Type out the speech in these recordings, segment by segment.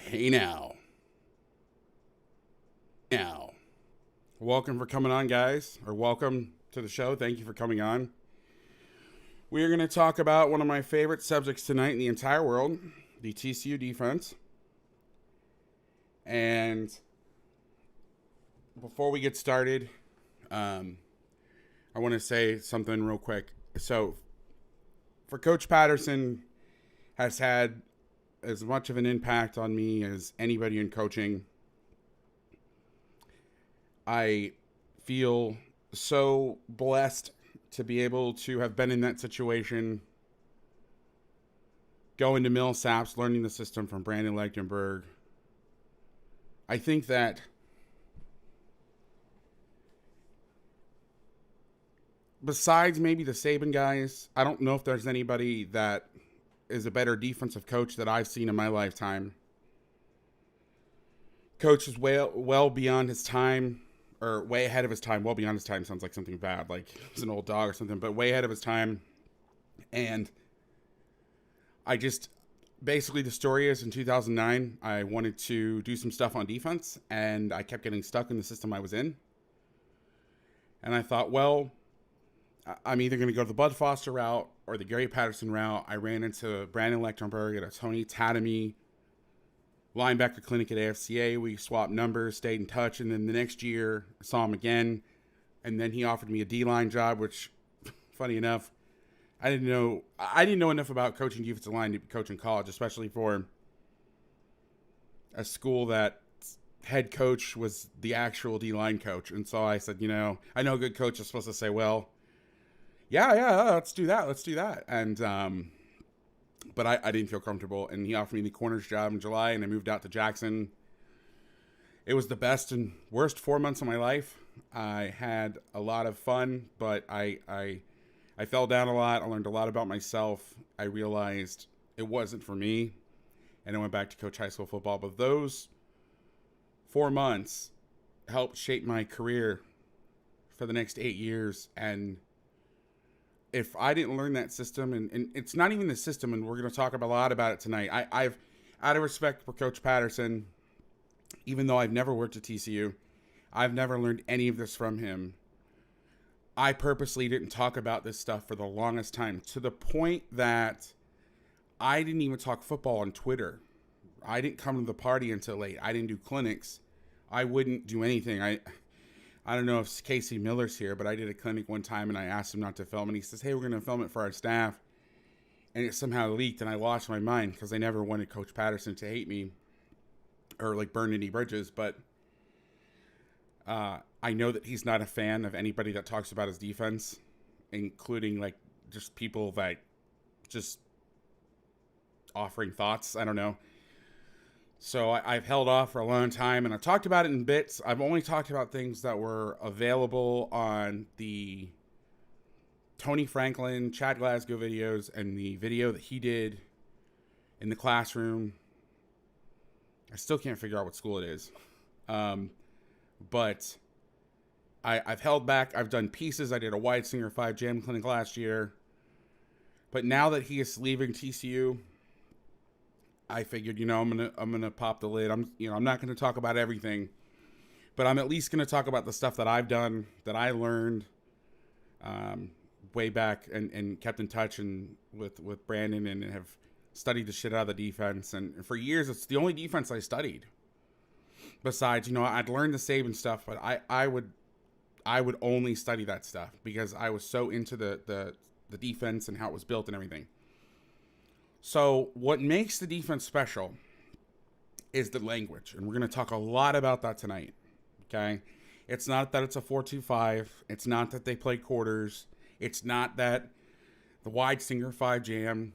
Hey now. Welcome for coming on, guys, or welcome to the show. Thank you for coming on. We are going to talk about one of my favorite subjects tonight in the entire world, the TCU defense. And before we get started, I want to say something real quick. So, for Coach Patterson has had as much of an impact on me as anybody in coaching. I feel so blessed to be able to have been in that situation, going to Millsaps, learning the system from Brandon Lechtenberg. I think that besides maybe the Saban guys, I don't know if there's anybody that is a better defensive coach that I've seen in my lifetime. Coach is well beyond his time, or way ahead of his time. Well beyond his time sounds like something bad, like he's an old dog or something, but way ahead of his time. And I just, basically the story is in 2009, I wanted to do some stuff on defense, and I kept getting stuck in the system I was in. And I thought, well, I'm either going to go the Bud Foster route or the Gary Patterson route. I ran into Brandon Lechtenberg at a Tony Tatamy linebacker clinic at AFCA. We swapped numbers, stayed in touch, and then the next year I saw him again, and then he offered me a D-line job, which, funny enough, I didn't know enough about coaching defensive line to coach in college, especially for a school that head coach was the actual D-line coach. And so I said, I know a good coach is supposed to say, well, yeah, let's do that. And, but I didn't feel comfortable, and he offered me the corners job in July, and I moved out to Jackson. It was the best and worst 4 months of my life. I had a lot of fun, but I fell down a lot. I learned a lot about myself. I realized it wasn't for me, and I went back to coach high school football. But those 4 months helped shape my career for the next 8 years, and if I didn't learn that system, and it's not even the system, and we're going to talk a lot about it tonight. I've, out of respect for Coach Patterson, even though I've never worked at TCU, I've never learned any of this from him. I purposely didn't talk about this stuff for the longest time, to the point that I didn't even talk football on Twitter. I didn't come to the party until late. I didn't do clinics. I wouldn't do anything. I don't know if Casey Miller's here, but I did a clinic one time and I asked him not to film, and he says, hey, we're going to film it for our staff. And it somehow leaked, and I lost my mind because I never wanted Coach Patterson to hate me or like burn any bridges. But I know that he's not a fan of anybody that talks about his defense, including like just people that just offering thoughts. I don't know. So I've held off for a long time, and I've talked about it in bits. I've only talked about things that were available on the Tony Franklin, Chad Glasgow videos, and the video that he did in the classroom. I still can't figure out what school it is. But I've held back. I've done pieces. I did a Wide Singer 5 Jam clinic last year. But now that he is leaving TCU, I figured, I'm gonna pop the lid. I'm not gonna talk about everything, but I'm at least gonna talk about the stuff that I've done, that I learned way back, and kept in touch and with Brandon, and have studied the shit out of the defense. And for years, it's the only defense I studied. Besides, I'd learned the Saban stuff, but I would only study that stuff because I was so into the defense and how it was built and everything. So what makes the defense special is the language, and we're going to talk a lot about that tonight, okay? It's not that it's a 4-2-5. It's not that they play quarters. It's not that the Wide Singer 5 Jam.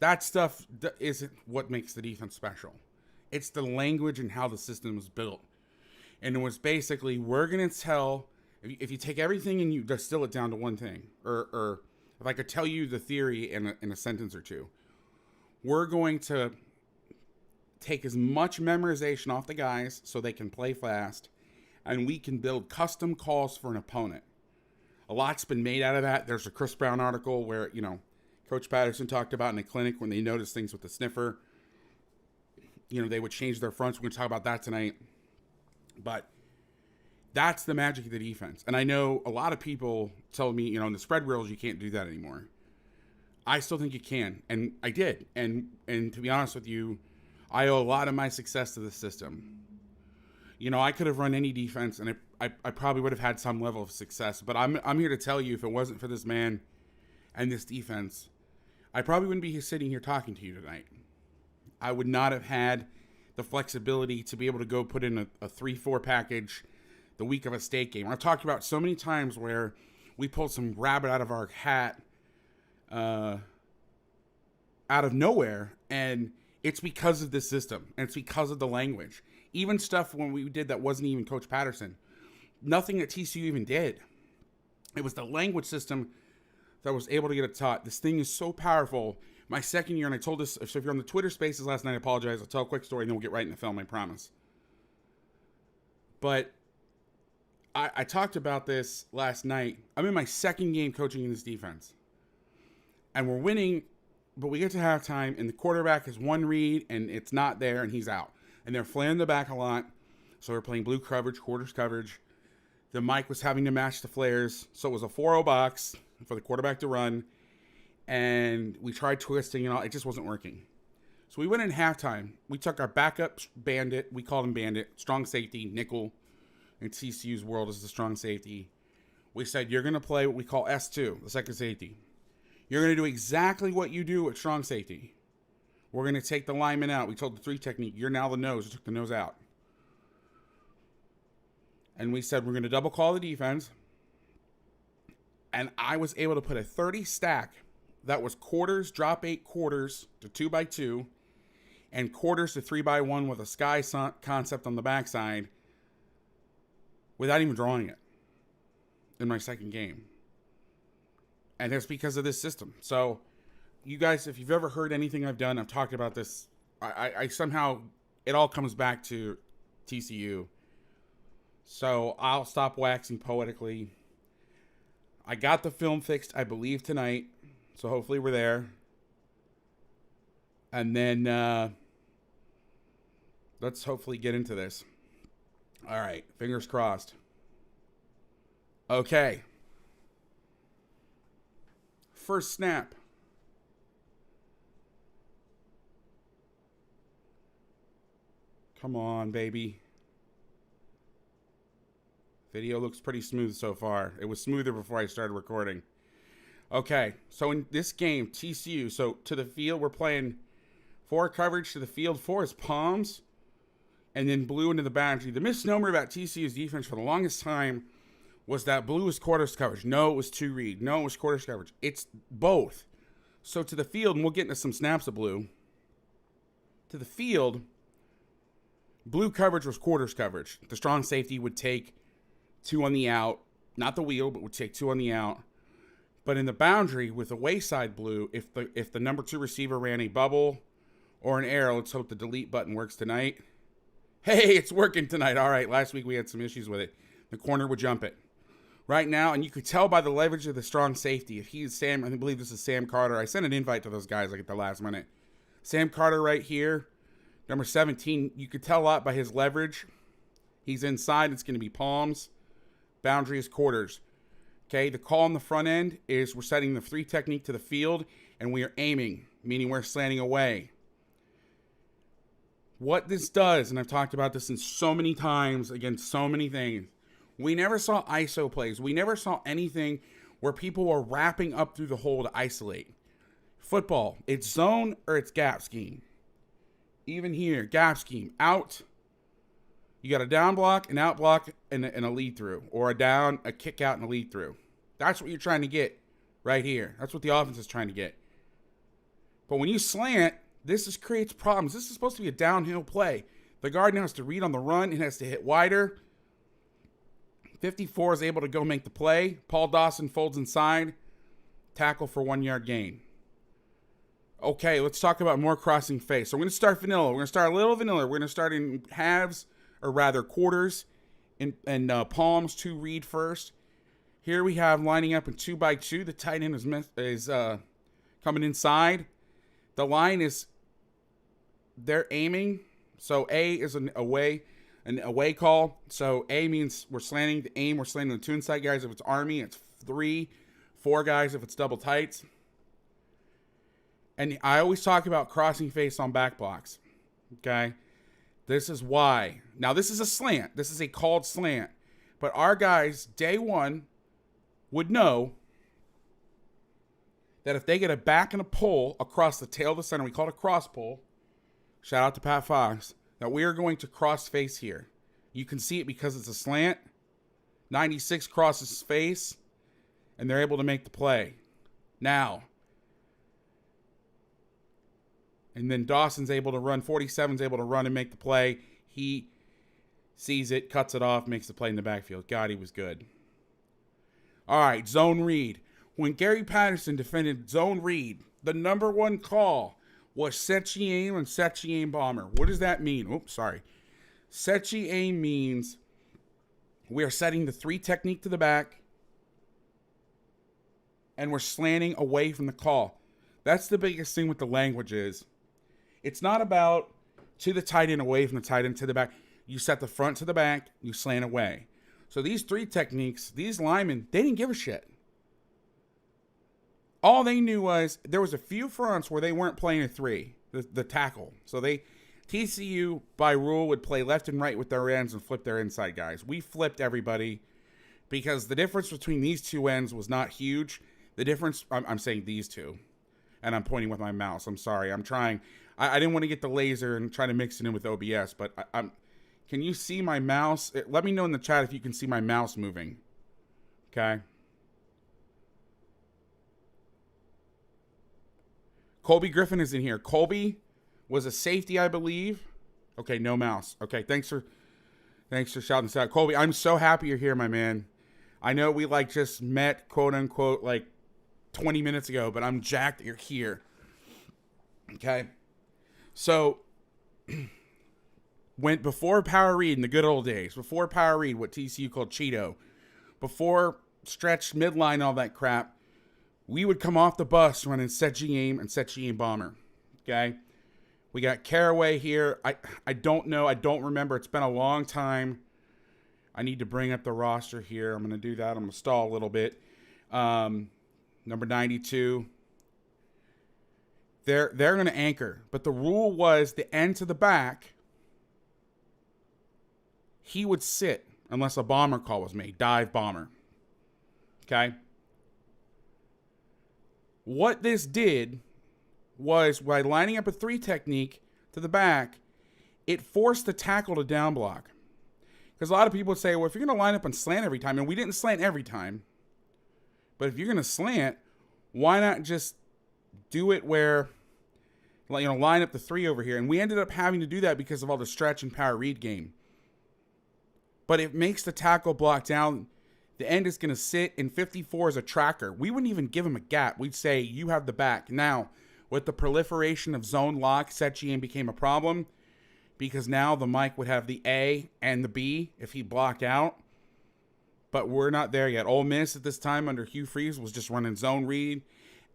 That stuff isn't what makes the defense special. It's the language and how the system was built. And it was basically, we're going to tell, if you take everything and you distill it down to one thing, or if I could tell you the theory in a sentence or two, we're going to take as much memorization off the guys so they can play fast, and we can build custom calls for an opponent. A lot's been made out of that. There's a Chris Brown article where, Coach Patterson talked about in a clinic when they noticed things with the sniffer. they would change their fronts. We're going to talk about that tonight. But that's the magic of the defense. And I know a lot of people tell me, in the spread rules, you can't do that anymore. I still think you can. And I did. And to be honest with you, I owe a lot of my success to the system. I could have run any defense, and I probably would have had some level of success. But I'm here to tell you, if it wasn't for this man and this defense, I probably wouldn't be sitting here talking to you tonight. I would not have had the flexibility to be able to go put in a 3-4 package the week of a state game. I've talked about so many times where we pulled some rabbit out of our hat out of nowhere, and it's because of this system, and it's because of the language. Even stuff when we did that wasn't even Coach Patterson. Nothing that TCU even did. It was the language system that was able to get it taught. This thing is so powerful. My second year, and I told this, so if you're on the Twitter Spaces last night, I apologize. I'll tell a quick story, and then we'll get right in the film, I promise. But I talked about this last night. I'm in my second game coaching in this defense. And we're winning, but we get to halftime, and the quarterback has one read, and it's not there, and he's out. And they're flaring the back a lot, so we're playing blue coverage, quarters coverage. The Mike was having to match the flares, so it was a 4-0 box for the quarterback to run, and we tried twisting and all. It just wasn't working. So we went in halftime. We took our backup bandit. We called him bandit, strong safety, nickel. In TCU's world is the strong safety. We said, you're going to play what we call S2, the second safety. You're going to do exactly what you do at strong safety. We're going to take the lineman out. We told the 3 technique, you're now the nose. We took the nose out. And we said, we're going to double call the defense. And I was able to put a 30 stack that was quarters, drop 8 quarters to 2x2, and quarters to 3x1 with a sky concept on the backside without even drawing it in my second game. And it's because of this system. So, you guys, if you've ever heard anything I've done, I've talked about this. I somehow, it all comes back to TCU. So, I'll stop waxing poetically. I got the film fixed, I believe, tonight. So, hopefully we're there. And then, let's hopefully get into this. All right, fingers crossed. Okay. First snap. Come on, baby. Video looks pretty smooth so far. It was smoother before I started recording. Okay, so in this game, TCU, so to the field, we're playing 4 coverage to the field. 4 is palms, and then blue into the boundary. The misnomer about TCU's defense for the longest time was that blue was quarters coverage. No, it was 2 read. No, it was quarters coverage. It's both. So to the field, and we'll get into some snaps of blue. To the field, blue coverage was quarters coverage. The strong safety would take 2 on the out. Not the wheel, but would take 2 on the out. But in the boundary, with the wayside blue, if the number 2 receiver ran a bubble or an arrow, let's hope the delete button works tonight. Hey, it's working tonight. All right, last week we had some issues with it. The corner would jump it. Right now, and you could tell by the leverage of the strong safety, if he's Sam, I believe this is Sam Carter. I sent an invite to those guys like at the last minute. Sam Carter right here, number 17, you could tell a lot by his leverage. He's inside, it's going to be palms. Boundary is quarters. Okay, the call on the front end is we're setting the 3 technique to the field, and we are aiming, meaning we're slanting away. What this does, and I've talked about this in so many times against so many things, we never saw ISO plays. We never saw anything where people were wrapping up through the hole to isolate. Football, it's zone or it's gap scheme. Even here, gap scheme, out. You got a down block, an out block, and a lead through. Or a down, a kick out, and a lead through. That's what you're trying to get right here. That's what the offense is trying to get. But when you slant, this creates problems. This is supposed to be a downhill play. The guard now has to read on the run. It has to hit wider. 54 is able to go make the play. Paul Dawson folds inside. Tackle for 1 yard gain. Okay, let's talk about more crossing face. So we're going to start vanilla. We're going to start a little vanilla. We're going to start in halves, or rather quarters, and palms, 2 read first. Here we have lining up in 2x2. The tight end is coming inside. The line is, they're aiming. So A is an away call. So A means we're slanting the aim. We're slanting the two inside guys. If it's Army, it's 3, 4 guys if it's double tights. And I always talk about crossing face on back blocks. Okay? This is why. Now, this is a slant. This is a called slant. But our guys, day one, would know that if they get a back and a pull across the tail of the center, we call it a cross pull. Shout out to Pat Fox. That we are going to cross face here. You can see it because it's a slant. 96 crosses face, and they're able to make the play. Now, and then Dawson's able to run. 47's able to run and make the play. He sees it, cuts it off, makes the play in the backfield. God, he was good. All right, zone read. When Gary Patterson defended zone read, the number one call was set ye aim and set ye aim bomber. What does that mean? Oops, sorry. Set ye aim means we are setting the 3 technique to the back and we're slanting away from the call. That's the biggest thing with the language is it's not about to the tight end, away from the tight end, to the back. You set the front to the back, you slant away. So these 3 techniques, these linemen, they didn't give a shit. All they knew was there was a few fronts where they weren't playing a 3, the tackle. So TCU, by rule, would play left and right with their ends and flip their inside guys. We flipped everybody because the difference between these 2 ends was not huge. The difference, I'm saying these 2, and I'm pointing with my mouse. I'm sorry. I'm trying. I didn't want to get the laser and try to mix it in with OBS, but can you see my mouse? Let me know in the chat if you can see my mouse moving. Okay. Colby Griffin is in here. Colby was a safety, I believe. Okay, no mouse. Okay, thanks for shouting this out. Colby, I'm so happy you're here, my man. I know we just met, quote unquote, 20 minutes ago, but I'm jacked that you're here. Okay. So went before power read in the good old days, before power read, what TCU called Cheeto, before stretch midline, all that crap, we would come off the bus running set ye aim and set ye aim bomber. Okay. We got Caraway here. I don't know. I don't remember. It's been a long time. I need to bring up the roster here. I'm going to do that. I'm going to stall a little bit. Number 92. They're going to anchor. But the rule was the end to the back, he would sit unless a bomber call was made. Dive bomber. Okay? What this did was by lining up a 3 technique to the back, it forced the tackle to down block. Because a lot of people would say, well, if you're going to line up and slant every time, and we didn't slant every time, but if you're going to slant, why not just do it where, line up the 3 over here? And we ended up having to do that because of all the stretch and power read game. But it makes the tackle block down. The end is going to sit, and 54 is a tracker. We wouldn't even give him a gap. We'd say, you have the back. Now, with the proliferation of zone lock, set ye aim became a problem because now the Mike would have the A and the B if he blocked out. But we're not there yet. Ole Miss at this time under Hugh Freeze was just running zone read.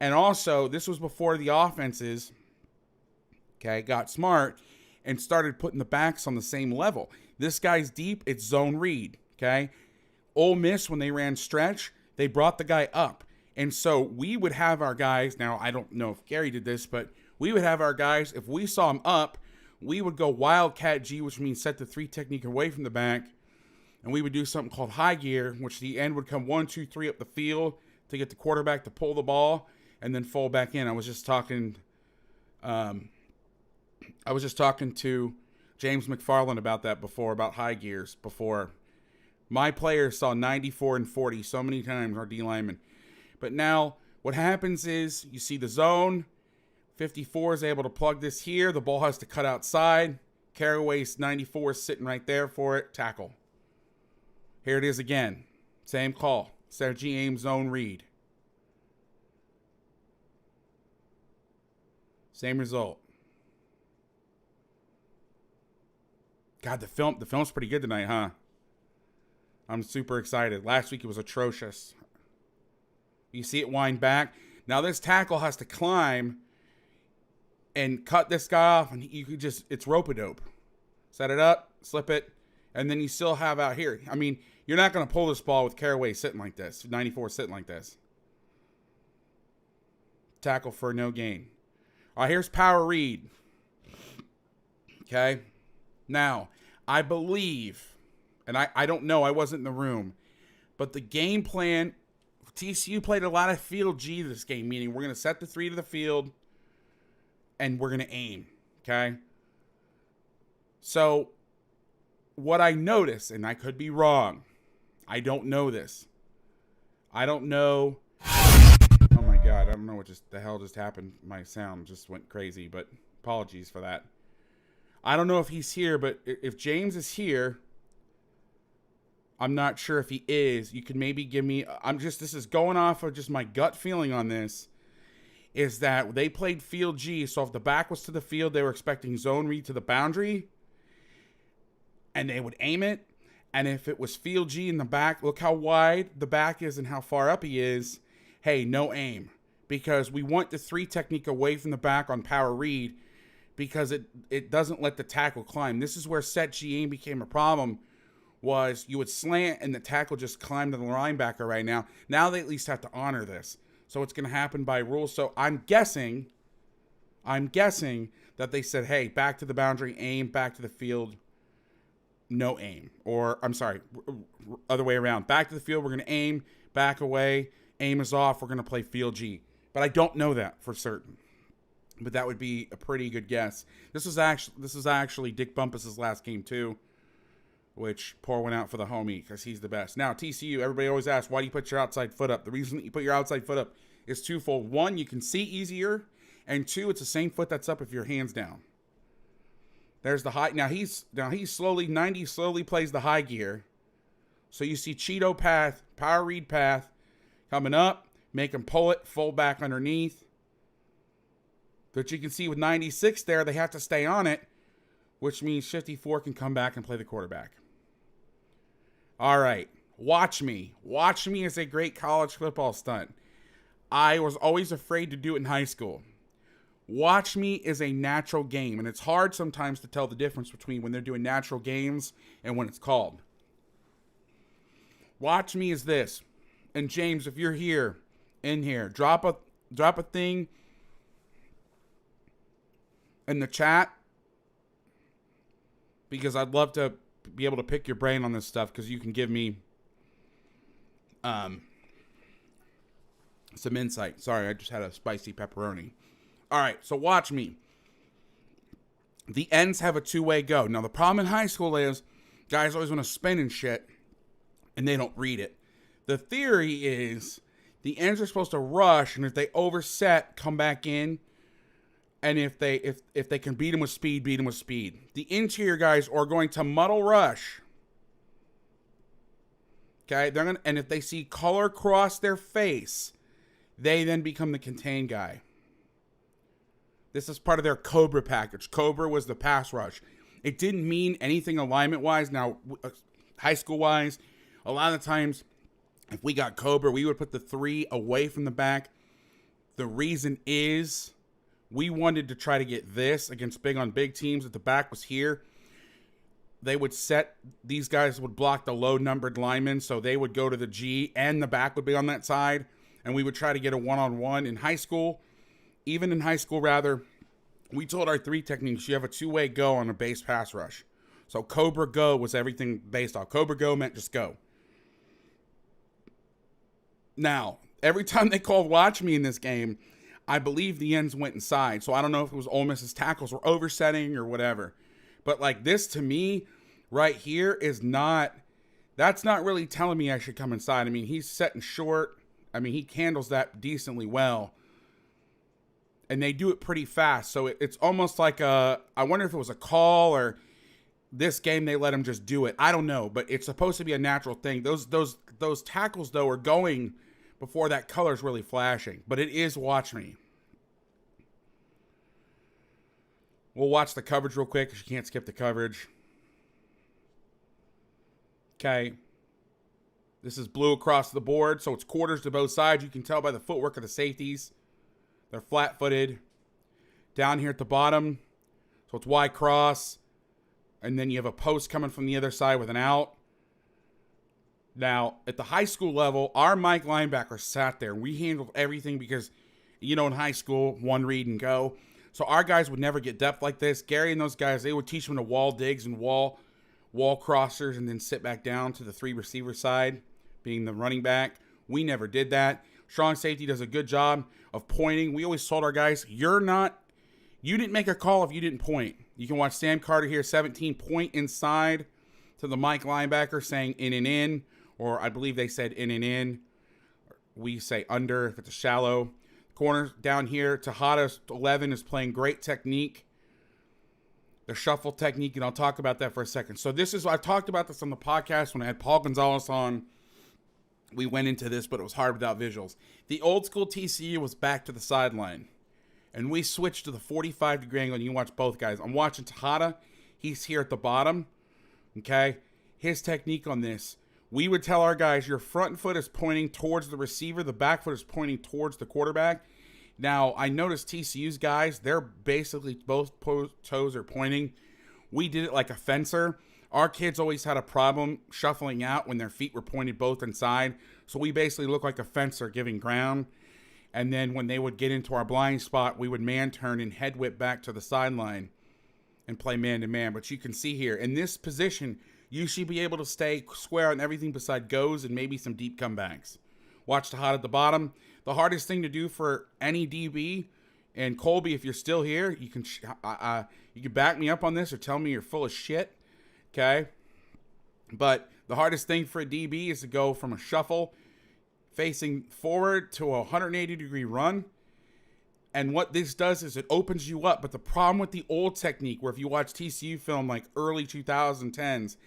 And also, this was before the offenses, got smart and started putting the backs on the same level. This guy's deep, it's zone read, Ole Miss, when they ran stretch, they brought the guy up. And so we would have our guys, now I don't know if Gary did this, but we would have our guys, if we saw him up, we would go Wildcat G, which means set the 3 technique away from the back. And we would do something called high gear, which the end would come 1, 2, 3 up the field to get the quarterback to pull the ball and then fall back in. I was just talking to James McFarland about that before, about high gears before. My players saw 94 and 40 so many times, our D linemen. But now what happens is you see the zone. 54 is able to plug this here. The ball has to cut outside. Caraway's 94 is sitting right there for it. Tackle. Here it is again. Same call. Sergi aim zone read. Same result. God, the film's pretty good tonight, huh? I'm super excited. Last week it was atrocious. You see it wind back. Now this tackle has to climb and cut this guy off, and you could just, it's rope-a-dope. Set it up, slip it, and then you still have out here. I mean, you're not going to pull this ball with Caraway sitting like this, 94 sitting like this. Tackle for no gain. All right, here's power read. Okay. Now, I believe, and I don't know, I wasn't in the room, but the game plan, TCU played a lot of field G this game, meaning we're going to set the 3 to the field, and we're going to aim. Okay. So, what I noticed, and I could be wrong, I don't know this. I don't know. Oh my God, I don't know what the hell just happened. My sound just went crazy, but apologies for that. I don't know if he's here, but if James is here, I'm not sure if he is. You could maybe give me, this is going off of just my gut feeling on this, is that they played field G, so if the back was to the field, they were expecting zone read to the boundary, and they would aim it. And if it was field G in the back, look how wide the back is and how far up he is. Hey, no aim. Because we want the 3 technique away from the back on power read, because it doesn't let the tackle climb. This is where set G aim became a problem, was you would slant and the tackle just climbed to the linebacker right now. Now they at least have to honor this. So it's going to happen by rule. So I'm guessing that they said, hey, back to the boundary, aim, back to the field, no aim. Or, I'm sorry, other way around. Back to the field, we're going to aim, back away, aim is off, we're going to play field G. But I don't know that for certain. But that would be a pretty good guess. This is actually Dick Bumpus's last game too, which pour one out for the homie because he's the best. Now, TCU, everybody always asks, why do you put your outside foot up? The reason that you put your outside foot up is twofold. 1, you can see easier, and 2, it's the same foot that's up if your hand's down. There's the high. Now he's slowly, 90 slowly plays the high gear. So you see Cheeto path, power read path coming up, make him pull it, fold back underneath. But you can see with 96 there, they have to stay on it, which means 54 can come back and play the quarterback. All right, watch me. Watch me as a great college football stunt. I was always afraid to do it in high school. Watch me is a natural game, and it's hard sometimes to tell the difference between when they're doing natural games and when it's called. Watch me is this. And James, if you're here, in here, drop a thing in the chat, because I'd love to be able to pick your brain on this stuff, because you can give me some insight. Sorry, I just had a spicy pepperoni. All right, so watch me. The ends have a 2-way go. Now, the problem in high school is guys always want to spin and shit, and they don't read it. The theory is the ends are supposed to rush, and if they overset, come back in. And if they can beat them with speed, beat them with speed. The interior guys are going to muddle rush. Okay, and if they see color cross their face, they then become the contain guy. This is part of their Cobra package. Cobra was the pass rush. It didn't mean anything alignment-wise. Now, high school-wise, a lot of the times, if we got Cobra, we would put the 3 away from the back. The reason is we wanted to try to get this against big-on-big teams. If the back was here, they would set, these guys would block the low-numbered linemen, so they would go to the G, and the back would be on that side, and we would try to get a one-on-one. In high school, even in high school, rather, we told our 3 techniques, you have a 2-way go on a base pass rush. So Cobra Go was everything based off. Cobra Go meant just go. Now, every time they called watch me in this game, I believe the ends went inside. So I don't know if it was Ole Miss's tackles were oversetting or whatever. But like this to me right here is not, that's not really telling me I should come inside. I mean, he's setting short. I mean, he handles that decently well. And they do it pretty fast. So it's almost like I wonder if it was a call or this game they let him just do it. I don't know, but it's supposed to be a natural thing. Those tackles, though, are going before that color's really flashing. But it is watch me. We'll watch the coverage real quick because you can't skip the coverage. Okay. This is blue across the board, so it's quarters to both sides. You can tell by the footwork of the safeties. They're flat-footed. Down here at the bottom, so it's Y cross. and then you have a post coming from the other side with an out. Now, at the high school level, our Mike linebacker sat there. We handled everything because, in high school, one read and go. So our guys would never get depth like this. Gary and those guys, they would teach them to wall digs and wall crossers and then sit back down to the 3 receiver side, being the running back. We never did that. Strong safety does a good job of pointing. We always told our guys, you didn't make a call if you didn't point. You can watch Sam Carter here, 17, point inside to the Mike linebacker saying in and in. Or I believe they said in and in. We say under if it's a shallow. Corner down here, Tejada 11 is playing great technique. The shuffle technique, and I'll talk about that for a second. So I've talked about this on the podcast when I had Paul Gonzalez on. We went into this, but it was hard without visuals. The old school TCU was back to the sideline. And we switched to the 45-degree angle, and you watch both guys. I'm watching Tejada. He's here at the bottom. Okay? His technique on this. We would tell our guys, your front foot is pointing towards the receiver. The back foot is pointing towards the quarterback. Now, I noticed TCU's guys, they're basically both toes are pointing. We did it like a fencer. Our kids always had a problem shuffling out when their feet were pointed both inside. So we basically look like a fencer giving ground. And then when they would get into our blind spot, we would man turn and head whip back to the sideline and play man-to-man. But you can see here, in this position, you should be able to stay square on everything beside goes and maybe some deep comebacks. Watch the hot at the bottom. The hardest thing to do for any DB, and Colby, if you're still here, you can back me up on this or tell me you're full of shit, okay? But the hardest thing for a DB is to go from a shuffle facing forward to a 180-degree run. And what this does is it opens you up. But the problem with the old technique, where if you watch TCU film like early 2010s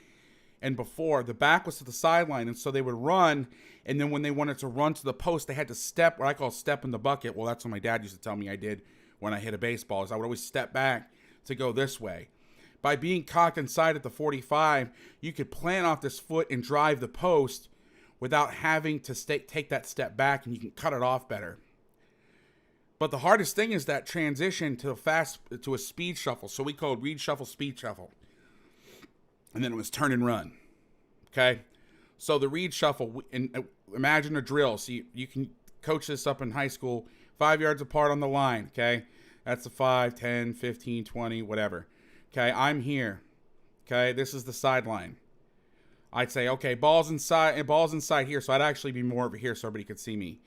and before, the back was to the sideline. And so they would run. And then when they wanted to run to the post, they had to step, what I call step in the bucket. Well, that's what my dad used to tell me I did when I hit a baseball, is I would always step back to go this way. By being cocked inside at the 45, you could plant off this foot and drive the post without having to take that step back, and you can cut it off better. But the hardest thing is that transition to a speed shuffle. So we called read shuffle, speed shuffle. And then it was turn and run. Okay? So the read shuffle, and imagine a drill. So you can coach this up in high school, 5 yards apart on the line. Okay? That's a 5, 10, 15, 20, whatever. Okay? I'm here. Okay? This is the sideline. I'd say, okay, ball's inside here. So I'd actually be more over here so everybody could see me.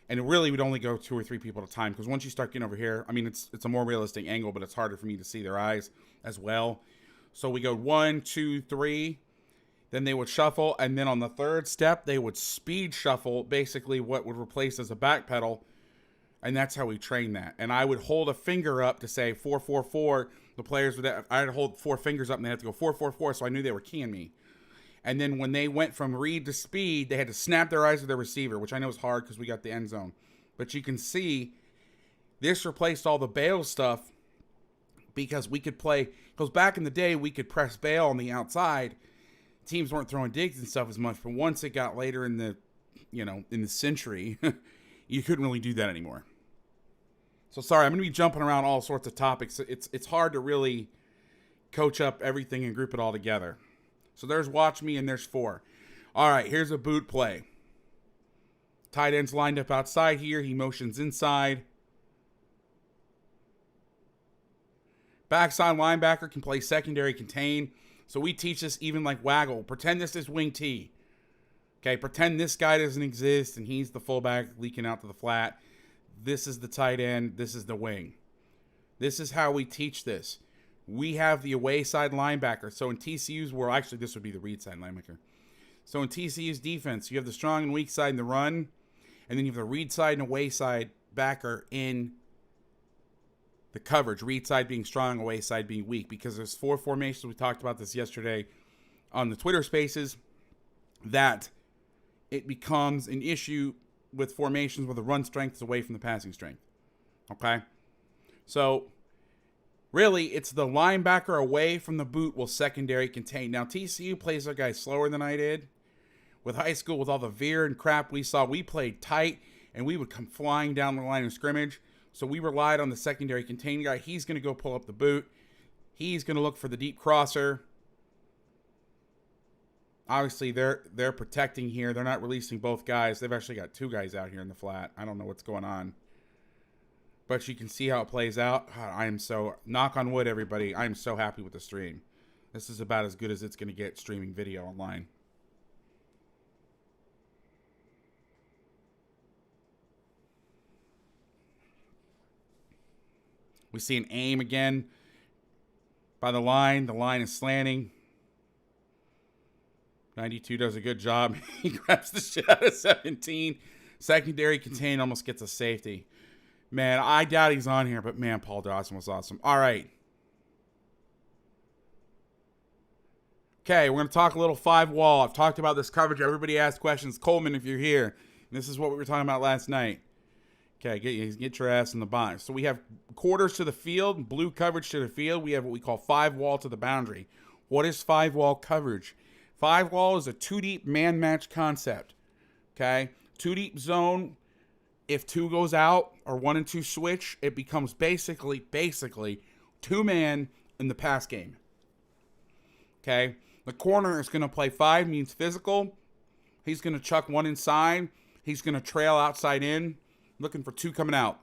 And it really would only go 2 or 3 people at a time, because once you start getting over here, I mean, it's a more realistic angle, but it's harder for me to see their eyes as well. So we go 1, 2, 3. Then they would shuffle, and then on the third step, they would speed shuffle, basically what would replace as a back pedal, and that's how we train that. And I would hold a finger up to say 4, 4, 4. The players I'd hold 4 fingers up, and they had to go 4, 4, 4, so I knew they were keying me. And then when they went from read to speed, they had to snap their eyes to their receiver, which I know is hard because we got the end zone. But you can see this replaced all the bail stuff because we could play. Because back in the day, we could press bail on the outside. Teams weren't throwing digs and stuff as much. But once it got later in the century, you couldn't really do that anymore. So sorry, I'm going to be jumping around all sorts of topics. It's hard to really coach up everything and group it all together. So there's watch me and there's 4. All right, here's a boot play. Tight end's lined up outside here. He motions inside. Backside linebacker can play secondary contain. So we teach this even like waggle. Pretend this is wing T. Okay, pretend this guy doesn't exist and he's the fullback leaking out to the flat. This is the tight end. This is the wing. This is how we teach this. We have the away side linebacker. So in TCU's world, actually this would be the read side linebacker. So in TCU's defense, you have the strong and weak side in the run, and then you have the read side and away side backer in the coverage. Read side being strong, away side being weak, because there's 4 formations. We talked about this yesterday on the Twitter Spaces, that it becomes an issue with formations where the run strength is away from the passing strength. Okay? So really, it's the linebacker away from the boot will secondary contain. Now, TCU plays their guys slower than I did. With high school, with all the veer and crap we saw, we played tight, and we would come flying down the line of scrimmage. So we relied on the secondary contain guy. He's going to go pull up the boot. He's going to look for the deep crosser. Obviously, they're protecting here. They're not releasing both guys. They've actually got 2 guys out here in the flat. I don't know what's going on. But you can see how it plays out. God, I am so, knock on wood, everybody. I am so happy with the stream. This is about as good as it's going to get streaming video online. We see an aim again by the line. The line is slanting. 92 does a good job. He grabs the shit out of 17. Secondary contain, almost gets a safety. Man, I doubt he's on here, but man, Paul Dawson was awesome. All right. Okay, we're going to talk a little 5-wall. I've talked about this coverage. Everybody asked questions. Coleman, if you're here. This is what we were talking about last night. Okay, get your ass in the box. So we have quarters to the field, blue coverage to the field. We have what we call 5-wall to the boundary. What is 5-wall coverage? 5-wall is a 2-deep man match concept. Okay? 2-deep zone. If 2 goes out or 1 and 2 switch, it becomes basically 2-man in the pass game. Okay? The corner is going to play 5, means physical. He's going to chuck 1 inside. He's going to trail outside in, looking for 2 coming out.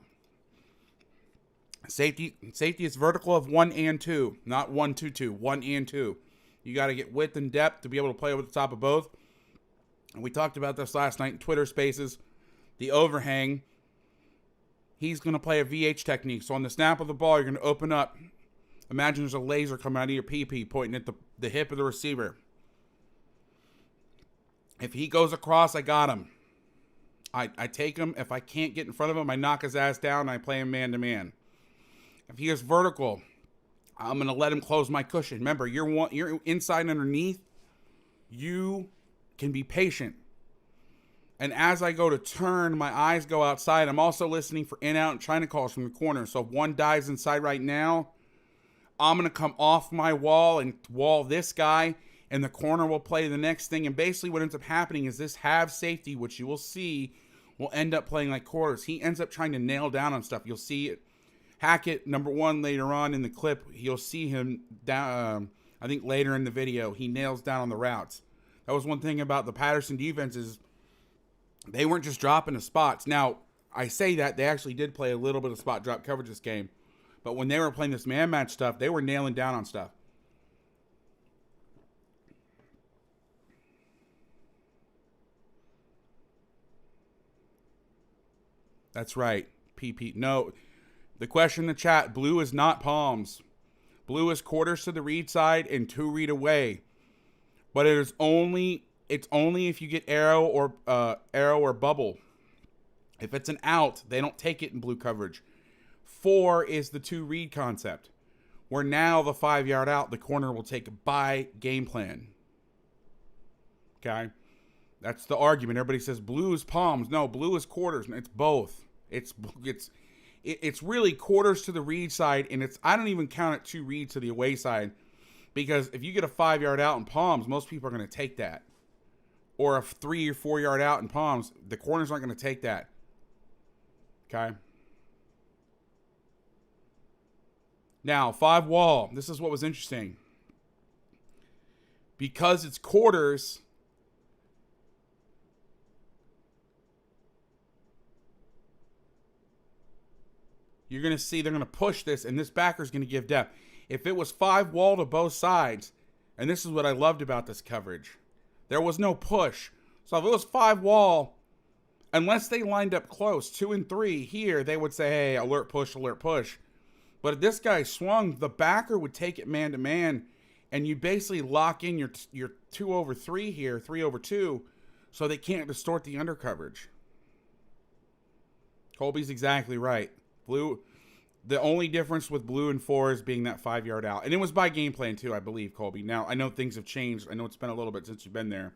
Safety is vertical of 1 and 2, not 1, 2, 2, 1 and 2. You got to get width and depth to be able to play over the top of both. And we talked about this last night in Twitter Spaces. The overhang, he's going to play a VH technique. So on the snap of the ball, you're going to open up. Imagine there's a laser coming out of your PP pointing at the hip of the receiver. If he goes across, I got him. I take him. If I can't get in front of him, I knock his ass down and I play him man-to-man. If he is vertical, I'm going to let him close my cushion. Remember, you're inside and underneath. You can be patient. And as I go to turn, my eyes go outside. I'm also listening for in-out and China calls from the corner. So if one dives inside right now, I'm going to come off my wall and wall this guy, and the corner will play the next thing. And basically what ends up happening is this half safety, which you will see, will end up playing like quarters. He ends up trying to nail down on stuff. You'll see it. Hackett, number 1, later on in the clip, you'll see him down. I think later in the video, he nails down on the routes. That was one thing about the Patterson defense is they weren't just dropping the spots. Now, I say that they actually did play a little bit of spot drop coverage this game. But when they were playing this man match stuff, they were nailing down on stuff. That's right. PP. No. The question in the chat, blue is not palms. Blue is quarters to the read side and 2 read away. But it's only if you get arrow or bubble. If it's an out, they don't take it in blue coverage. 4 is the 2 read concept, where now the 5-yard out, the corner will take by game plan. Okay? That's the argument. Everybody says blue is palms. No, blue is quarters. It's both. It's really quarters to the read side, and I don't even count it 2 reads to the away side, because if you get a 5-yard out in palms, most people are going to take that. Or a 3 or 4-yard out in palms, the corners aren't going to take that. Okay? Now, 5-wall. This is what was interesting. Because it's quarters, you're going to see they're going to push this, and this backer's going to give depth. If it was 5-wall to both sides, and this is what I loved about this coverage, there was no push. So if it was 5-wall, unless they lined up close, 2 and 3 here, they would say, hey, alert push, alert push. But if this guy swung, the backer would take it man-to-man, and you basically lock in your 2 over 3 here, 3 over 2, so they can't distort the under coverage. Colby's exactly right. Blue, the only difference with blue and 4 is being that 5-yard out. And it was by game plan too, I believe, Colby. Now, I know things have changed. I know it's been a little bit since you've been there.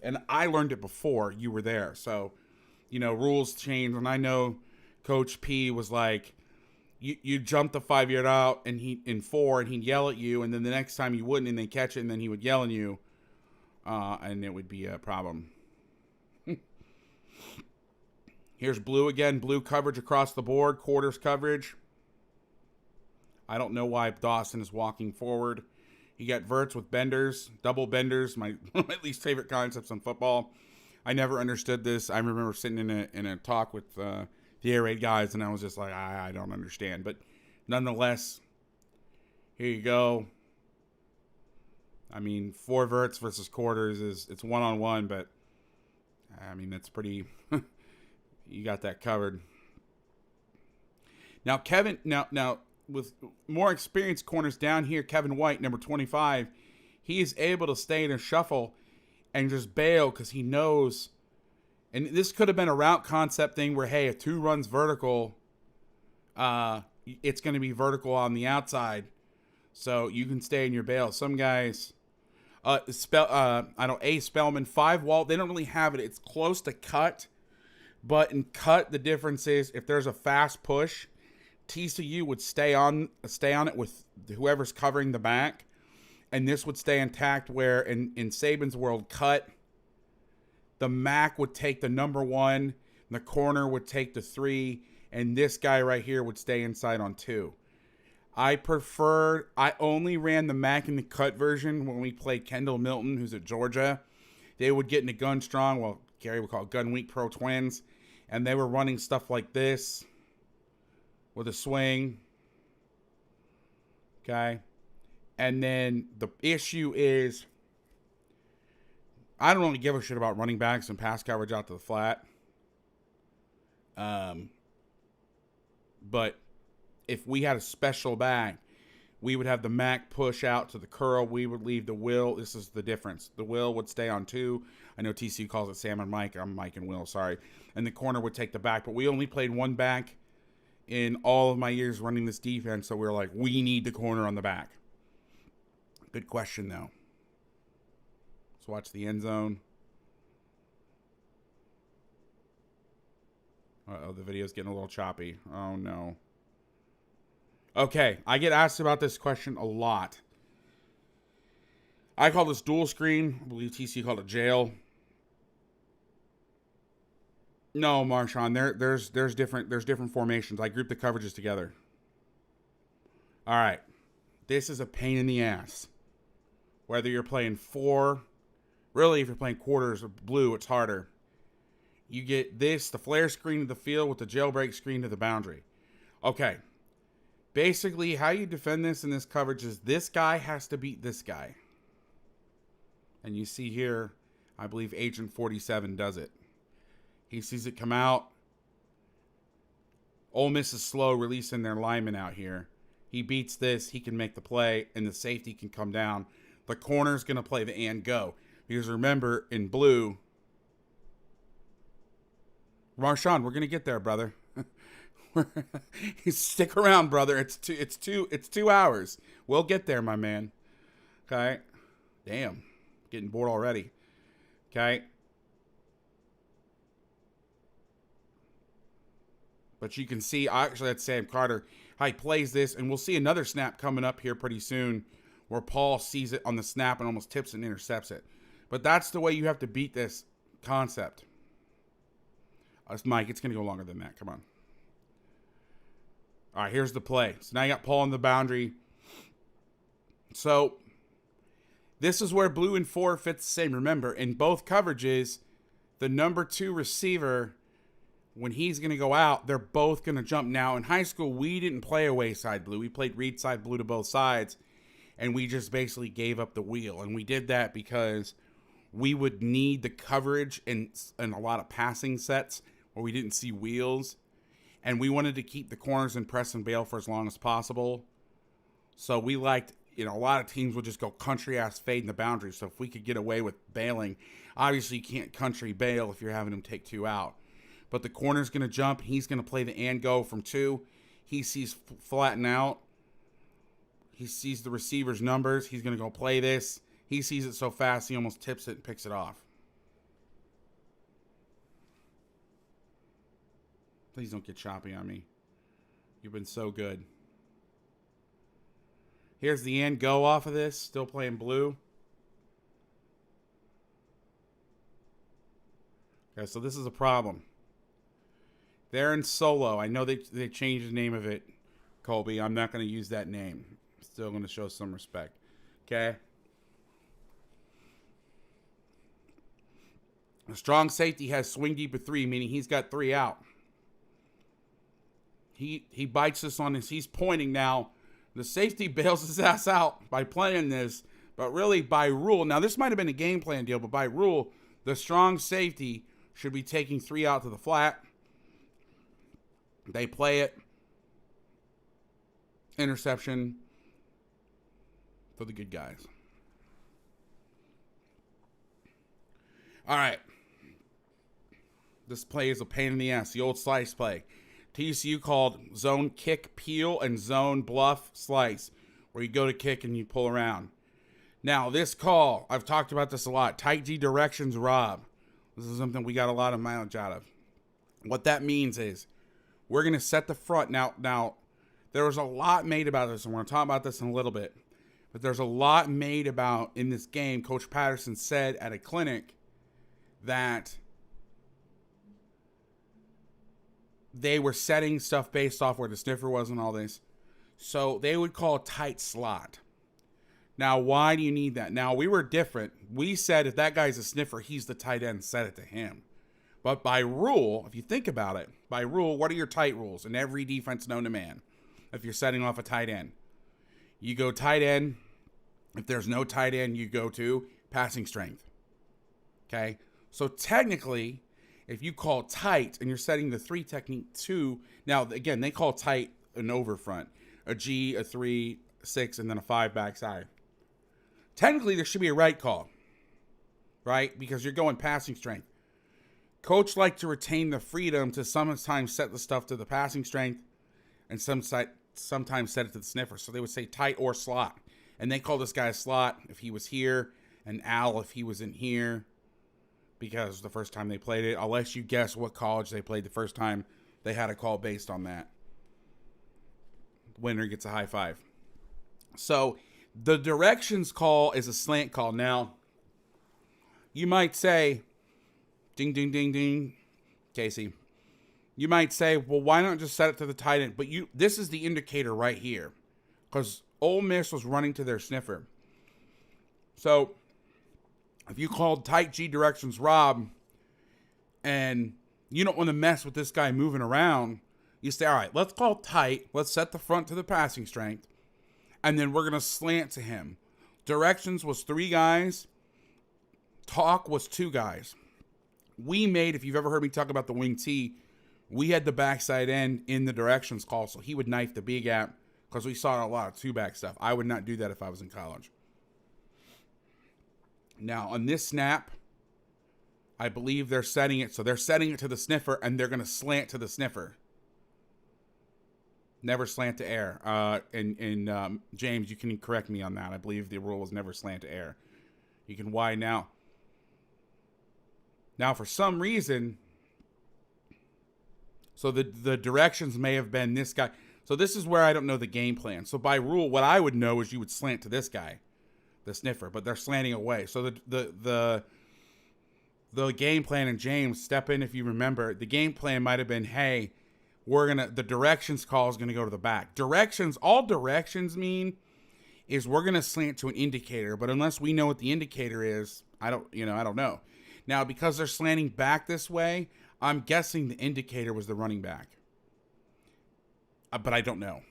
And I learned it before you were there. So, rules change. And I know Coach P was like, you jump the 5-yard out and in 4, and he'd yell at you. And then the next time you wouldn't, and they catch it, and then he would yell at you. And it would be a problem. Here's blue again. Blue coverage across the board. Quarters coverage. I don't know why Dawson is walking forward. You got verts with benders, double benders, one of my least favorite concepts in football. I never understood this. I remember sitting in a talk with the air raid guys, and I was just like, I don't understand. But nonetheless, here you go. I mean, 4 verts versus quarters it's one-on-one, but I mean, that's pretty, you got that covered. Now, Kevin, now with more experienced corners down here, Kevin White, number 25, he is able to stay in a shuffle and just bail because he knows, and this could have been a route concept thing where, hey, if 2 runs vertical, it's going to be vertical on the outside, so you can stay in your bail. Some guys, Spellman 5 wall, they don't really have it. It's close to cut, but in cut, the difference is if there's a fast push, TCU would stay on it with whoever's covering the back, and this would stay intact. Where in Saban's world, cut, the MAC would take the number 1, the corner would take the 3, and this guy right here would stay inside on 2. I only ran the MAC in the cut version when we played Kendall Milton, who's at Georgia. They would get into gun strong, well, Gary would call it gun weak pro twins, and they were running stuff like this with a swing. Okay. And then the issue is, I don't really give a shit about running backs and pass coverage out to the flat. But if we had a special back, we would have the MAC push out to the curl. We would leave the Will. This is the difference. The Will would stay on 2. I know TCU calls it Sam and Mike. I'm Mike and Will, sorry. And the corner would take the back. But we only played 1 back in all of my years running this defense, so we were like, we need the corner on the back. Good question, though. Let's watch the end zone. Uh-oh, the video's getting a little choppy. Oh, no. Okay, I get asked about this question a lot. I call this dual screen. I believe TCU called it jail. No, Marshawn, there's different formations. I group the coverages together. All right. This is a pain in the ass. Whether you're playing 4, really if you're playing quarters or blue, it's harder. You get this, the flare screen to the field with the jailbreak screen to the boundary. Okay. Basically, how you defend this in this coverage is this guy has to beat this guy. And you see here, I believe Agent 47 does it. He sees it come out. Ole Miss is slow releasing their lineman out here. He beats this. He can make the play, and the safety can come down. The corner's going to play the and go. Because remember, in blue, Marshawn, we're going to get there, brother. Stick around, brother. It's 2 hours. We'll get there, my man. Okay? Damn. Getting bored already. Okay? But you can see, actually, that's Sam Carter, how he plays this. And we'll see another snap coming up here pretty soon where Paul sees it on the snap and almost tips it and intercepts it. But that's the way you have to beat this concept. Mike, it's going to go longer than that. Come on. All right, here's the play. So now you got Paul on the boundary. So this is where blue and 4 fits the same. Remember, in both coverages, the number 2 receiver, when he's going to go out, they're both going to jump. Now, in high school, we didn't play away side blue. We played read side blue to both sides, and we just basically gave up the wheel. And we did that because we would need the coverage in a lot of passing sets where we didn't see wheels. And we wanted to keep the corners in press and bail for as long as possible. So we liked, a lot of teams would just go country-ass fade in the boundary. So if we could get away with bailing, obviously you can't country bail if you're having them take 2 out. But the corner's going to jump. He's going to play the and go from 2. He sees flatten out. He sees the receiver's numbers. He's going to go play this. He sees it so fast, he almost tips it and picks it off. Please don't get choppy on me. You've been so good. Here's the end go off of this. Still playing blue. Okay, so this is a problem. They're in solo. I know they changed the name of it. Colby. I'm not going to use that name. Still going to show some respect. Okay? A strong safety has swing deep at 3, meaning he's got 3 out. He bites this on this. He's pointing now. The safety bails his ass out by playing this. But really, by rule, now this might have been a game plan deal, but by rule, the strong safety should be taking 3 out to the flat. They play it. Interception for the good guys. All right. This play is a pain in the ass. The old slice play. TCU called zone kick peel and zone bluff slice, where you go to kick and you pull around. Now, this call, I've talked about this a lot. Tight G directions rob. This is something we got a lot of mileage out of. What that means is we're going to set the front. Now, there was a lot made about this, and we're going to talk about this in a little bit. But there's a lot made about in this game. Coach Patterson said at a clinic that they were setting stuff based off where the sniffer was and all this. So they would call a tight slot. Now, why do you need that? Now, we were different. We said if that guy's a sniffer, he's the tight end, set it to him. But by rule, if you think about it, by rule, what are your tight rules in every defense known to man? If you're setting off a tight end, you go tight end. If there's no tight end, you go to passing strength. Okay? So technically, if you call tight and you're setting the 3 technique 2, now again, they call tight an over front, a G, a 3, 6, and then a 5 backside. Technically, there should be a right call, right? Because you're going passing strength. Coach likes to retain the freedom to sometimes set the stuff to the passing strength and sometimes set it to the sniffer. So they would say tight or slot. And they call this guy a slot if he was here, and Al if he was in here, because the first time they played it. I'll let you guess what college they played the first time they had a call based on that. Winner gets a high five. So the directions call is a slant call. Now, you might say, ding, ding, ding, ding, Casey. You might say, well, why not just set it to the tight end? But this is the indicator right here, because Ole Miss was running to their sniffer. So if you called tight G directions Rob and you don't want to mess with this guy moving around, you say, all right, let's call tight. Let's set the front to the passing strength. And then we're going to slant to him. Directions was 3 guys. Talk was 2 guys. We made, if you've ever heard me talk about the wing T, we had the backside end in the directions call. So he would knife the B gap because we saw a lot of 2-back stuff. I would not do that if I was in college. Now, on this snap, I believe they're setting it. So they're setting it to the sniffer, and they're going to slant to the sniffer. Never slant to air. And James, you can correct me on that. I believe the rule was never slant to air. You can wide now. Now, for some reason, so the directions may have been this guy. So this is where I don't know the game plan. So by rule, what I would know is you would slant to this guy, the sniffer, but they're slanting away. So the game plan, and James, step in if you remember, the game plan might have been, hey, the directions call is gonna go to the back. All directions mean is we're gonna slant to an indicator, but unless we know what the indicator is, I don't know. Now, because they're slanting back this way, I'm guessing the indicator was the running back. But I don't know.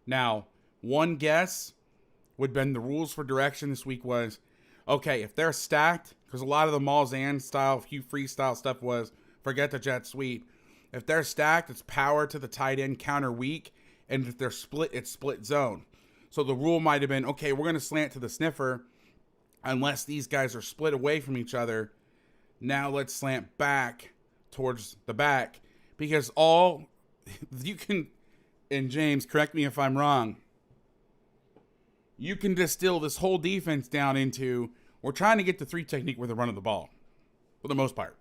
Now, one guess would have been the rules for direction this week was, okay, if they're stacked, because a lot of the Malzahn style, Hugh Freestyle stuff was forget the jet sweep. If they're stacked, it's power to the tight end, counter weak. And if they're split, it's split zone. So the rule might have been, okay, we're going to slant to the sniffer unless these guys are split away from each other. Now let's slant back towards the back, because you can, and James, correct me if I'm wrong, you can distill this whole defense down into, we're trying to get the 3 technique with the run of the ball, for the most part.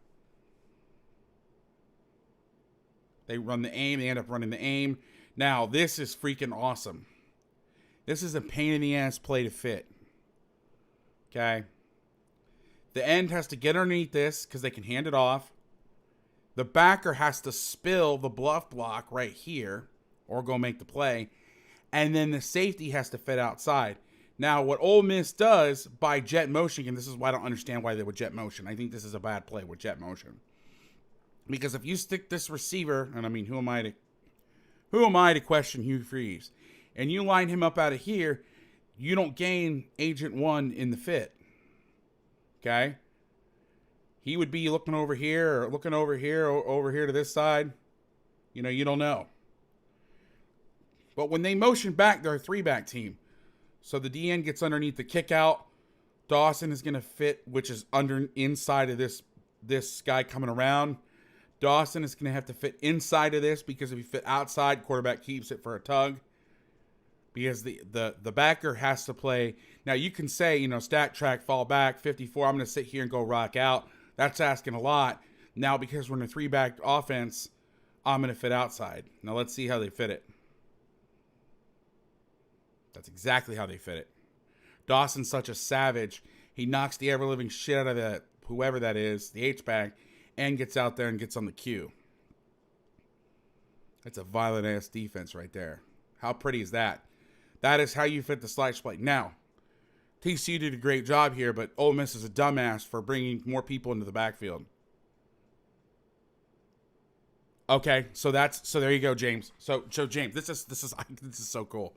They run the aim, they end up running the aim. Now, this is freaking awesome. This is a pain in the ass play to fit. Okay? The end has to get underneath this because they can hand it off. The backer has to spill the bluff block right here. or go make the play. And then the safety has to fit outside. Now, what Ole Miss does by jet motion, and this is why I don't understand why they would jet motion. I think this is a bad play with jet motion. Because if you stick this receiver, and I mean, who am I to question Hugh Freeze? And you line him up out of here, you don't gain Agent 1 in the fit. Okay? He would be looking over here or looking over here to this side. You know, you don't know. But when they motion back, they're a 3-back team. So the DN gets underneath the kick out. Dawson is going to fit, which is inside of this guy coming around. Dawson is going to have to fit inside of this, because if he fit outside, quarterback keeps it for a tug. Because the backer has to play. Now, you can say, you know, stat track, fall back, 54. I'm going to sit here and go rock out. That's asking a lot. Now, because we're in a 3-back offense, I'm going to fit outside. Now, let's see how they fit it. That's exactly how they fit it. Dawson's such a savage. He knocks the ever-living shit out of whoever that is, the H-back, and gets out there and gets on the Q. That's a violent-ass defense right there. How pretty is that? That is how you fit the slide play. Now, TCU did a great job here, but Ole Miss is a dumbass for bringing more people into the backfield. Okay, so there you go, James. So James, this is so cool.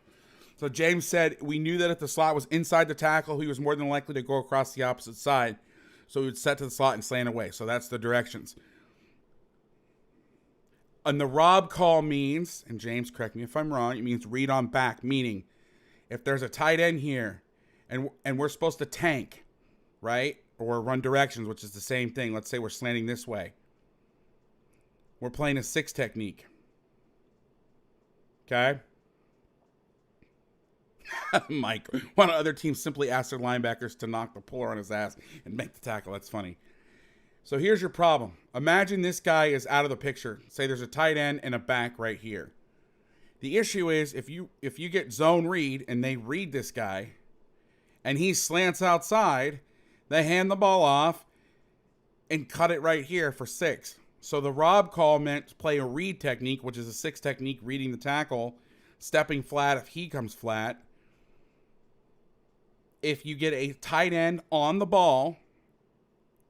So James said, we knew that if the slot was inside the tackle, he was more than likely to go across the opposite side. So he would set to the slot and slant away. So that's the directions. And the Rob call means, and James, correct me if I'm wrong, it means read on back, meaning if there's a tight end here and we're supposed to tank, right? Or run directions, which is the same thing. Let's say we're slanting this way. We're playing a 6 technique. Okay? Mike, one of the other teams simply asked their linebackers to knock the puller on his ass and make the tackle. That's funny. So here's your problem. Imagine this guy is out of the picture. Say there's a tight end and a back right here. The issue is if you get zone read and they read this guy and he slants outside, they hand the ball off and cut it right here for 6. So the Rob call meant to play a read technique, which is a 6 technique, reading the tackle, stepping flat if he comes flat. If you get a tight end on the ball,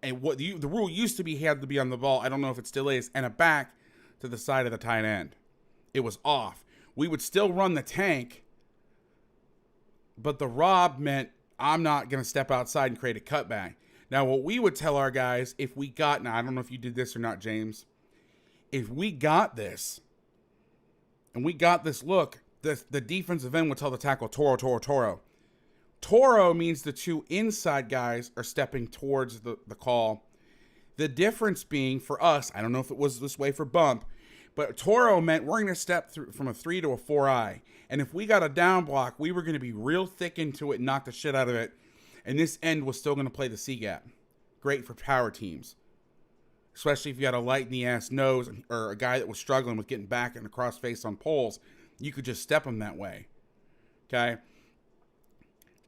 and what the rule used to be, he had to be on the ball. I don't know if it still is, and a back to the side of the tight end. It was off. We would still run the tank, but the Rob meant I'm not going to step outside and create a cutback. Now, what we would tell our guys, if we got, now I don't know if you did this or not, James, if we got this, and we got this look, the defensive end would tell the tackle, Toro, Toro, Toro. Toro means the 2 inside guys are stepping towards the call. The difference being for us, I don't know if it was this way for bump, but Toro meant we're going to step through from a 3 to a 4-eye. And if we got a down block, we were going to be real thick into it and knock the shit out of it. And this end was still going to play the C-gap. Great for power teams. Especially if you got a light-in-the-ass nose or a guy that was struggling with getting back and across face on poles. You could just step him that way. Okay?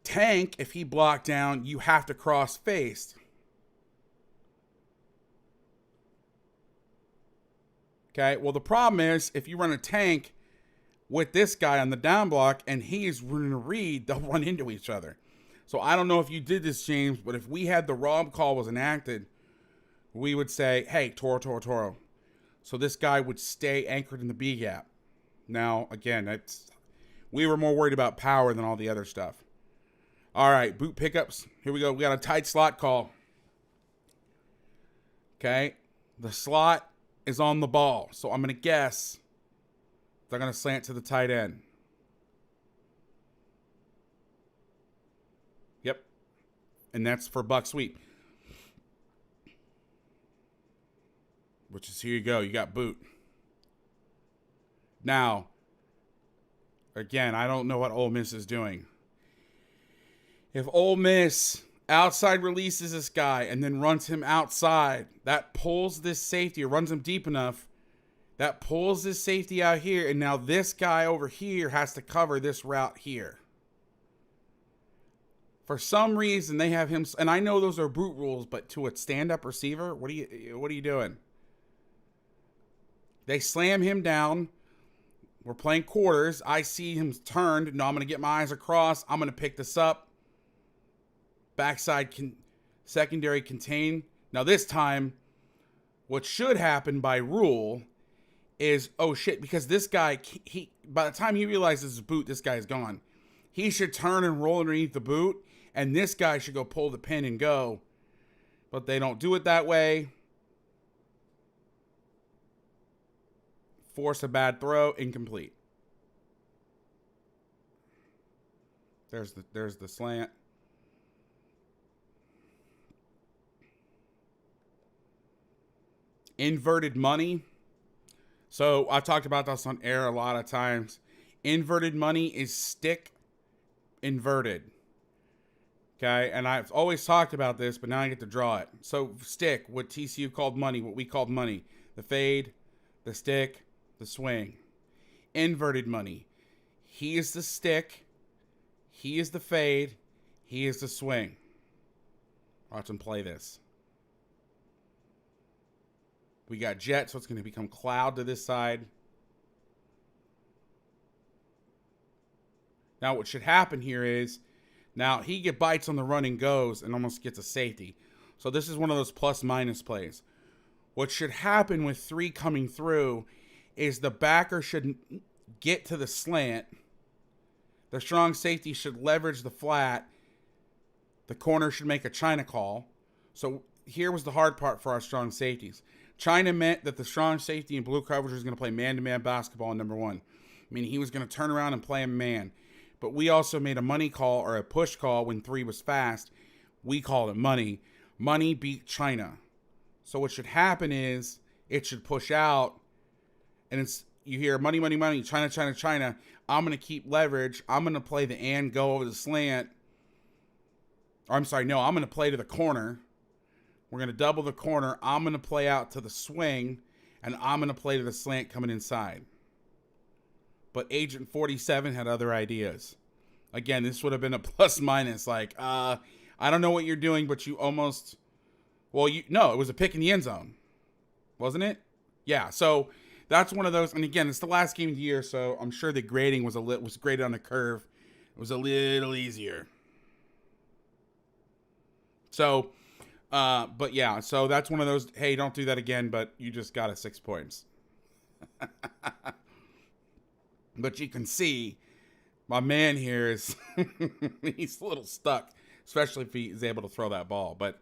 Tank, if he blocked down, you have to cross face. Okay, well, the problem is if you run a tank with this guy on the down block and he's running a read, they'll run into each other. So I don't know if you did this, James, but if we had the Rob call was enacted, we would say, hey, Toro, Toro, Toro. So this guy would stay anchored in the B gap. Now, again, we were more worried about power than all the other stuff. All right, boot pickups. Here we go. We got a tight slot call. Okay. The slot is on the ball. So I'm going to guess they're going to slant to the tight end. Yep. And that's for buck sweep. Which is, here you go. You got boot. Now, again, I don't know what Ole Miss is doing. If Ole Miss outside releases this guy and then runs him outside, that pulls this safety, or runs him deep enough, that pulls this safety out here, and now this guy over here has to cover this route here. For some reason, they have him, and I know those are brute rules, but to a stand-up receiver, what are you doing? They slam him down. we're playing quarters. I see him turned. No, I'm going to get my eyes across. I'm going to pick this up. Backside secondary contain. Now this time, what should happen by rule is, oh shit, because this guy, by the time he realizes his boot, this guy's gone. He should turn and roll underneath the boot, and this guy should go pull the pin and go. But they don't do it that way. Force a bad throw, incomplete. There's the slant. Inverted money. So I talked about this on air a lot of times. Inverted money is stick inverted. Okay, and I've always talked about this, but now I get to draw it. So stick, what TCU called money, what we called money. The fade, the stick, the swing. Inverted money. He is the stick. He is the fade. He is the swing. Watch him play this. We got jet, so it's going to become cloud to this side. Now what should happen here is, now he bites on the run and goes and almost gets a safety. So this is one of those plus minus plays. What should happen with 3 coming through is the backer should get to the slant. The strong safety should leverage the flat. The corner should make a China call. So here was the hard part for our strong safeties. China meant that the strong safety in blue coverage was going to play man-to-man basketball in number 1. Meaning he was going to turn around and play a man. But we also made a money call or a push call when 3 was fast. We called it money. Money beat China. So what should happen is it should push out. And it's, you hear money, money, money, China, China, China. I'm going to keep leverage. I'm going to play the and go over the slant. Or I'm sorry, no, I'm going to play to the corner. We're going to double the corner. I'm going to play out to the swing. And I'm going to play to the slant coming inside. But Agent 47 had other ideas. Again, this would have been a plus minus. Like, I don't know what you're doing, but you almost... Well, no, it was a pick in the end zone. Wasn't it? Yeah, so that's one of those. And again, it's the last game of the year, so I'm sure the grading was graded on the curve. It was a little easier. So, but yeah, so that's one of those, hey, don't do that again, but you just got a 6 points. But you can see my man here is he's a little stuck, especially if he's able to throw that ball. But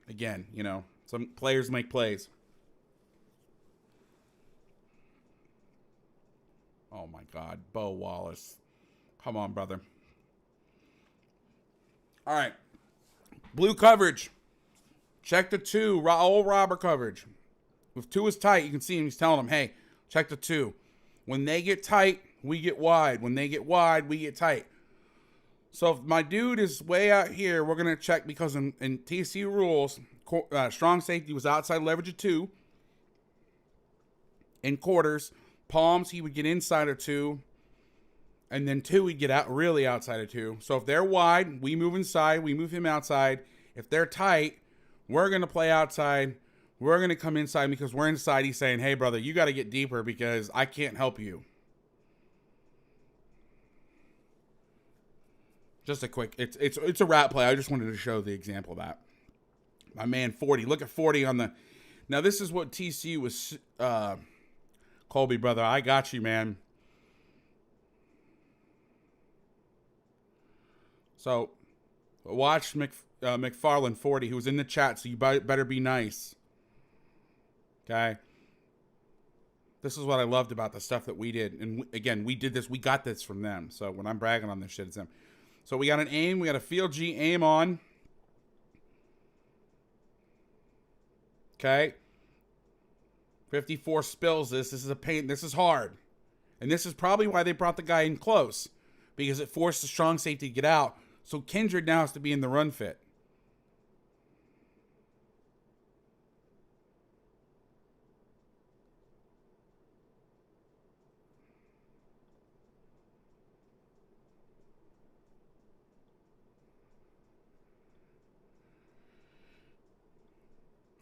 again, you know, some players make plays. Oh my God, Bo Wallace. Come on, brother. All right. Blue coverage. Check the 2. Old robber coverage. If 2 is tight, you can see him. He's telling them, hey, check the 2. When they get tight, we get wide. When they get wide, we get tight. So if my dude is way out here, we're going to check because in TCU rules, strong safety was outside leverage of 2. In quarters, palms, he would get inside of 2. And then 2, we'd get out really outside of 2. So if they're wide, we move inside. We move him outside. If they're tight, we're going to play outside. We're going to come inside because we're inside. He's saying, hey, brother, you got to get deeper because I can't help you. Just a quick, it's a rat play. I just wanted to show the example of that. My man, 40. Look at 40 on the, now this is what TCU was, Colby, brother, I got you, man. So, watch McFarland 40, who was in the chat, so you better be nice. Okay? This is what I loved about the stuff that we did. And again, we did this, we got this from them. So when I'm bragging on this shit, it's them. So we got an aim, we got a field G aim on. Okay? 54 spills this. This is a pain. This is hard. And this is probably why they brought the guy in close. Because it forced the strong safety to get out. So Kindred now has to be in the run fit.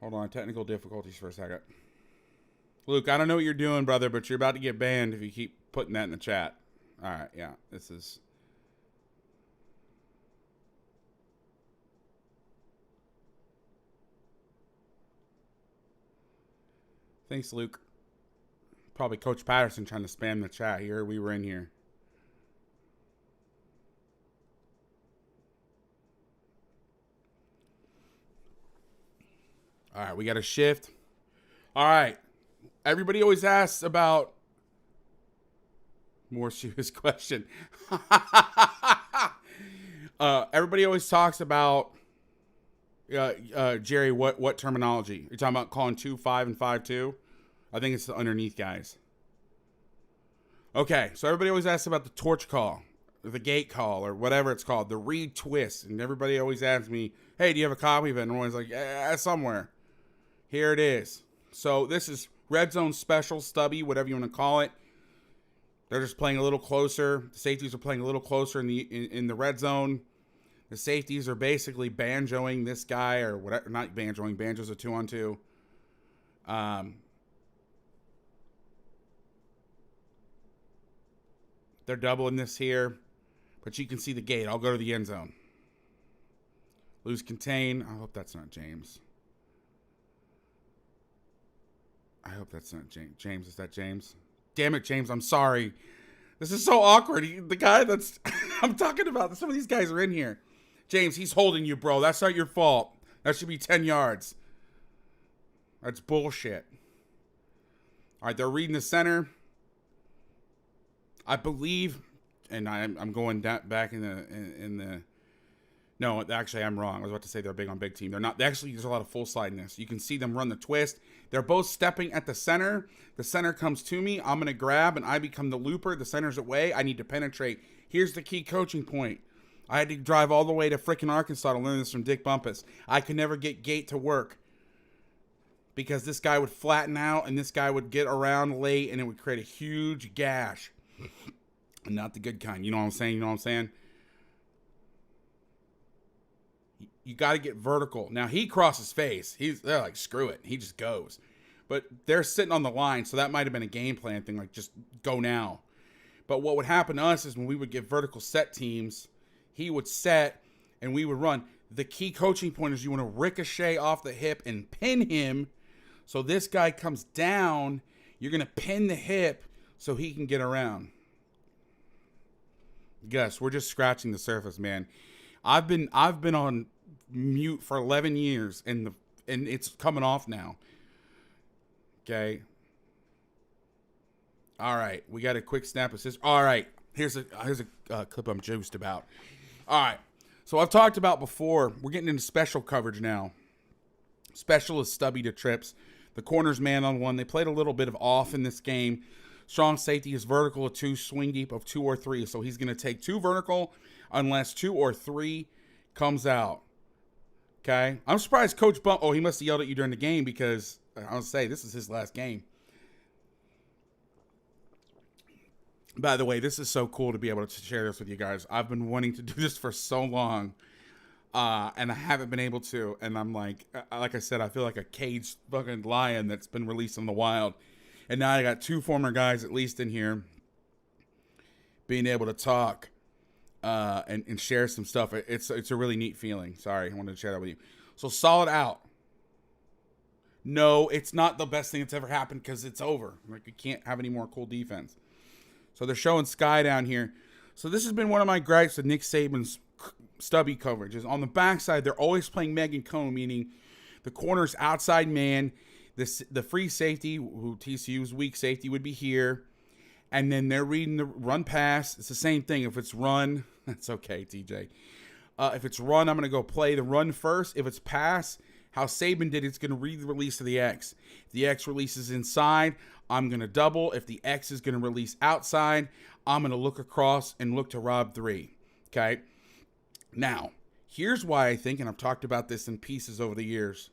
Hold on, technical difficulties for a second. Luke, I don't know what you're doing, brother, but you're about to get banned if you keep putting that in the chat. All right, yeah, this is... Thanks, Luke. Probably Coach Patterson trying to spam the chat here. We were in here. All right, we got a shift. All right. Everybody always asks about... More serious question. Everybody always talks about... Jerry, what terminology? You're talking about calling 2-5 and 5-2? I think it's the underneath guys. Okay, so everybody always asks about the torch call, or the gate call, or whatever it's called, the read twist. And everybody always asks me, hey, do you have a copy of it? And I'm always like, somewhere. Here it is. So this is red zone special, stubby, whatever you want to call it. They're just playing a little closer. The safeties are playing a little closer in the red zone. The safeties are basically banjoing this guy, or whatever. Not banjoing. Banjo's a 2-on-2. They're doubling this here, but you can see the gate. I'll go to the end zone. Lose contain. I hope that's not James. I hope that's not James. James, is that James? Damn it, James. I'm sorry. This is so awkward. The guy that's I'm talking about, some of these guys are in here. James, he's holding you, bro. That's not your fault. That should be 10 yards. That's bullshit. All right, they're reading the center. I believe, and I'm going back in the. No, actually, I'm wrong. I was about to say they're big on big team. They're not. Actually, there's a lot of full slide in this. You can see them run the twist. They're both stepping at the center. The center comes to me. I'm going to grab, and I become the looper. The center's away. I need to penetrate. Here's the key coaching point. I had to drive all the way to frickin' Arkansas to learn this from Dick Bumpus. I could never get gate to work because this guy would flatten out, and this guy would get around late, and it would create a huge gash. Not the good kind. You know what I'm saying? You know what I'm saying? You got to get vertical. Now, he crosses face. They're like, screw it. He just goes. But they're sitting on the line, so that might have been a game plan thing, like just go now. But what would happen to us is when we would get vertical set teams, he would set and we would run. The key coaching point is you want to ricochet off the hip and pin him. So this guy comes down. You're going to pin the hip so he can get around. Gus, we're just scratching the surface, man. I've been on mute for 11 years and it's coming off now. Okay. All right, we got a quick snap assist. All right, here's a clip I'm juiced about. All right, so I've talked about before. We're getting into special coverage now. Special is stubby to trips. The corner's man on one. They played a little bit of off in this game. Strong safety is vertical of 2, swing deep of 2 or 3. So he's going to take 2 vertical unless 2 or 3 comes out. Okay, I'm surprised Coach Bump. Oh, he must have yelled at you during the game because I'll say this is his last game. By the way, this is so cool to be able to share this with you guys. I've been wanting to do this for so long, and I haven't been able to. And I'm like I said, I feel like a caged fucking lion that's been released in the wild. And now I got 2 former guys at least in here being able to talk and share some stuff. It's a really neat feeling. Sorry, I wanted to share that with you. So solid out. No, it's not the best thing that's ever happened because it's over. Like, you can't have any more cool defense. So they're showing Sky down here. So this has been one of my gripes with Nick Saban's stubby coverage. Is on the backside, they're always playing Megan Cone, meaning the corner's outside man. The free safety, who TCU's weak safety, would be here. And then they're reading the run pass. It's the same thing. If it's run, that's okay, TJ. If it's run, I'm going to go play the run first. If it's pass, how Saban did, it's going to read the release of the X. If the X releases inside, I'm going to double. If the X is going to release outside, I'm going to look across and look to Rob 3. Okay? Now, here's why I think, and I've talked about this in pieces over the years,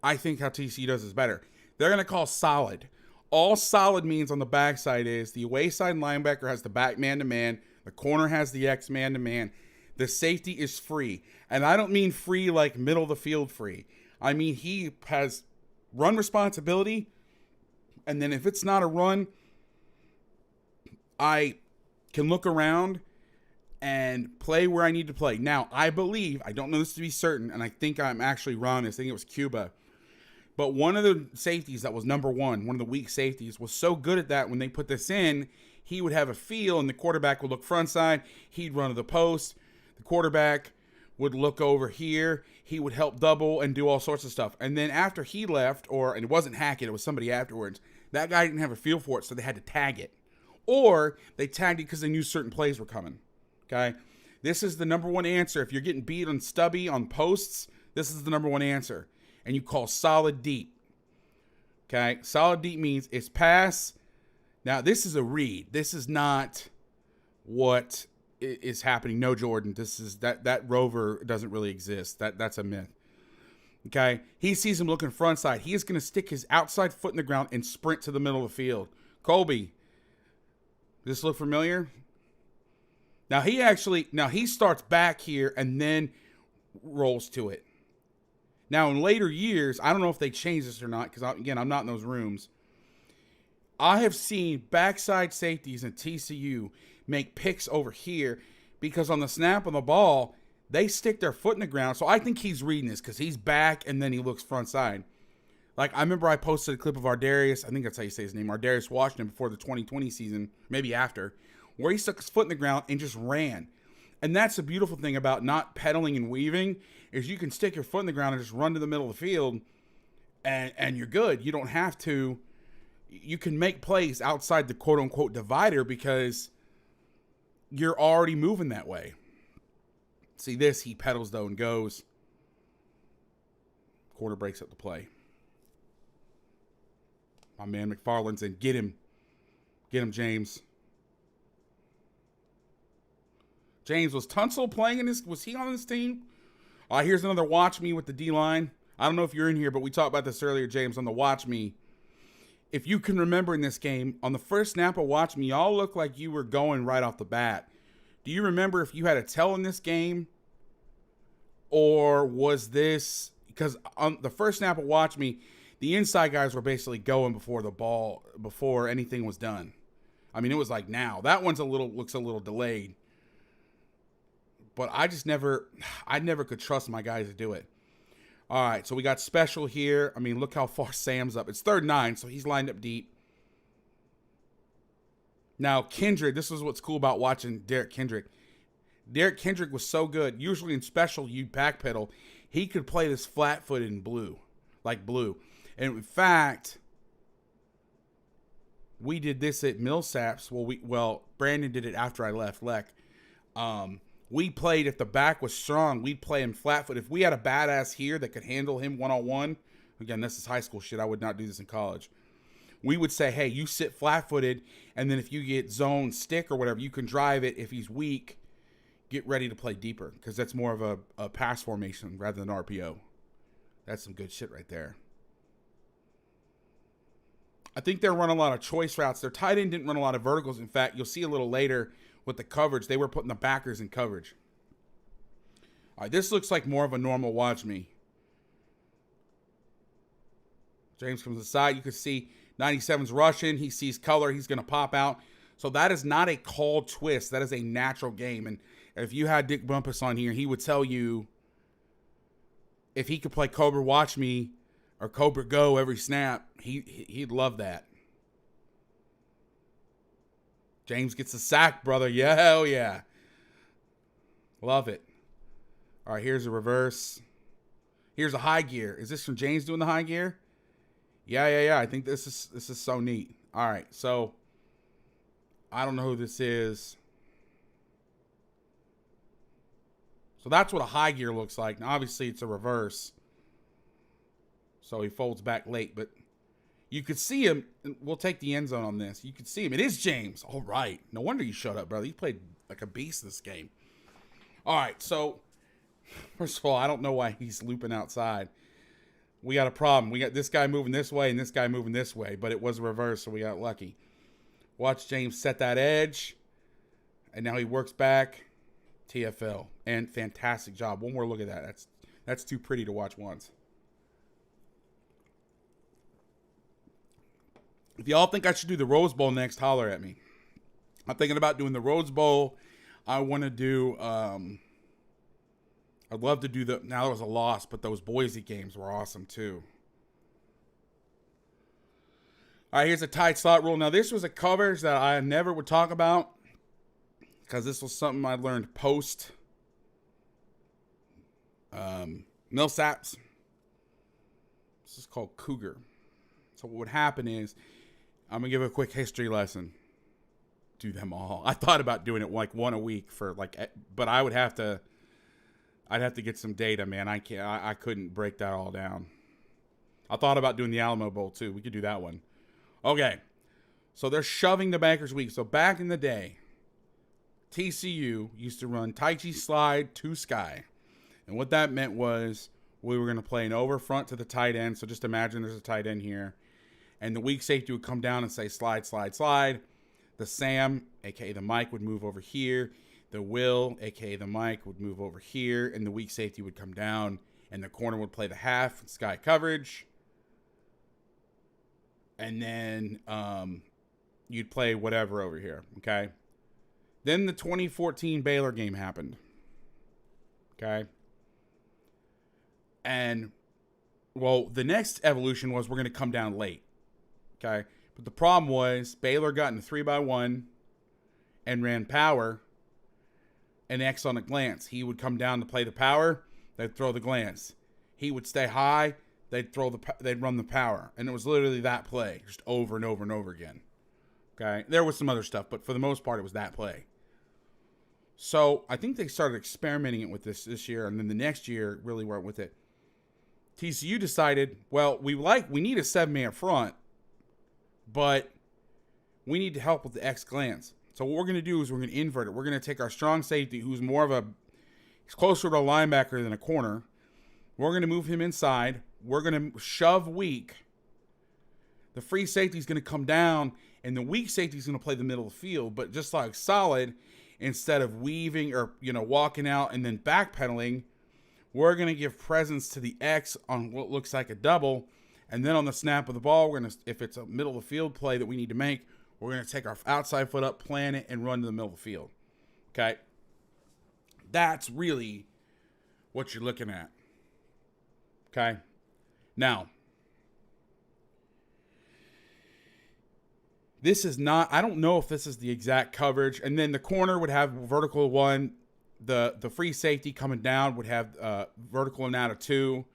I think how TCU does is better. They're going to call solid. All solid means on the backside is the away side linebacker has the back man-to-man, the corner has the X man-to-man, the safety is free. And I don't mean free like middle of the field free. I mean he has run responsibility And then if it's not a run, I can look around and play where I need to play. Now, I believe, I don't know this to be certain, and I think I'm actually wrong. I think it was Cuba. But one of the safeties that was number one of the weak safeties, was so good at that when they put this in, he would have a feel and the quarterback would look front side. He'd run to the post. The quarterback would look over here. He would help double and do all sorts of stuff. And then after he left, and it wasn't Hackett, it was somebody afterwards, that guy didn't have a feel for it, so they had to tag it. Or they tagged it because they knew certain plays were coming. Okay? This is the number one answer. If you're getting beat on stubby, on posts, this is the number one answer. And you call solid deep. Okay? Solid deep means it's pass. Now, this is a read. This is not what is happening. No, Jordan. This is that rover doesn't really exist. That's a myth. Okay? He sees him looking front side. He is going to stick his outside foot in the ground and sprint to the middle of the field. Colby, does this look familiar? Now, he starts back here and then rolls to it. Now, in later years, I don't know if they changed this or not, because, again, I'm not in those rooms. I have seen backside safeties in TCU make picks over here because on the snap of the ball, they stick their foot in the ground. So I think he's reading this because he's back and then he looks front side. Like, I remember I posted a clip of Ardarius, I think that's how you say his name, Ardarius Washington, before the 2020 season, maybe after, where he stuck his foot in the ground and just ran. And that's the beautiful thing about not pedaling and weaving, is you can stick your foot in the ground and just run to the middle of the field and you're good. You don't have to. You can make plays outside the quote-unquote divider because you're already moving that way. See this, he pedals, though, and goes. Quarter breaks up the play. My man McFarland's in. Get him. Get him, James. James, was Tunsil playing in this? Was he on this team? Here's another watch me with the D-line. I don't know if you're in here, but we talked about this earlier, James, on the watch me. If you can remember in this game, on the first snap of watch me, y'all looked like you were going right off the bat. Do you remember if you had a tell in this game? Or was this, because on the first snap of watch me, the inside guys were basically going before anything was done. I mean, it was like now. That one's looks a little delayed. But I never could trust my guys to do it. All right, so we got special here. I mean, look how far Sam's up. It's 3rd and 9, so he's lined up deep. Now, Kendrick, this is what's cool about watching Derek Kendrick. Derek Kendrick was so good. Usually in special, you backpedal. He could play this flat-footed in blue, like blue. And in fact, we did this at Millsaps. Well, Brandon did it after I left Lec. We played, if the back was strong, we'd play him flat-foot. If we had a badass here that could handle him one-on-one, again, this is high school shit. I would not do this in college. We would say, hey, you sit flat-footed, and then if you get zone stick or whatever, you can drive it. If he's weak, get ready to play deeper, because that's more of a pass formation rather than RPO. That's some good shit right there. I think they're running a lot of choice routes. Their tight end didn't run a lot of verticals. In fact, you'll see a little later with the coverage, they were putting the backers in coverage. All right, this looks like more of a normal watch me. James comes aside. You can see 97's rushing. He sees color. He's going to pop out. So that is not a called twist. That is a natural game. And if you had Dick Bumpus on here, he would tell you if he could play Cobra Watch Me or Cobra Go every snap, he'd love that. James gets a sack, brother. Yeah, hell yeah. Love it. All right, here's a reverse. Here's a high gear. Is this from James doing the high gear? Yeah. I think this is so neat. All right, so I don't know who this is. So that's what a high gear looks like. Now, obviously, it's a reverse. So he folds back late, but you could see him. We'll take the end zone on this. You could see him. It is James. All right. No wonder you showed up, brother. You played like a beast this game. All right, so first of all, I don't know why he's looping outside. We got a problem. We got this guy moving this way and this guy moving this way, but it was reverse, so we got lucky. Watch James set that edge, and now he works back. TFL, and fantastic job. One more look at that. That's too pretty to watch once. If y'all think I should do the Rose Bowl next, holler at me. I'm thinking about doing the Rose Bowl. I want to do, I'd love to do now there was a loss, but those Boise games were awesome too. All right, here's a tight slot rule. Now, this was a coverage that I never would talk about because this was something I learned post Millsaps. This is called Cougar. So what would happen is, I'm going to give a quick history lesson. Do them all. I thought about doing it like one a week but I'd have to get some data, man. I couldn't break that all down. I thought about doing the Alamo Bowl too. We could do that one. Okay. So they're shoving the Bankers Week. So back in the day, TCU used to run Tai Chi slide to sky. And what that meant was we were going to play an over front to the tight end. So just imagine there's a tight end here. And the weak safety would come down and say slide, slide, slide. The Sam, a.k.a. the Mike, would move over here. The Will, a.k.a. the Mike, would move over here. And the weak safety would come down. And the corner would play the half sky coverage. And then you'd play whatever over here, okay? Then the 2014 Baylor game happened, okay? And, well, the next evolution was we're going to come down late, okay? But the problem was Baylor got in a 3-by-1 and ran power and X on a glance. He would come down to play the power. They'd throw the glance. He would stay high. They'd run the power. And it was literally that play, just over and over and over again. Okay? There was some other stuff, but for the most part, it was that play. So I think they started experimenting with this year, and then the next year really weren't with it. TCU decided, well, we need a 7-man front, but we need to help with the X glance. So what we're going to do is we're going to invert it. We're going to take our strong safety, who's he's closer to a linebacker than a corner. We're going to move him inside. We're going to shove weak. The free safety is going to come down, and the weak safety is going to play the middle of the field. But just like solid, instead of weaving or walking out and then backpedaling, we're going to give presence to the X on what looks like a double. And then on the snap of the ball, if it's a middle of the field play that we need to make, we're going to take our outside foot up, plant it, and run to the middle of the field. Okay? That's really what you're looking at. Okay? Now, this is not, I don't know if this is the exact coverage. And then the corner would have vertical 1. The free safety coming down would have vertical and out of 2.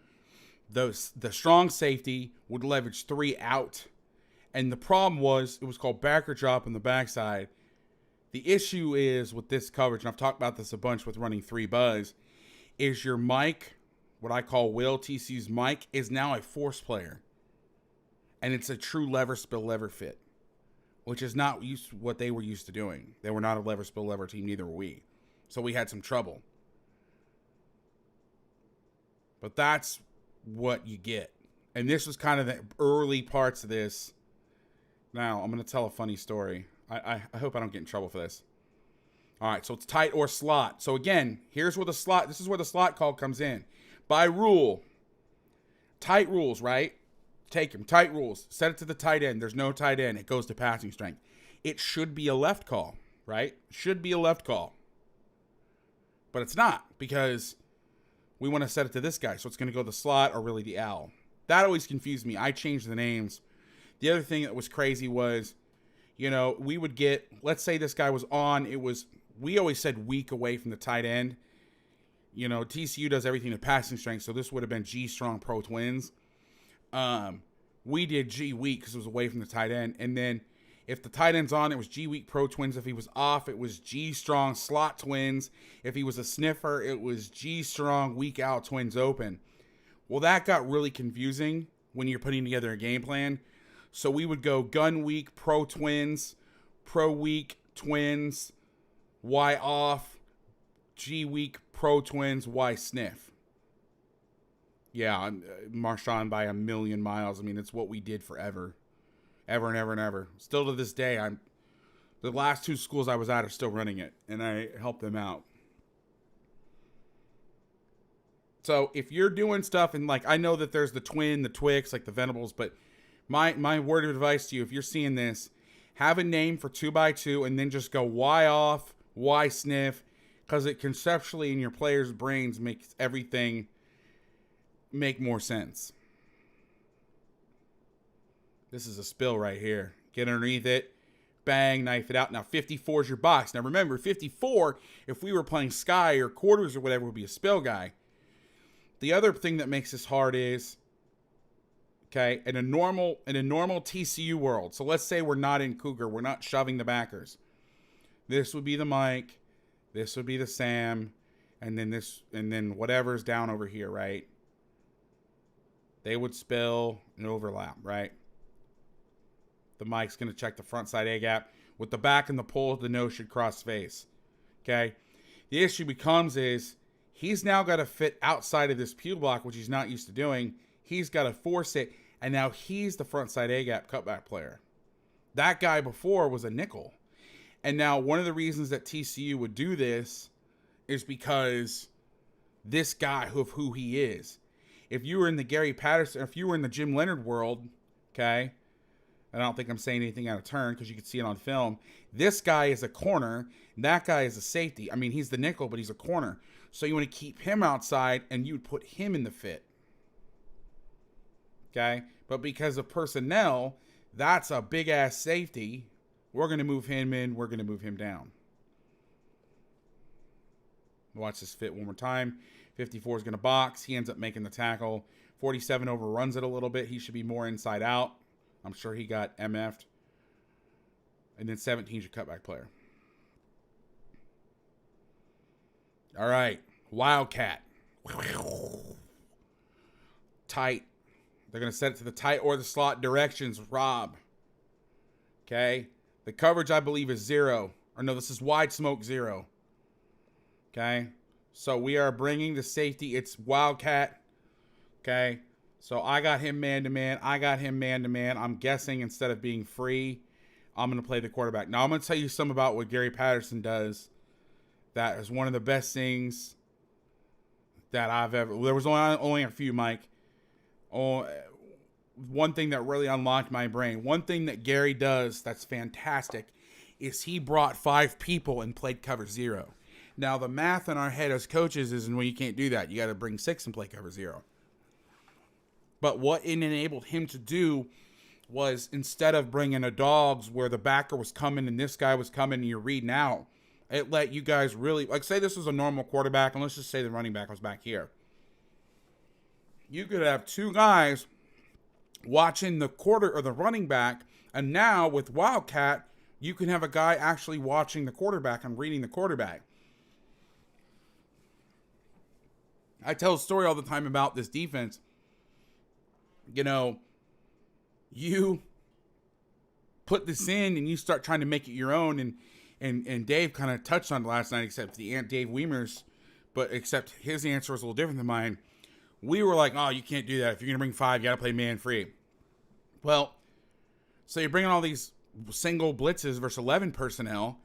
The strong safety would leverage 3 out. And the problem was, it was called backer drop on the backside. The issue is with this coverage, and I've talked about this a bunch with running 3 buzz, is your Mike, what I call Will, TCU's Mike, is now a force player. And it's a true lever, spill, lever fit, which is not what they were used to doing. They were not a lever, spill, lever team, neither were we. So we had some trouble. But that's what you get. And this was kind of the early parts of this. Now, I'm going to tell a funny story. I hope I don't get in trouble for this. All right, so it's tight or slot. So again, this is where the slot call comes in. By rule, tight rules, right? Take them, tight rules. Set it to the tight end. There's no tight end. It goes to passing strength. It should be a left call, right? Should be a left call. But it's not, because we want to set it to this guy. So it's going to go the slot or really the owl. That always confused me. I changed the names. The other thing that was crazy was, we would get, let's say this guy was on, we always said weak away from the tight end. TCU does everything to passing strength, so this would have been G strong pro twins. We did G weak because it was away from the tight end. And then if the tight end's on, it was G weak pro twins. If he was off, it was G strong slot twins. If he was a sniffer, it was G strong weak out twins open. Well, that got really confusing when you're putting together a game plan. So we would go gun weak, pro twins, pro weak, twins, Y off, G weak, pro twins, Y sniff. Yeah, Marshawn by a million miles. I mean, it's what we did forever. Ever and ever and ever. Still to this day, the last 2 schools I was at are still running it, and I helped them out. So if you're doing stuff, and I know that there's the twin, the Twix, like the Venables, but My word of advice to you, if you're seeing this, have a name for 2x2 and then just go Y off, Y sniff, because it conceptually in your players' brains makes everything make more sense. This is a spill right here. Get underneath it. Bang, knife it out. Now 54 is your box. Now remember, 54, if we were playing Sky or Qtrs or whatever, would be a spill guy. The other thing that makes this hard is, okay, in a normal TCU world, so let's say we're not in Cougar, we're not shoving the backers. This would be the Mike, this would be the Sam, and then whatever's down over here, right? They would spill and overlap, right? The Mike's going to check the front side A gap. With the back and the pull, the nose should cross face. Okay? The issue becomes is he's now got to fit outside of this peel block, which he's not used to doing. He's got to force it, and now he's the front side A gap cutback player. That guy before was a nickel. And now one of the reasons that TCU would do this is because this guy, who he is. If you were in the Gary Patterson, if you were in the Jim Leonard world, okay, I don't think I'm saying anything out of turn because you can see it on film. This guy is a corner. That guy is a safety. I mean, he's the nickel, but he's a corner. So you want to keep him outside, and you would put him in the fit. Okay? But because of personnel, that's a big-ass safety. We're going to move him in. We're going to move him down. Watch this fit one more time. 54 is going to box. He ends up making the tackle. 47 overruns it a little bit. He should be more inside out. I'm sure he got MF'd. And then 17 is your cutback player. All right. Wildcat. Tight. They're going to set it to the tight or the slot directions. Rob. Okay. The coverage, I believe, is 0. Or no, this is wide smoke 0. Okay. So we are bringing the safety. It's Wildcat. Okay. So I got him man-to-man. I got him man-to-man. I'm guessing instead of being free, I'm going to play the quarterback. Now, I'm going to tell you some about what Gary Patterson does. That is one of the best things that I've ever... There was only a few, Mike. Oh, one thing that really unlocked my brain. One thing that Gary does that's fantastic is he brought 5 people and played cover 0. Now, the math in our head as coaches is, well, you can't do that. You got to bring 6 and play cover 0. But what it enabled him to do was, instead of bringing a dogs where the backer was coming and this guy was coming and you're reading out, it let you guys really, like, say this was a normal quarterback, and let's just say the running back was back here. You could have 2 guys watching the quarter or the running back, and now with Wildcat, you can have a guy actually watching the quarterback and reading the quarterback. I tell a story all the time about this defense. You know, you put this in and you start trying to make it your own, and Dave kind of touched on it last night, except Dave Weimer's, but except his answer was a little different than mine. We were like, oh, you can't do that. If you're going to bring 5, you got to play man free. Well, so you're bringing all these single blitzes versus 11 personnel,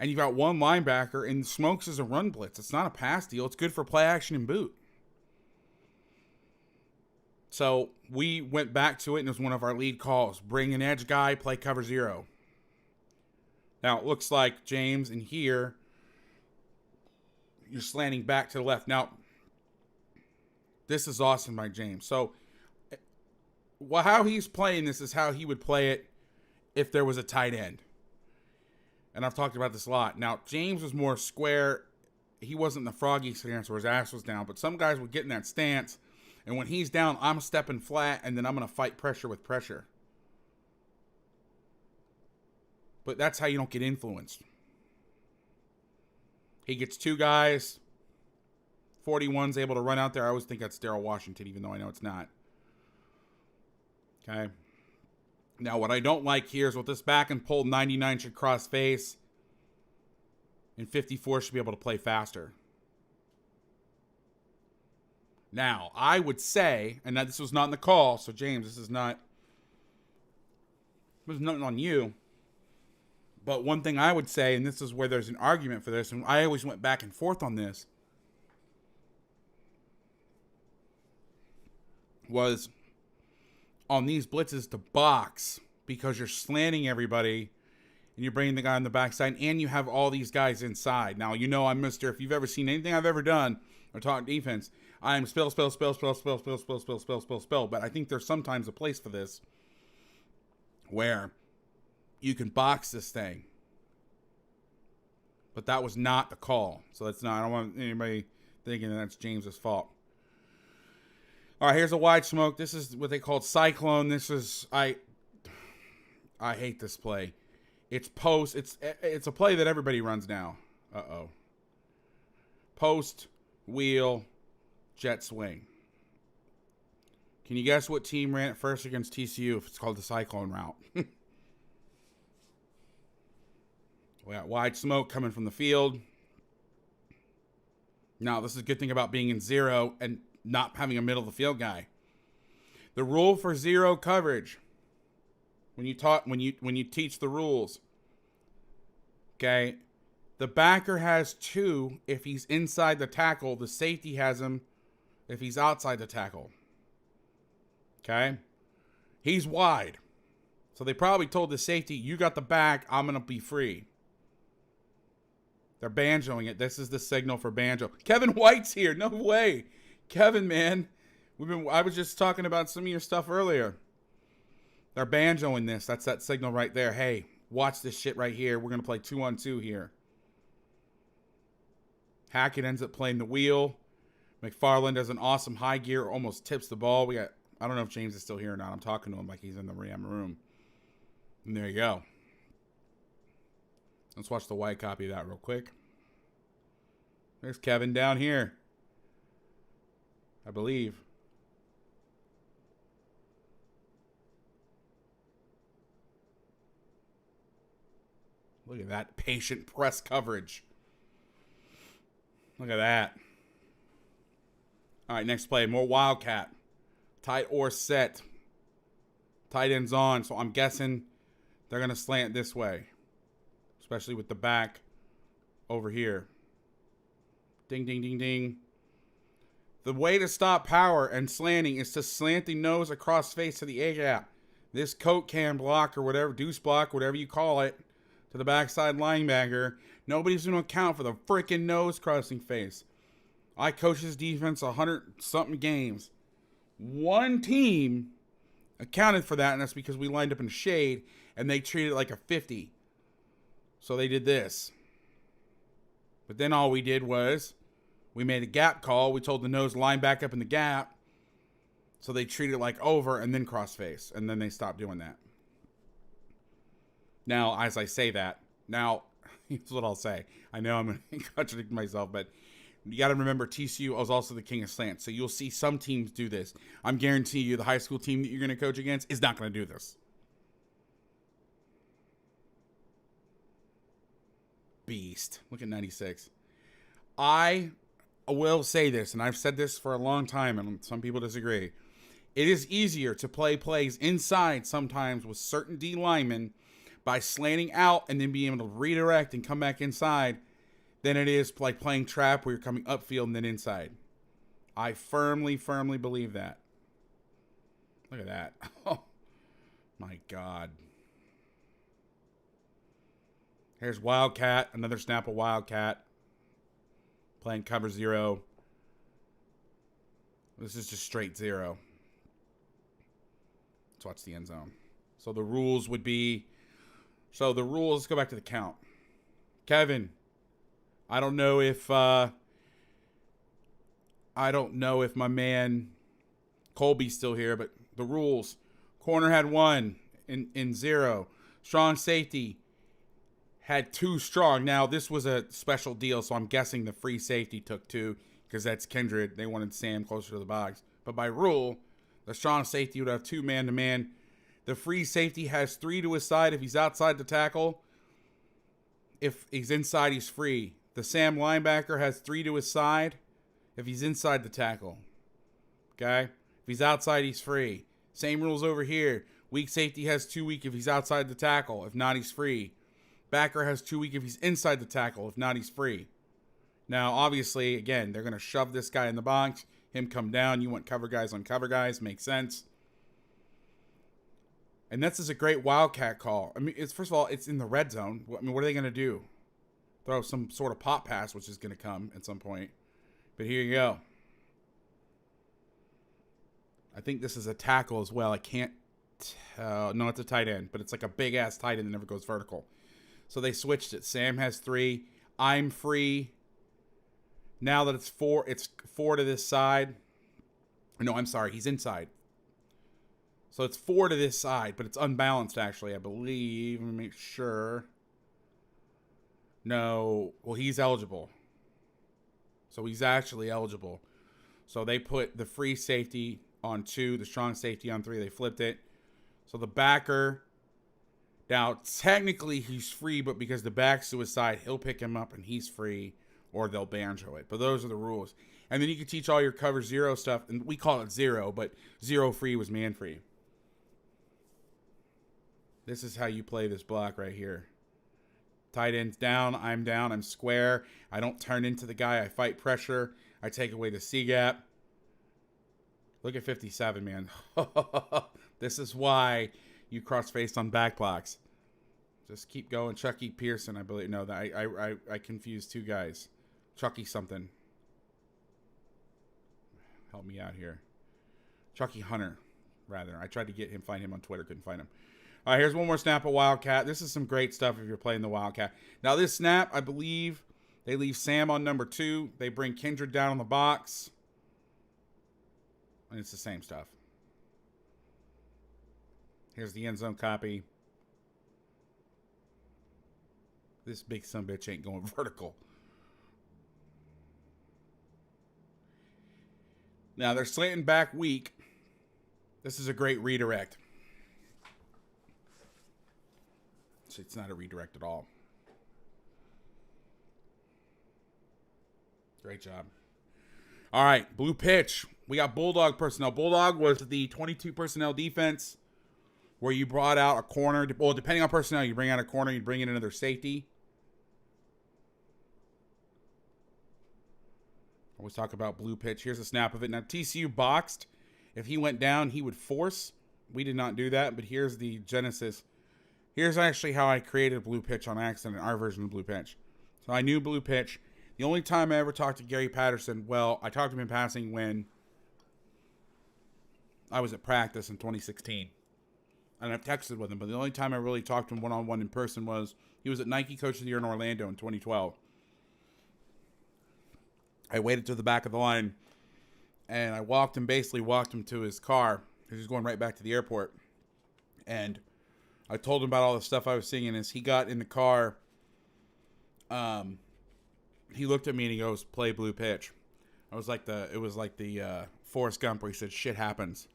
and you've got 1 linebacker, and Smokes is a run blitz. It's not a pass deal. It's good for play action and boot. So we went back to it, and it was one of our lead calls. Bring an edge guy, play cover 0. Now, it looks like James in here, you're slanting back to the left. Now, this is awesome by James. So, how he's playing this is how he would play it if there was a tight end. And I've talked about this a lot. Now, James was more square. He wasn't the froggy stance where his ass was down, but some guys would get in that stance. And when he's down, I'm stepping flat, and then I'm going to fight pressure with pressure. But that's how you don't get influenced. He gets 2 guys. 41's able to run out there. I always think that's Darryl Washington, even though I know it's not. Okay. Now, what I don't like here is with this back and pull, 99 should cross face. And 54 should be able to play faster. Now, I would say, and this was not in the call, so James, this is not, there's nothing on you. But one thing I would say, and this is where there's an argument for this, and I always went back and forth on this, was on these blitzes to box because you're slanting everybody and you're bringing the guy on the backside and you have all these guys inside. Now, you know, I'm Mr. If you've ever seen anything I've ever done or taught defense, I'm spill. But I think there's sometimes a place for this where you can box this thing. But that was not the call. So that's not, I don't want anybody thinking that that's James's fault. All right, here's a wide smoke. This is what they called cyclone. This is, I hate this play. It's post. It's a play that everybody runs now. Uh-oh. Post, wheel, jet swing. Can you guess what team ran it first against TCU if it's called the cyclone route? We got wide smoke coming from the field. Now, this is a good thing about being in zero and not having a middle of the field guy. The rule for zero coverage, when you teach the rules, okay, the backer has 2 if he's inside the tackle. The safety has him if he's outside the tackle. Okay? He's wide. So they probably told the safety, you got the back, I'm going to be free. They're banjoing it. This is the signal for banjo. Kevin White's here. No way. Kevin, man. I was just talking about some of your stuff earlier. They're banjoing this. That's that signal right there. Hey, watch this shit right here. We're going to play 2-on-2 here. Hackett ends up playing the wheel. McFarland does an awesome high gear. Almost tips the ball. I don't know if James is still here or not. I'm talking to him like he's in the room. And there you go. Let's watch the white copy of that real quick. There's Kevin down here, I believe. Look at that patient press coverage. Look at that. All right, next play. More Wildcat. Tight or set. Tight ends on, so I'm guessing they're going to slant this way. Especially with the back over here. Ding, ding, ding, ding. The way to stop power and slanting is to slant the nose across face to the A-gap. This coat can block or whatever, deuce block, whatever you call it, to the backside linebacker. Nobody's going to account for the freaking nose crossing face. I coached this defense 100-something games. One team accounted for that, and that's because we lined up in shade, and they treated it like a 50. So they did this. But then all we did was we made a gap call. We told the nose line back up in the gap. So they treated it like over and then cross face. And then they stopped doing that. Now, as I say that, here's what I'll say. I know I'm going to contradict myself, but you got to remember TCU was also the king of slants. So you'll see some teams do this. I'm guaranteeing you the high school team that you're going to coach against is not going to do this. Beast. Look at 96. I will say this, and I've said this for a long time, and some people disagree. It is easier to play plays inside sometimes with certain D linemen by slanting out and then being able to redirect and come back inside than it is like playing trap where you're coming upfield and then inside. I firmly believe that. Look at that. Oh, my God. Here's Wildcat, another snap of Wildcat. Playing cover 0. This is just straight 0. Let's watch the end zone. So the rules would be... let's go back to the count. Kevin, I don't know if my man Colby's still here, but the rules. Corner had 1 in 0. Strong safety had 2 strong. Now, this was a special deal, so I'm guessing the free safety took 2 because that's Kindred. They wanted Sam closer to the box. But by rule, the strong safety would have 2 man-to-man. The free safety has 3 to his side if he's outside the tackle. If he's inside, he's free. The Sam linebacker has 3 to his side if he's inside the tackle. Okay? If he's outside, he's free. Same rules over here. Weak safety has 2 weak if he's outside the tackle. If not, he's free. Backer has 2 weak if he's inside the tackle. If not, he's free. Now, obviously, again, they're going to shove this guy in the box. Him come down. You want cover guys on cover guys. Makes sense. And this is a great Wildcat call. I mean, it's first of all, it's in the red zone. I mean, what are they going to do? Throw some sort of pop pass, which is going to come at some point. But here you go. I think this is a tackle as well. I can't tell. No, it's a tight end, but it's like a big-ass tight end that never goes vertical. So they switched it. Sam has 3. I'm free. Now that it's 4 to this side. No, I'm sorry. He's inside. So it's 4 to this side, but it's unbalanced, actually, I believe. Let me make sure. No. Well, he's eligible. So he's actually eligible. So they put the free safety on 2, the strong safety on 3. They flipped it. So the backer, now technically he's free, but because the back's to his side, he'll pick him up and he's free, or they'll banjo it. But those are the rules. And then you can teach all your cover 0 stuff, and we call it 0, but 0 free was man free. This is how you play this block right here. Tight end's down, I'm square. I don't turn into the guy, I fight pressure. I take away the C-gap. Look at 57, man. This is why you cross-face on back blocks. Just keep going. Chucky Pearson, I believe. No, I confused 2 guys. Chucky something. Help me out here. Chucky Hunter, rather. I tried to find him on Twitter. Couldn't find him. All right, here's one more snap of Wildcat. This is some great stuff if you're playing the Wildcat. Now, this snap, I believe they leave Sam on number 2. They bring Kindred down on the box. And it's the same stuff. Here's the end zone copy. This big sumbitch ain't going vertical. Now, they're slanting back weak. This is a great redirect. It's not a redirect at all. Great job. All right, blue pitch. We got Bulldog personnel. Bulldog was the 22 personnel defense where you brought out a corner. Well, depending on personnel, you bring out a corner, you bring in another safety. Always talk about blue pitch. Here's a snap of it. Now, TCU boxed. If he went down, he would force. We did not do that, but here's the genesis. Here's actually how I created blue pitch on accident, our version of blue pitch. So I knew blue pitch. The only time I ever talked to Gary Patterson, well, I talked to him in passing when I was at practice in 2016. And I've texted with him, but the only time I really talked to him one-on-one in person was he was at Nike Coach of the Year in Orlando in 2012. I waited to the back of the line, and I basically walked him to his car because he was going right back to the airport. And I told him about all the stuff I was seeing, and as he got in the car, he looked at me and he goes, "Play blue pitch." It was like the Forrest Gump where he said, "Shit happens."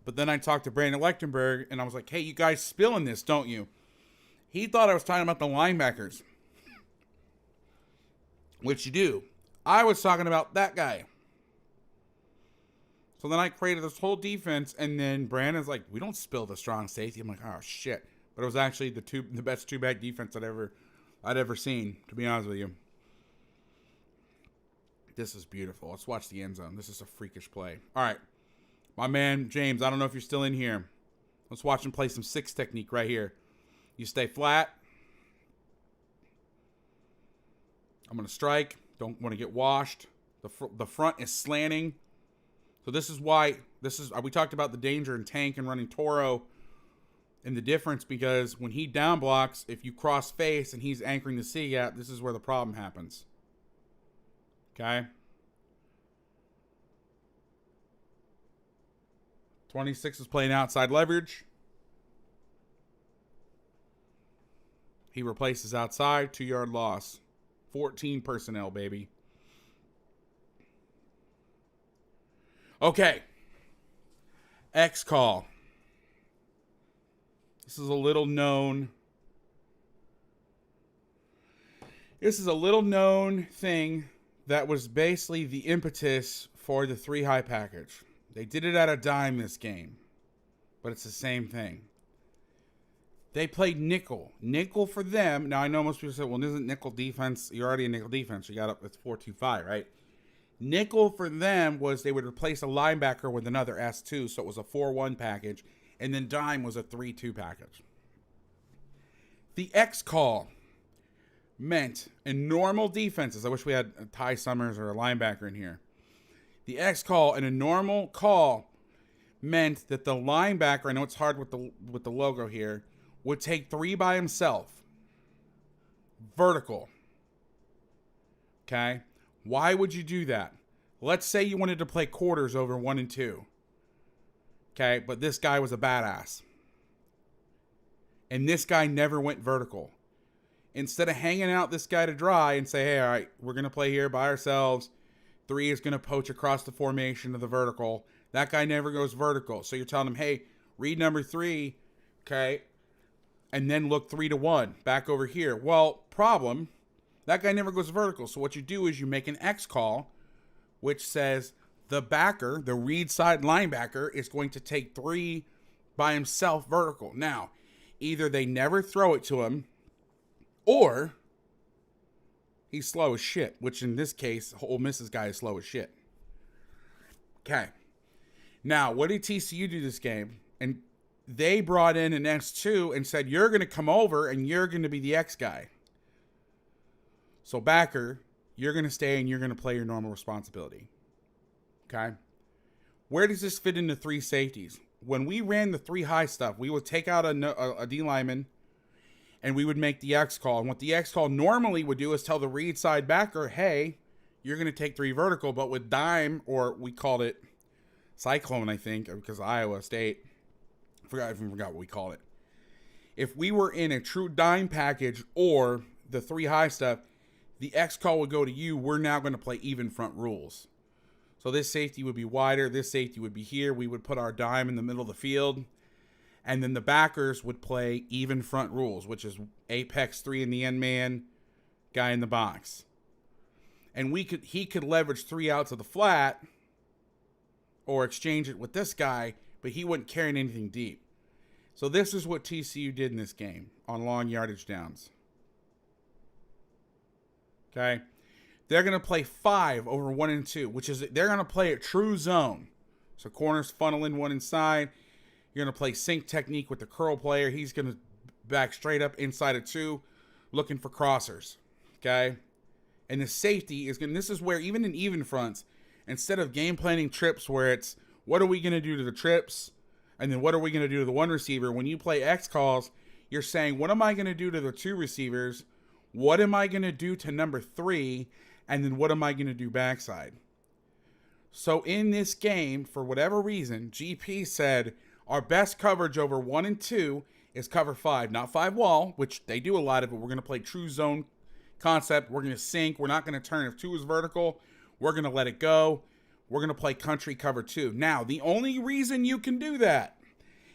But then I talked to Brandon Lechtenberg, and I was like, "Hey, you guys spilling this, don't you?" He thought I was talking about the linebackers, which you do. I was talking about that guy. So then I created this whole defense, and then Brandon's like, "We don't spill the strong safety." I'm like, "Oh shit!" But it was actually the best two-back defense I'd ever seen. To be honest with you, this is beautiful. Let's watch the end zone. This is a freakish play. All right, my man James. I don't know if you're still in here. Let's watch him play some 6 technique right here. You stay flat. I'm gonna strike. Don't want to get washed. The front is slanting. So this is why we talked about the danger in Tank and running Toro and the difference, because when he down blocks, if you cross face and he's anchoring the C gap, this is where the problem happens. Okay? 26 is playing outside leverage. He replaces outside, 2-yard loss. 14 personnel, baby. Okay. X call. This is a little known thing that was basically the impetus for the 3 high package. They did it at a dime this game, but it's the same thing. They played nickel. Nickel for them. Now, I know most people say, well, isn't nickel defense, you're already a nickel defense. You got up, it's 4-2-5, right? Nickel for them was they would replace a linebacker with another S2, so it was a 4-1 package, and then dime was a 3-2 package. The X call meant in normal defenses, I wish we had a Ty Summers or a linebacker in here. The X call in a normal call meant that the linebacker, I know it's hard with the logo here, would take 3 by himself. Vertical. Okay? Why would you do that? Let's say you wanted to play quarters over 1 and 2. Okay? But this guy was a badass. And this guy never went vertical. Instead of hanging out this guy to dry and say, hey, all right, we're going to play here by ourselves. 3 is going to poach across the formation of the vertical. That guy never goes vertical. So you're telling him, hey, read number 3, okay, and then look 3 to 1 back over here. Well, problem, that guy never goes vertical. So what you do is you make an X call, which says the backer, the read side linebacker, is going to take 3 by himself vertical. Now, either they never throw it to him, or he's slow as shit, which in this case, Ole Miss's guy is slow as shit. Okay. Now, what did TCU do this game? And they brought in an S2 and said, you're going to come over and you're going to be the X guy. So, backer, you're going to stay and you're going to play your normal responsibility. Okay? Where does this fit into 3 safeties? When we ran the 3 high stuff, we would take out a D lineman and we would make the X call. And what the X call normally would do is tell the read side backer, hey, you're going to take 3 vertical. But with dime, or we called it Cyclone, I think, because Iowa State. I forgot what we called it. If we were in a true dime package or the 3 high stuff, the X call would go to you. We're now going to play even front rules. So this safety would be wider. This safety would be here. We would put our dime in the middle of the field. And then the backers would play even front rules, which is apex 3 in the end man, guy in the box. And he could leverage 3 outs of the flat or exchange it with this guy, but he wouldn't carry anything deep. So this is what TCU did in this game on long yardage downs. Okay? They're going to play 5 over 1 and 2, which is they're going to play a true zone. So corners funneling 1 inside. You're going to play sync technique with the curl player. He's going to back straight up inside of 2, looking for crossers. Okay? And the safety is going to, this is where even in even fronts, instead of game planning trips where it's, what are we going to do to the trips? And then what are we going to do to the 1 receiver? When you play X calls, you're saying, what am I going to do to the 2 receivers? What am I going to do to number 3? And then what am I going to do backside? So in this game, for whatever reason, GP said our best coverage over 1 and 2 is cover 5, not 5 wall, which they do a lot of it. We're going to play true zone concept. We're going to sync. We're not going to turn. If 2 is vertical, we're going to let it go. We're going to play country cover 2. Now, the only reason you can do that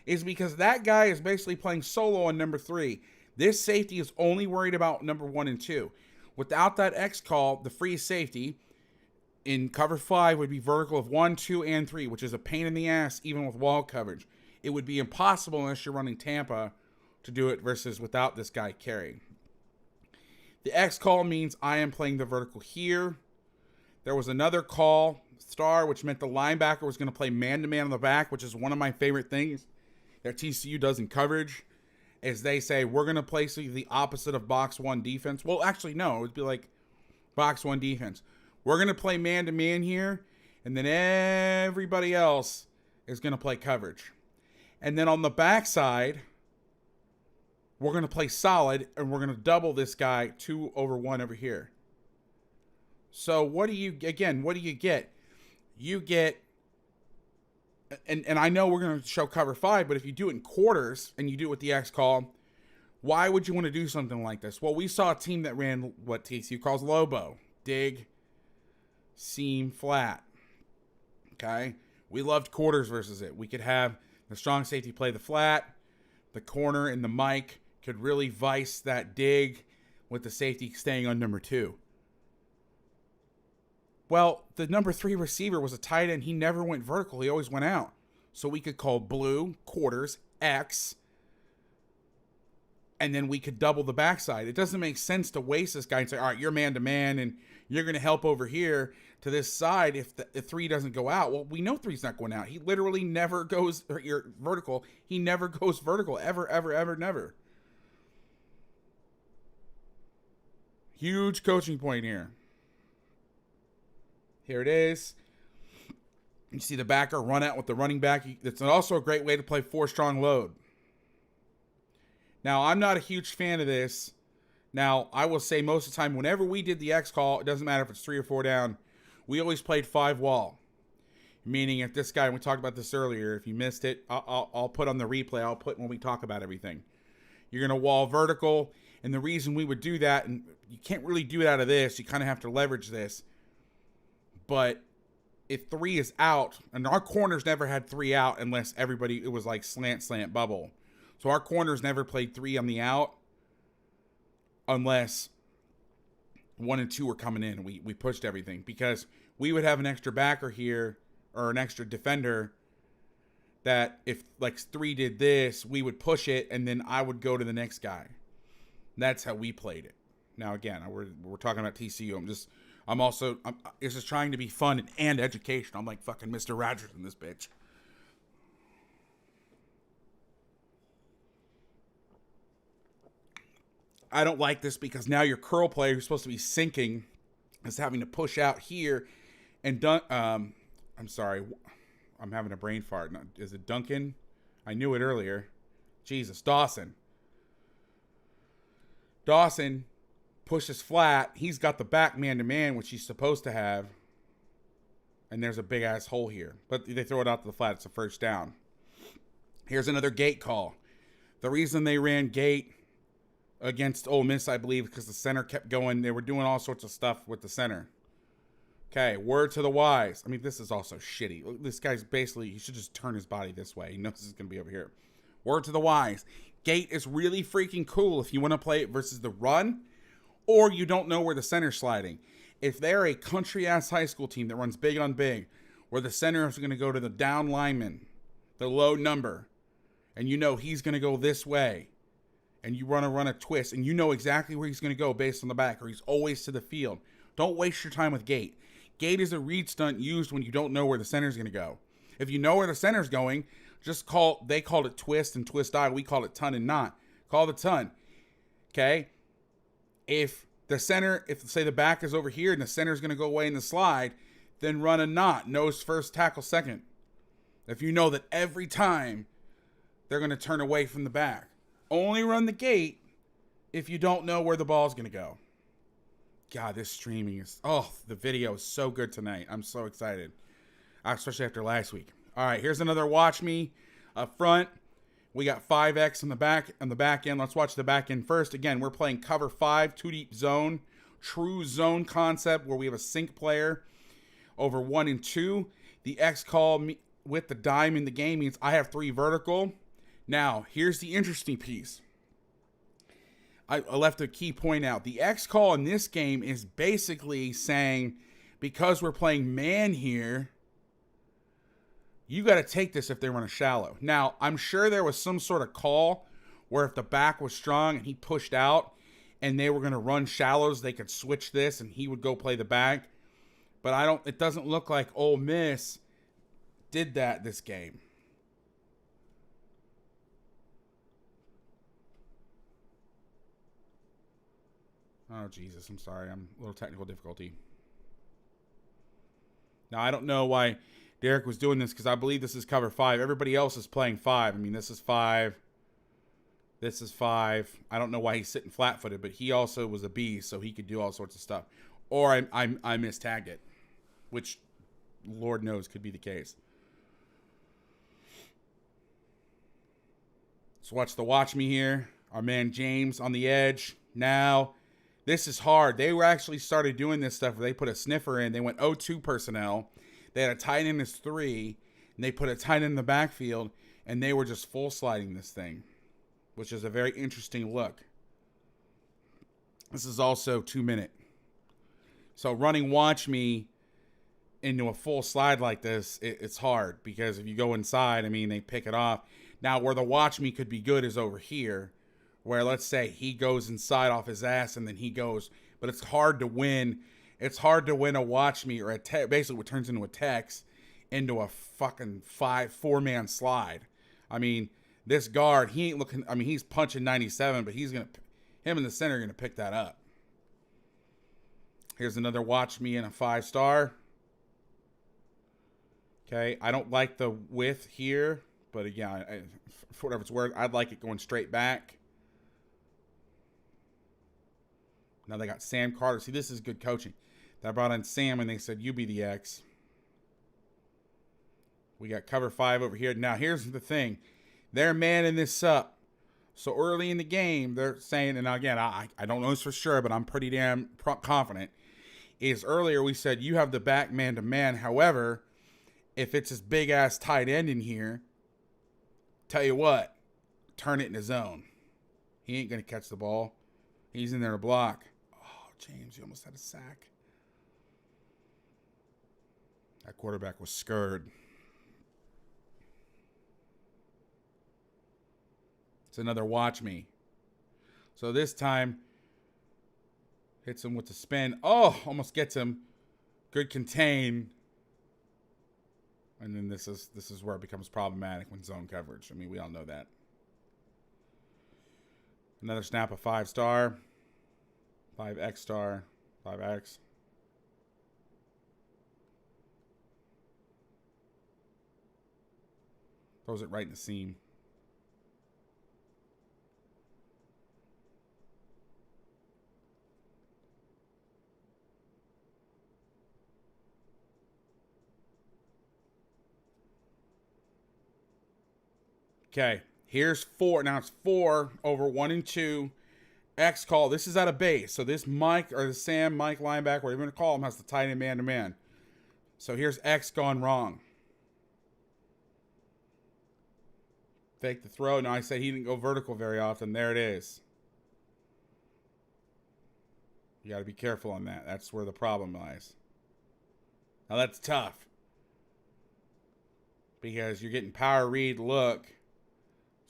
is because that guy is basically playing solo on number 3. This safety is only worried about number 1 and 2. Without that X call, the free safety in cover 5 would be vertical of 1, 2, and 3, which is a pain in the ass even with wall coverage. It would be impossible unless you're running Tampa to do it versus without this guy carrying. The X call means I am playing the vertical here. There was another call, star, which meant the linebacker was going to play man-to-man on the back, which is one of my favorite things that TCU does in coverage, is they say, we're going to play the opposite of box 1 defense. Well, actually, no. It would be like box 1 defense. We're going to play man-to-man here, and then everybody else is going to play coverage. And then on the backside, we're going to play solid, and we're going to double this guy 2 over 1 over here. So what do you get? You get, and I know we're going to show cover 5, but if you do it in quarters and you do it with the X call, why would you want to do something like this? Well, we saw a team that ran what TCU calls Lobo. Dig, seam, flat. Okay? We loved quarters versus it. We could have the strong safety play the flat. The corner and the mic could really vice that dig with the safety staying on number 2. Well, the number 3 receiver was a tight end. He never went vertical. He always went out. So we could call blue, quarters, X, and then we could double the backside. It doesn't make sense to waste this guy and say, all right, you're man-to-man, and you're going to help over here. to this side if the 3 doesn't go out. Well, we know 3's not going out. He literally never goes vertical. He never goes vertical. Ever, never. Huge coaching point here. Here it is. You see the backer run out with the running back. It's also a great way to play 4 strong load. Now, I'm not a huge fan of this. Now, I will say most of the time, whenever we did the X call, it doesn't matter if it's 3 or 4 down, we always played 5 wall. Meaning if this guy, and we talked about this earlier, if you missed it, I'll put on the replay, I'll put when we talk about everything. You're going to wall vertical, and the reason we would do that, and you can't really do it out of this, you kind of have to leverage this, but if 3 is out, and our corners never had 3 out unless it was like slant, bubble. So our corners never played 3 on the out unless 1 and 2 were coming in. We pushed everything because we would have an extra backer here or an extra defender that if like 3 did this, we would push it and then I would go to the next guy. That's how we played it. Now, again, we're talking about TCU. It's just trying to be fun and educational. I'm like fucking Mr. Rogers in this bitch. I don't like this because now your curl player who's supposed to be sinking is having to push out here and I'm sorry. I'm having a brain fart. Is it Duncan? I knew it earlier. Jesus. Dawson pushes flat. He's got the back man-to-man, which he's supposed to have. And there's a big-ass hole here. But they throw it out to the flat. It's a first down. Here's another gate call. The reason they ran gate against Ole Miss, I believe, because the center kept going. They were doing all sorts of stuff with the center. Okay, word to the wise. I mean, this is also shitty. This guy's basically, he should just turn his body this way. He knows this is going to be over here. Word to the wise. Gate is really freaking cool if you want to play it versus the run or you don't know where the center's sliding. If they're a country-ass high school team that runs big on big, where the center is going to go to the down lineman, the low number, and you know he's going to go this way, and you run a twist, and you know exactly where he's going to go based on the back, or he's always to the field. Don't waste your time with gate. Gate is a read stunt used when you don't know where the center's going to go. If you know where the center's going, they called it twist and twist eye. We call it ton and knot. Call the ton. Okay? If say the back is over here and the center's going to go away in the slide, then run a knot. Nose first, tackle second. If you know that every time they're going to turn away from the back. Only run the gate if you don't know where the ball's going to go. God, this streaming is... Oh, the video is so good tonight. I'm so excited. Especially after last week. All right, here's another watch me up front. We got 5X on the back end. Let's watch the back end first. Again, we're playing cover 5, 2-deep zone. True zone concept where we have a sink player over 1 and 2. The X call with the dime in the game means I have 3 vertical. Now, here's the interesting piece. I left a key point out. The X call in this game is basically saying, because we're playing man here, you got to take this if they run a shallow. Now, I'm sure there was some sort of call where if the back was strong and he pushed out and they were going to run shallows, they could switch this and he would go play the back. But it doesn't look like Ole Miss did that this game. Oh, Jesus, I'm sorry. I'm a little technical difficulty. Now, I don't know why Derek was doing this because I believe this is cover 5. Everybody else is playing 5. I mean, this is 5. This is 5. I don't know why he's sitting flat-footed, but he also was a beast, so he could do all sorts of stuff. Or I mistagged it, which Lord knows could be the case. So watch me here. Our man James on the edge. Now, this is hard. They were actually started doing this stuff where they put a sniffer in. They went 0-2 personnel. They had a tight end as 3, and they put a tight end in the backfield, and they were just full sliding this thing, which is a very interesting look. This is also 2-minute. So running watch me into a full slide like this, it's hard because if you go inside, I mean, they pick it off. Now, where the watch me could be good is over here, where let's say he goes inside off his ass and then he goes, but it's hard to win it's hard to win a watch me or basically what turns into a text into a fucking 4-man slide. I mean, this guard, he ain't looking. I mean, he's punching 97, but him in the center are gonna pick that up. Here's another watch me in a 5-star. Okay, I don't like the width here, but again, for whatever it's worth, I'd like it going straight back. Now they got Sam Carter. See, this is good coaching. They brought in Sam and they said, you be the X. We got cover 5 over here. Now, here's the thing. They're manning this up. So early in the game, they're saying, and again, I don't know this for sure, but I'm pretty damn confident, is earlier we said you have the back man-to-man. However, if it's this big-ass tight end in here, tell you what, turn it in his zone. He ain't going to catch the ball. He's in there to block. Oh, James, you almost had a sack. That quarterback was scared. It's another watch me. So this time, hits him with the spin. Oh, almost gets him. Good contain. And then this is where it becomes problematic when zone coverage. I mean, we all know that. Another snap, a 5-star. 5X star. 5X. Throws it right in the seam. Okay, here's 4. Now it's 4 over 1 and 2. X call. This is at a base. So this Mike, or the Sam, Mike linebacker, whatever you want to call him, has the tight end man-to-man. So here's X gone wrong. Fake the throw. Now I said he didn't go vertical very often. There it is. You got to be careful on that. That's where the problem lies. Now that's tough. Because you're getting power read look.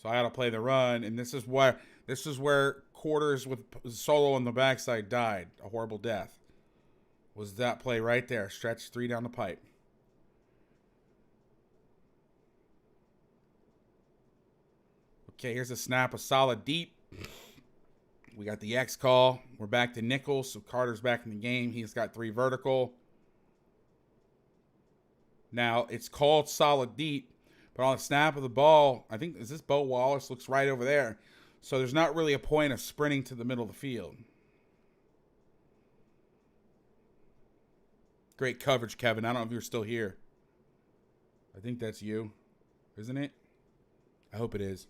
So I got to play the run, and this is where Qtrs with solo on the backside died a horrible death. Was that play right there? Stretch 3 down the pipe. Okay, here's a snap, a solid deep. We got the X call. We're back to nickel, so Carter's back in the game. He's got 3 vertical. Now it's called solid deep. But on the snap of the ball, I think, is this Bo Wallace? Looks right over there. So there's not really a point of sprinting to the middle of the field. Great coverage, Kevin. I don't know if you're still here. I think that's you, isn't it? I hope it is.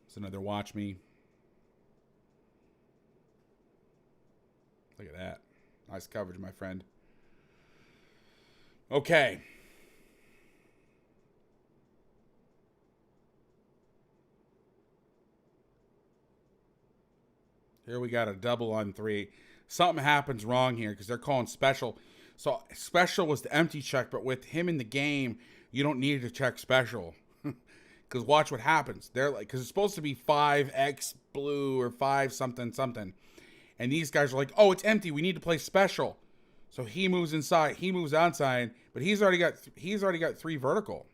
It's another watch me. Look at that. Nice coverage, my friend. Okay. Here we got a double on 3. Something happens wrong here because they're calling special. So special was the empty check, but with him in the game, you don't need to check special. Because watch what happens. They're like, because it's supposed to be 5X blue or 5 something something. And these guys are like, oh, it's empty. We need to play special. So he moves inside. He moves outside. But he's already got 3 vertical.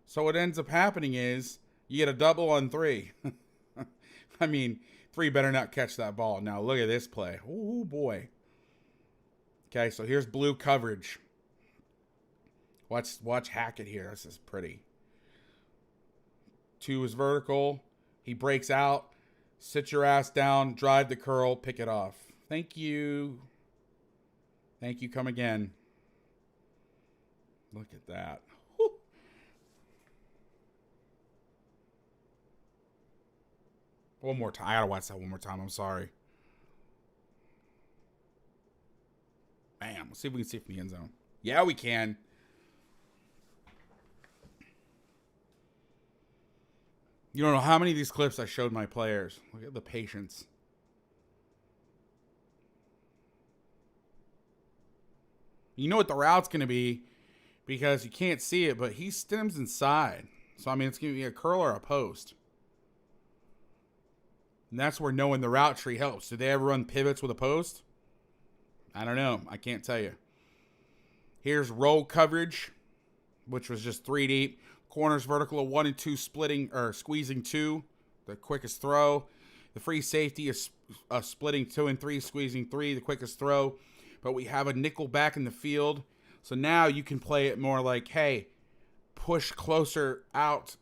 So what ends up happening is you get a double on 3. I mean, 3 better not catch that ball. Now look at this play. Oh, boy. Okay, so here's blue coverage. Watch Hackett here. This is pretty. 2 is vertical. He breaks out. Sit your ass down, drive the curl, pick it off. Thank you. Thank you, come again. Look at that. Whew. One more time. I gotta watch that one more time. I'm sorry. Bam. Let's see if we can see it from the end zone. Yeah, we can. You don't know how many of these clips I showed my players. Look at the patience. You know what the route's going to be because you can't see it, but he stems inside. So, I mean, it's going to be a curl or a post. And that's where knowing the route tree helps. Do they ever run pivots with a post? I don't know. I can't tell you. Here's roll coverage, which was just 3 deep. Corners vertical of 1 and 2 splitting or squeezing 2, the quickest throw. The free safety is splitting 2 and 3, squeezing 3, the quickest throw. But we have a nickel back in the field. So now you can play it more like, hey, push closer out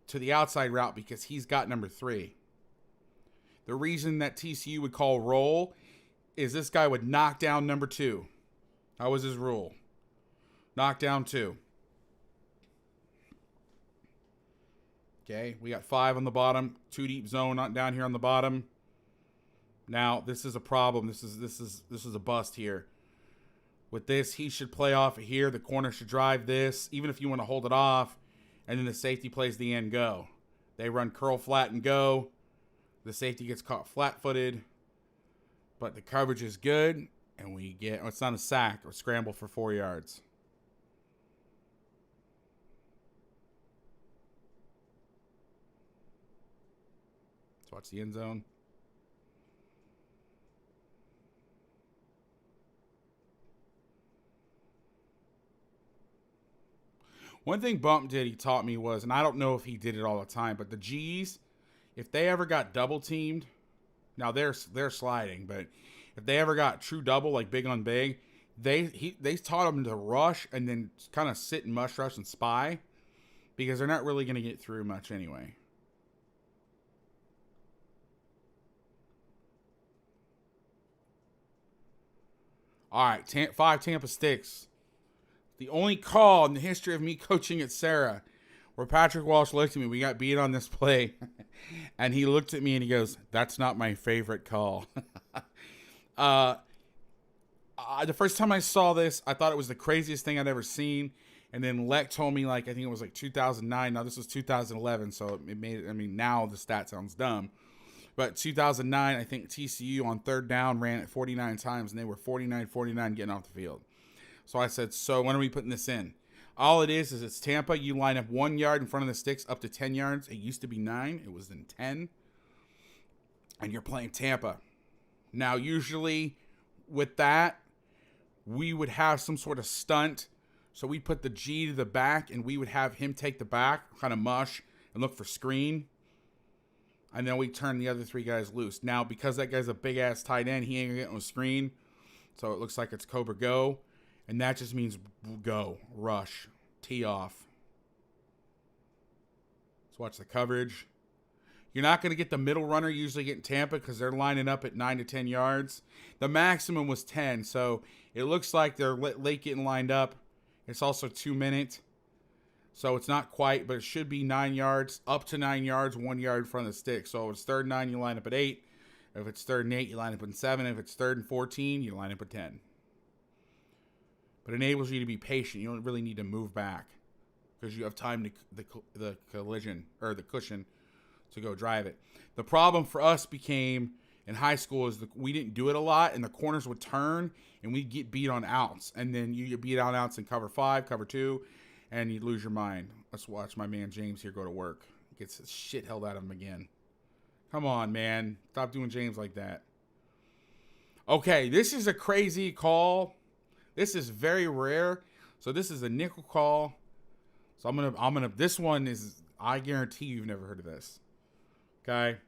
to the outside route because he's got number 3. The reason that TCU would call roll is this guy would knock down number 2. That was his rule. Knock down 2. Okay, we got 5 on the bottom, 2 deep zone not down here on the bottom. Now, this is a problem. This is a bust here. With this, he should play off of here. The corner should drive this, even if you want to hold it off, and then the safety plays the end go. They run curl flat and go. The safety gets caught flat-footed, but the coverage is good, and we get, it's not a sack or scramble for 4 yards. Let's watch the end zone. One thing Bump did, he taught me was, and I don't know if he did it all the time, but the G's, if they ever got double teamed, now they're sliding, but if they ever got true double, like big on big, they taught them to rush and then kind of sit and mush rush and spy because they're not really going to get through much anyway. All right, 5 Tampa sticks. The only call in the history of me coaching at Sarah where Patrick Walsh looked at me. We got beat on this play. And he looked at me and he goes, "That's not my favorite call." The first time I saw this, I thought it was the craziest thing I'd ever seen. And then Leck told me, like, I think it was like 2009. Now, this was 2011. So it made it, I mean, now the stat sounds dumb. But 2009, I think TCU on 3rd down ran it 49 times. And they were 49-49 getting off the field. So I said, so when are we putting this in? All it is it's Tampa. You line up 1 yard in front of the sticks up to 10 yards. It used to be 9. It was in 10. And you're playing Tampa. Now, usually with that, we would have some sort of stunt. So we put the G to the back, and we would have him take the back, kind of mush, and look for screen. And then we turn the other 3 guys loose. Now, because that guy's a big-ass tight end, he ain't going to get no screen. So it looks like it's Cobra go. And that just means go, rush, tee off. Let's watch the coverage. You're not going to get the middle runner usually get in Tampa because they're lining up at 9 to 10 yards. The maximum was 10, so it looks like they're late getting lined up. It's also 2 minutes, so it's not quite, but it should be 9 yards, up to 9 yards, 1 yard in front of the stick. So if it's 3rd and 9, you line up at 8. If it's 3rd and 8, you line up at 7. If it's 3rd and 14, you line up at 10. But it enables you to be patient. You don't really need to move back because you have time to the collision or the cushion to go drive it. The problem for us became in high school is we didn't do it a lot, and the corners would turn, and we'd get beat on outs. And then you get beat on outs in cover 5, cover 2, and you'd lose your mind. Let's watch my man James here go to work. Gets his shit held out of him again. Come on, man. Stop doing James like that. Okay, this is a crazy call. This is very rare. So this is a nickel call. So I'm gonna this one is, I guarantee you've never heard of this. Okay.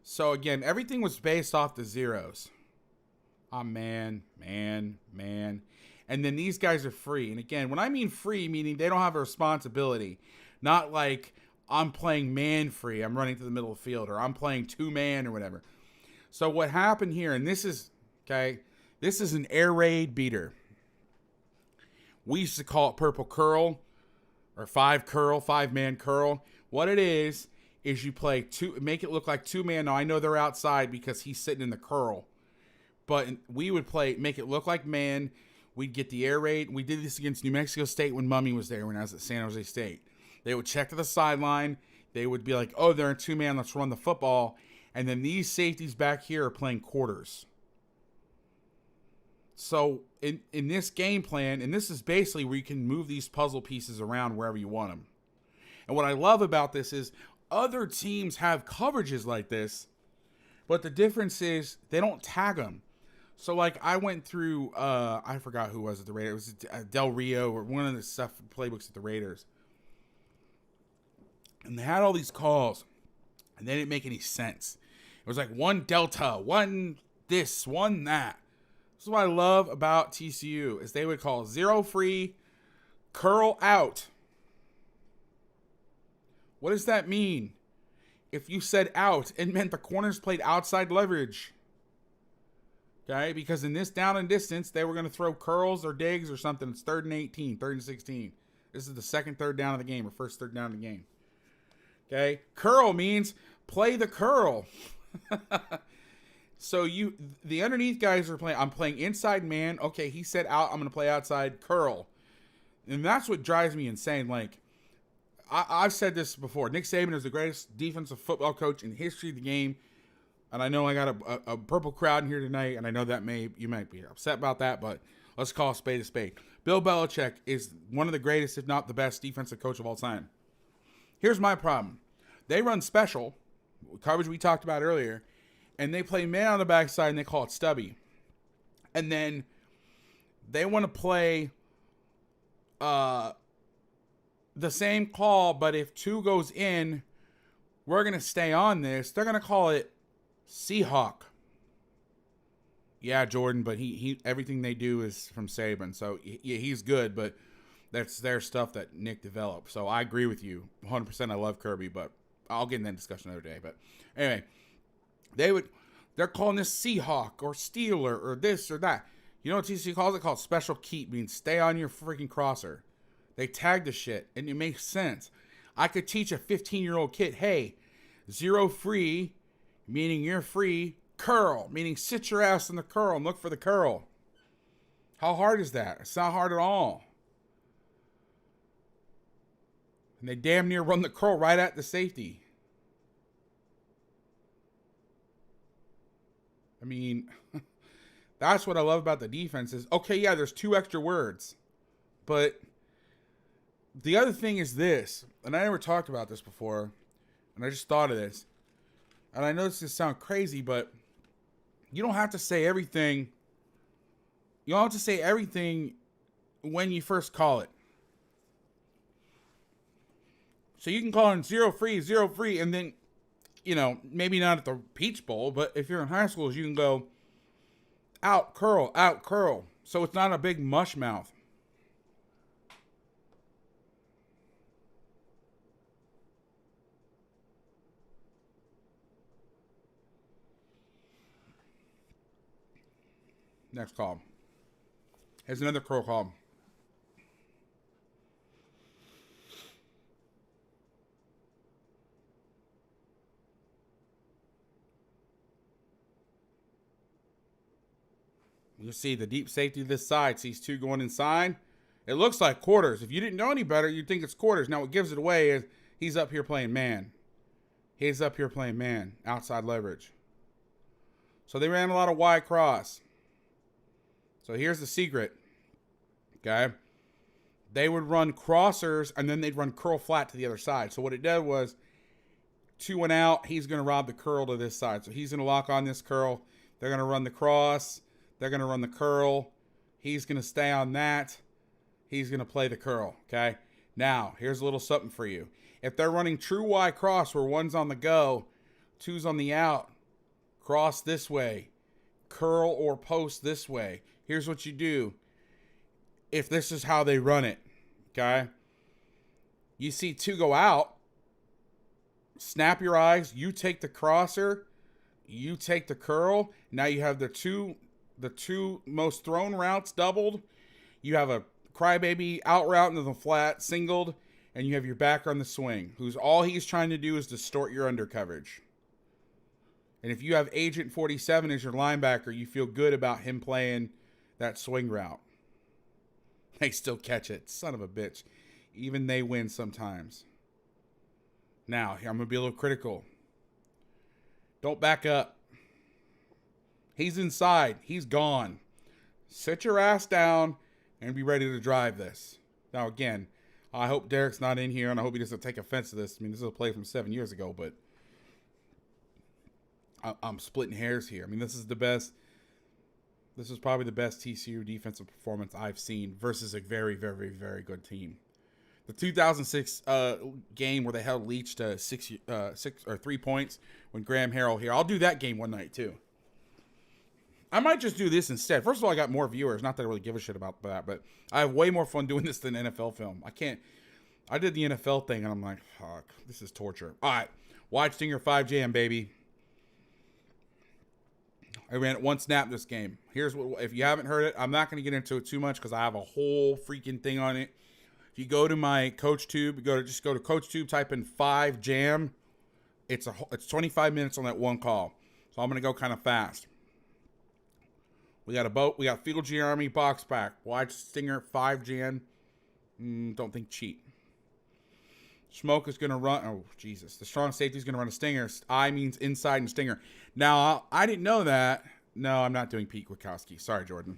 So again, everything was based off the zeros. Oh, man. And then these guys are free. And again, when I mean free, meaning they don't have a responsibility. Not like I'm playing man free. I'm running to the middle of the field, or I'm playing 2-man or whatever. So what happened here, and this is, okay, this is an air raid beater. We used to call it purple curl or 5-man curl. What it is you play 2, make it look like 2-man. Now I know they're outside because he's sitting in the curl, but we would make it look like man. We'd get the air raid. We did this against New Mexico State when Mummy was there when I was at San Jose State. They would check to the sideline. They would be like, oh, they're in 2-man. Let's run the football. And then these safeties back here are playing quarters. So in this game plan, and this is basically where you can move these puzzle pieces around wherever you want them. And what I love about this is other teams have coverages like this, but the difference is they don't tag them. So, like, I went through, I forgot who was at the Raiders. It was Del Rio or one of the stuff playbooks at the Raiders. And they had all these calls, and they didn't make any sense. It was like one delta, one this, one that. This is what I love about TCU, is they would call zero free, curl out. What does that mean? If you said out, it meant the corners played outside leverage. Okay, because in this down and distance, they were going to throw curls or digs or something. It's 3rd and 18, 3rd and 16. This is the second third down of the game, or first third down of the game. Okay, curl means play the curl. So the underneath guys are playing. I'm playing inside man. Okay, he said out. I'm going to play outside curl, and that's what drives me insane. Like I've said this before. Nick Saban is the greatest defensive football coach in the history of the game. And I know I got a purple crowd in here tonight, and I know that you might be upset about that, but let's call a spade a spade. Bill Belichick is one of the greatest, if not the best, defensive coach of all time. Here's my problem. They run special, coverage we talked about earlier, and they play man on the backside, and they call it stubby. And then they want to play the same call, but if 2 goes in, we're going to stay on this. They're going to call it Seahawk. Yeah, Jordan, but he everything they do is from Saban. So he's good, but that's their stuff that Nick developed. So I agree with you 100%. I love Kirby, but I'll get in that discussion another day. But anyway, they're calling this Seahawk or Steeler or this or that. You know what TCU calls it? Called special keep, means stay on your freaking crosser. They tag the shit, and it makes sense. I could teach a 15-year-old kid, hey, zero free, meaning you're free, curl, meaning sit your ass in the curl and look for the curl. How hard is that? It's not hard at all. And they damn near run the curl right at the safety. I mean, that's what I love about the defense is, okay, yeah, there's 2 extra words. But the other thing is this, and I never talked about this before, and I just thought of this. And I know this is sound crazy, but you don't have to say everything. You don't have to say everything when you first call it. So you can call in zero free, and then, you know, maybe not at the Peach Bowl, but if you're in high schools, you can go out, curl, out, curl. So it's not a big mush mouth. Next call. Here's another curl call. You see the deep safety this side. Sees 2 going inside. It looks like Qtrs. If you didn't know any better, you'd think it's Qtrs. Now what gives it away is he's up here playing man. He's up here playing man. Outside leverage. So they ran a lot of Y cross. So here's the secret, okay? They would run crossers, and then they'd run curl flat to the other side. So what it did was 2 went out. He's going to rob the curl to this side. So he's going to lock on this curl. They're going to run the cross. They're going to run the curl. He's going to stay on that. He's going to play the curl, okay? Now, here's a little something for you. If they're running true Y cross where 1's on the go, 2's on the out, cross this way, curl or post this way. Here's what you do. If this is how they run it, okay? You see 2 go out. Snap your eyes. You take the crosser. You take the curl. Now you have the two most thrown routes doubled. You have a crybaby out route into the flat singled, and you have your backer on the swing, who's all he's trying to do is distort your under coverage. And if you have Agent 47 as your linebacker, you feel good about him playing that swing route. They still catch it. Son of a bitch. Even they win sometimes. Now, I'm going to be a little critical. Don't back up. He's inside. He's gone. Sit your ass down and be ready to drive this. Now, again, I hope Derek's not in here, and I hope he doesn't take offense to this. I mean, this is a play from 7 years ago, but I'm splitting hairs here. I mean, this is the best. This is probably the best TCU defensive performance I've seen versus a very, very, very good team. The 2006 game where they held Leach to 6 or 3 points when Graham Harrell here. I'll do that game one night too. I might just do this instead. First of all, I got more viewers. Not that I really give a shit about that, but I have way more fun doing this than NFL film. I did the NFL thing, and I'm like, fuck, this is torture. All right, wide stinger 5 jam, baby. I ran it one snap this game. Here's what, if you haven't heard it, I'm not going to get into it too much because I have a whole freaking thing on it. If you go to my CoachTube, just go to CoachTube, type in 5 jam. It's 25 minutes on that one call. So I'm going to go kind of fast. We got a boat. We got Field G Army box back. Wide stinger 5 jam. Don't think cheat. Smoke is going to run. Oh, Jesus. The strong safety is going to run a stinger. I means inside and stinger. Now, I didn't know that. No, I'm not doing Pete Kwiatkowski. Sorry, Jordan.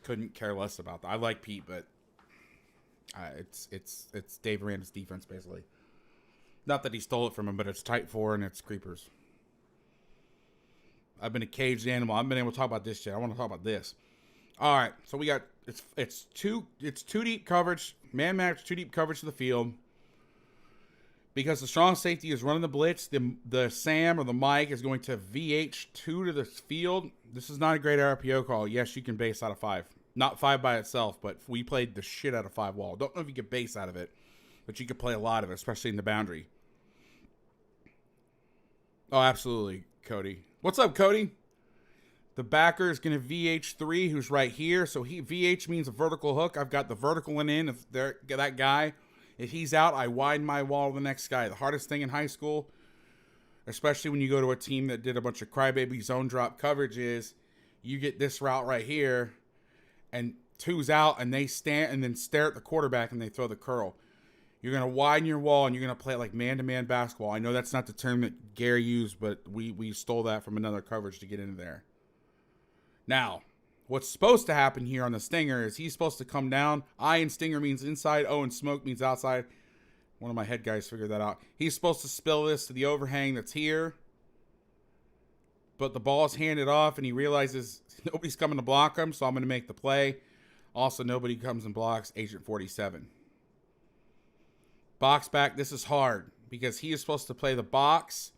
Couldn't care less about that. I like Pete, but it's Dave Aranda's defense, basically. Not that he stole it from him, but it's tight 4 and it's creepers. I've been a caged animal. I've been able to talk about this shit. I want to talk about this. All right, so we got it's two deep coverage, man match, 2 deep coverage to the field. Because the strong safety is running the blitz, the Sam or the Mike is going to VH2 to the field. This is not a great RPO call. Yes, you can base out of 5. Not 5 by itself, but we played the shit out of 5 wall. Don't know if you could base out of it, but you could play a lot of it, especially in the boundary. Oh, absolutely, Cody. What's up, Cody? The backer is going to VH3, who's right here. So VH means a vertical hook. I've got the vertical in. If that guy, if he's out, I widen my wall to the next guy. The hardest thing in high school, especially when you go to a team that did a bunch of crybaby zone drop coverage, is you get this route right here, and 2's out, and they stand and then stare at the quarterback, and they throw the curl. You're going to widen your wall, and you're going to play it like man-to-man basketball. I know that's not the term that Gary used, but we stole that from another coverage to get into there. Now, what's supposed to happen here on the stinger is he's supposed to come down. I in stinger means inside. O in smoke means outside. One of my head guys figured that out. He's supposed to spill this to the overhang that's here. But the ball's handed off, and he realizes nobody's coming to block him, so I'm going to make the play. Also, nobody comes and blocks Agent 47. Box back, this is hard because he is supposed to play the box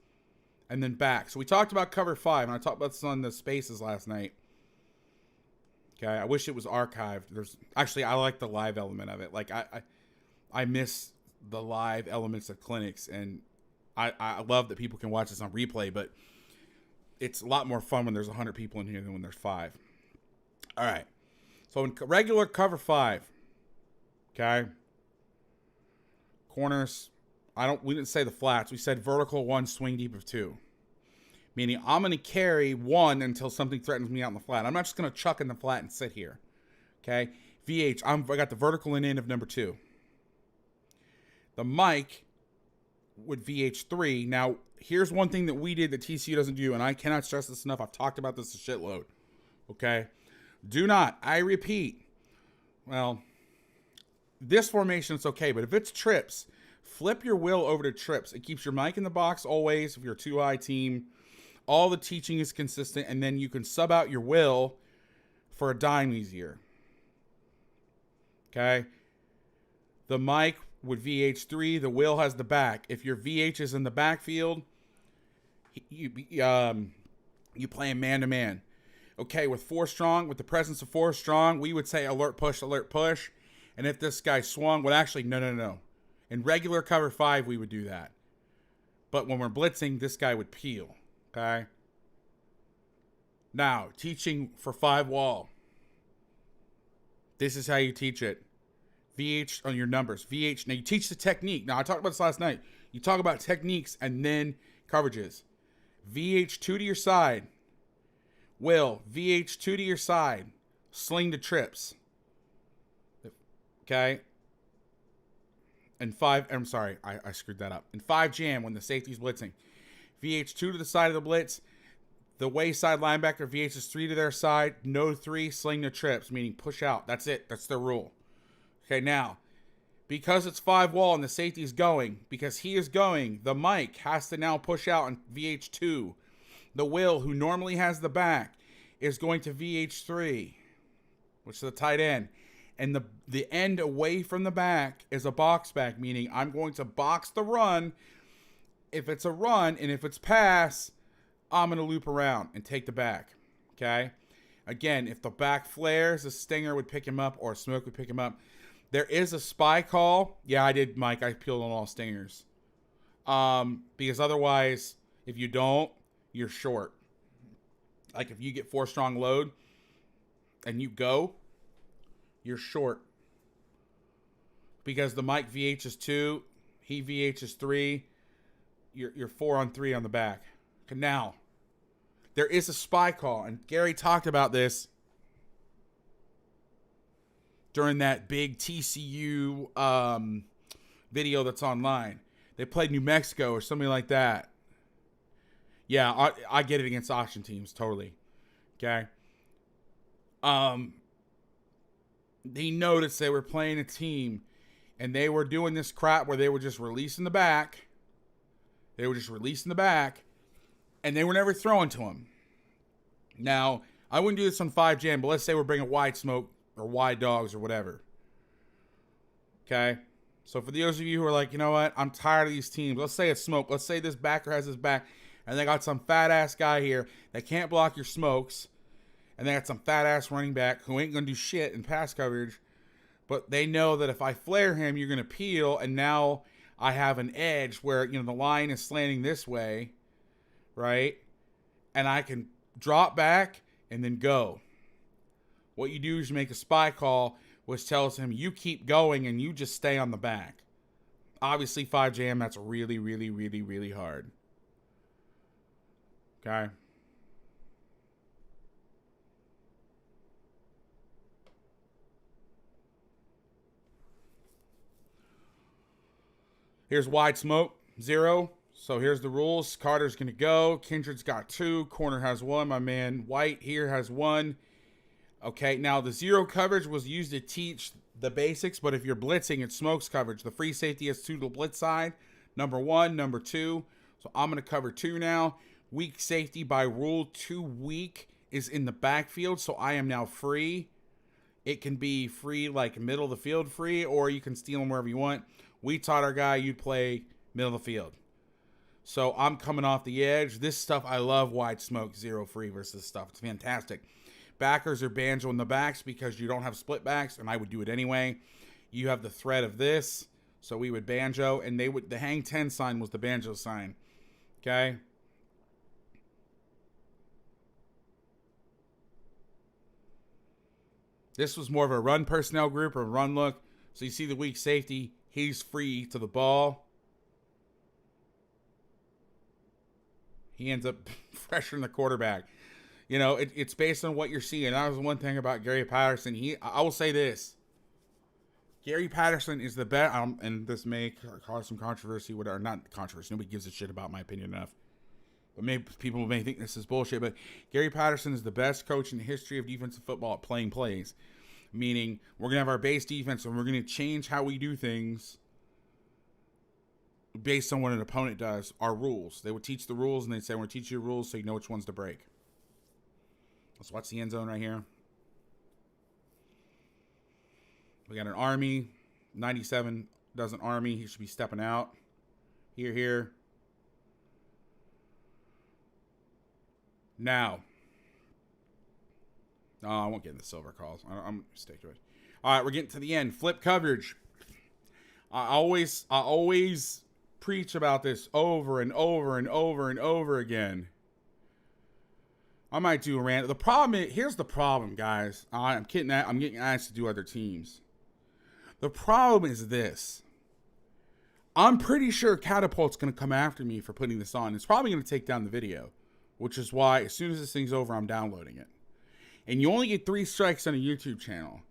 and then back. So we talked about cover 5, and I talked about this on the spaces last night. Okay, I wish it was archived. I like the live element of it. Like I miss the live elements of clinics, and I love that people can watch this on replay, but it's a lot more fun when there's 100 people in here than when there's 5. All right, so in regular cover 5, okay. Corners, we didn't say the flats. We said vertical 1, swing deep of 2. Meaning I'm going to carry 1 until something threatens me out in the flat. I'm not just going to chuck in the flat and sit here. Okay? VH, I got the vertical in of number 2. The Mike would VH3. Now, here's one thing that we did that TCU doesn't do, and I cannot stress this enough. I've talked about this a shitload. Okay? Do not, I repeat, well, this formation is okay, but if it's trips, flip your will over to trips. It keeps your mic in the box always if you're a 2-eye team. All the teaching is consistent, and then you can sub out your will for a dime easier. Okay? The mic would VH3. The will has the back. If your VH is in the backfield, you play him man-to-man. Okay, with 4 strong, with the presence of 4 strong, we would say alert, push, alert, push. And if this guy swung, well, actually, no. In regular cover 5, we would do that. But when we're blitzing, this guy would peel. Okay? Now, teaching for 5 wall. This is how you teach it. VH on your numbers. VH. Now, you teach the technique. Now, I talked about this last night. You talk about techniques and then coverages. VH2 to your side. Will. VH2 to your side. Sling to trips. Okay? And 5, I'm sorry, I screwed that up. In 5 jam, when the safety's blitzing. VH2 to the side of the blitz. The wayside linebacker, VH is 3 to their side. No 3, sling to trips, meaning push out. That's it. That's the rule. Okay, now, Because it's 5 wall and the safety is going, because he is going, the Mike has to now push out on VH2. The Will, who normally has the back, is going to VH3, which is the tight end. And the end away from the back is a box back, meaning I'm going to box the run. If it's a run and if it's pass, I'm going to loop around and take the back. Okay? Again, if the back flares, a stinger would pick him up or a smoke would pick him up. There is a spy call. Yeah, I did, Mike. I peeled on all stingers. Because otherwise, if you don't, you're short. Like if you get 4 strong load and you go, you're short. Because the Mike VH is 2, he VH is 3, you're 4 on 3 on the back. Now, there is a spy call, and Gary talked about this during that big TCU video that's online. They played New Mexico or something like that. Yeah, I get it against auction teams, totally. Okay? They noticed they were playing a team, and they were doing this crap where they were just releasing the back. They were just releasing the back, and they were never throwing to him. Now, I wouldn't do this on 5 Jam, but let's say we're bringing wide smoke or wide dogs or whatever. Okay? So for those of you who are like, you know what? I'm tired of these teams. Let's say it's smoke. Let's say this backer has his back, and they got some fat-ass guy here that can't block your smokes, and they got some fat-ass running back who ain't going to do shit in pass coverage, but they know that if I flare him, you're going to peel, and now I have an edge where, you know, the line is slanting this way, right? And I can drop back and then go. What you do is you make a spy call, which tells him you keep going and you just stay on the back. Obviously, 5 Jam, that's really, really, really, really hard. Okay? Here's wide smoke, 0. So here's the rules. Carter's going to go. Kindred's got 2. Corner has 1. My man White here has 1. Okay, now the 0 coverage was used to teach the basics, but if you're blitzing, it's smokes coverage. The free safety has 2 to the blitz side. Number 1, number 2. So I'm going to cover 2 now. Weak safety by rule 2 weak is in the backfield, so I am now free. It can be free like middle of the field free, or you can steal them wherever you want. We taught our guy you'd play middle of the field. So I'm coming off the edge. This stuff, I love wide smoke, 0 free versus stuff. It's fantastic. Backers are banjo in the backs because you don't have split backs, and I would do it anyway. You have the threat of this, so we would banjo, and they would. The hang 10 sign was the banjo sign. Okay? This was more of a run personnel group or run look. So you see the weak safety. He's free to the ball. He ends up pressuring the quarterback. You know, it's based on what you're seeing. That was one thing about Gary Patterson. I will say this. Gary Patterson is the best, and this may cause some controversy, whatever. Not controversy. Nobody gives a shit about my opinion enough. But maybe people may think this is bullshit. But Gary Patterson is the best coach in the history of defensive football at playing plays. Meaning, we're going to have our base defense, and we're going to change how we do things based on what an opponent does. Our rules. They would teach the rules, and they'd say, we're going to teach you the rules so you know which ones to break. Let's watch the end zone right here. We got an Army. 97 does an Army. He should be stepping out. Here. Now. No, I won't get in the silver calls. I'm going to stick to it. All right, we're getting to the end. Flip coverage. I always preach about this over and over and over and over again. I might do a rant. The problem is, here's the problem, guys. I'm getting asked to do other teams. The problem is this. I'm pretty sure Catapult's going to come after me for putting this on. It's probably going to take down the video, which is why as soon as this thing's over, I'm downloading it. And you only get 3 strikes on a YouTube channel.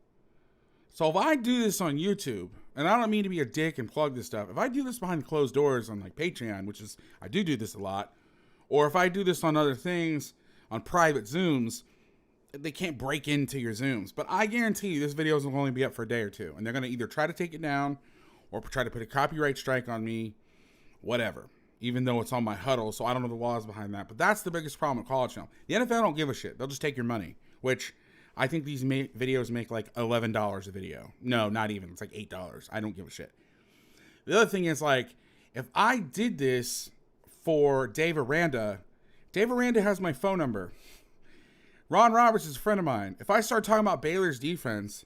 So if I do this on YouTube, and I don't mean to be a dick and plug this stuff, if I do this behind closed doors on like Patreon, which is, I do this a lot, or if I do this on other things, on private Zooms, they can't break into your Zooms. But I guarantee you this video will only be up for a day or 2. And they're going to either try to take it down, or try to put a copyright strike on me, whatever. Even though it's on my huddle, so I don't know the laws behind that. But that's the biggest problem with college now. The NFL don't give a shit. They'll just take your money, which I think these videos make like $11 a video. No, not even. It's like $8. I don't give a shit. The other thing is, like, if I did this for Dave Aranda has my phone number. Ron Roberts is a friend of mine. If I start talking about Baylor's defense,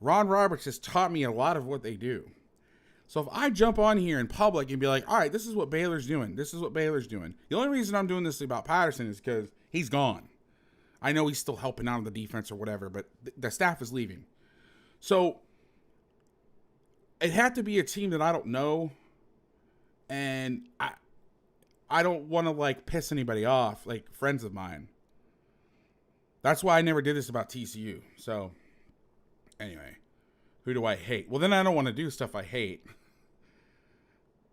Ron Roberts has taught me a lot of what they do. So if I jump on here in public and be like, all right, this is what Baylor's doing. This is what Baylor's doing. The only reason I'm doing this about Patterson is because he's gone. I know he's still helping out on the defense or whatever, but the staff is leaving. So it had to be a team that I don't know. And I don't want to, like, piss anybody off, like friends of mine. That's why I never did this about TCU. So anyway, who do I hate? Well, then I don't want to do stuff I hate.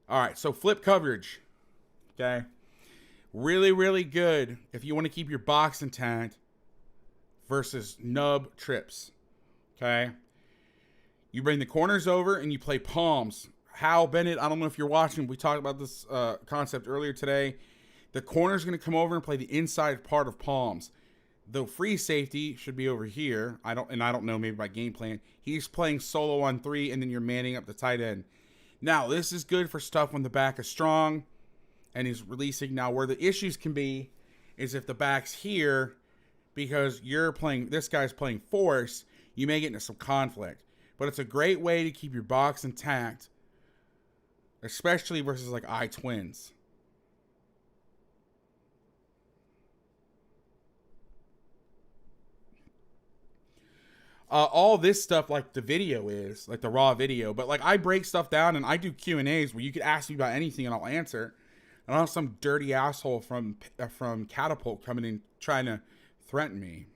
All right, so flip coverage, okay? Really, really good if you want to keep your box intact versus nub trips, okay? You bring the corners over and you play palms. Hal Bennett, I don't know if you're watching. We talked about this concept earlier today. The corner's going to come over and play the inside part of palms. The free safety should be over here. I don't know, maybe by game plan. He's playing solo on 3, and then you're manning up the tight end. Now, this is good for stuff when the back is strong and he's releasing. Now, where the issues can be is if the back's here because this guy's playing force, you may get into some conflict. But it's a great way to keep your box intact, especially versus like I twins. All this stuff, like the video is, like the raw video, but like I break stuff down and I do Q&As where you could ask me about anything and I'll answer. I don't have some dirty asshole from Catapult coming in trying to threaten me.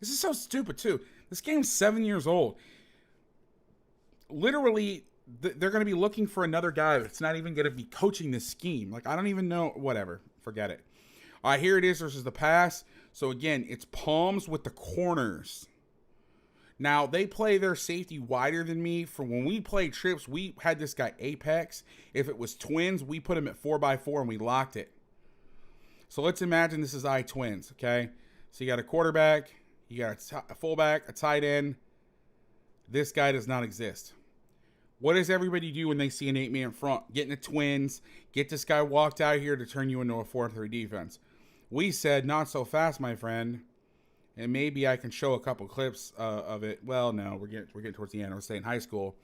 This is so stupid too. This game's 7 years old. Literally, they're going to be looking for another guy that's not even going to be coaching this scheme. Like, I don't even know. Whatever. Forget it. All right, here it is versus the pass. So again, it's palms with the corners. Now, they play their safety wider than me. For when we played trips, we had this guy Apex. If it was twins, we put him at 4x4 and we locked it. So let's imagine this is I twins, okay? So you got a quarterback, you got a fullback, a tight end. This guy does not exist. What does everybody do when they see an 8-man front? Get in the twins, get this guy walked out here to turn you into a 4-3 defense. We said, not so fast, my friend. And maybe I can show a couple clips of it. Well, no, we're getting towards the end. We're staying high school,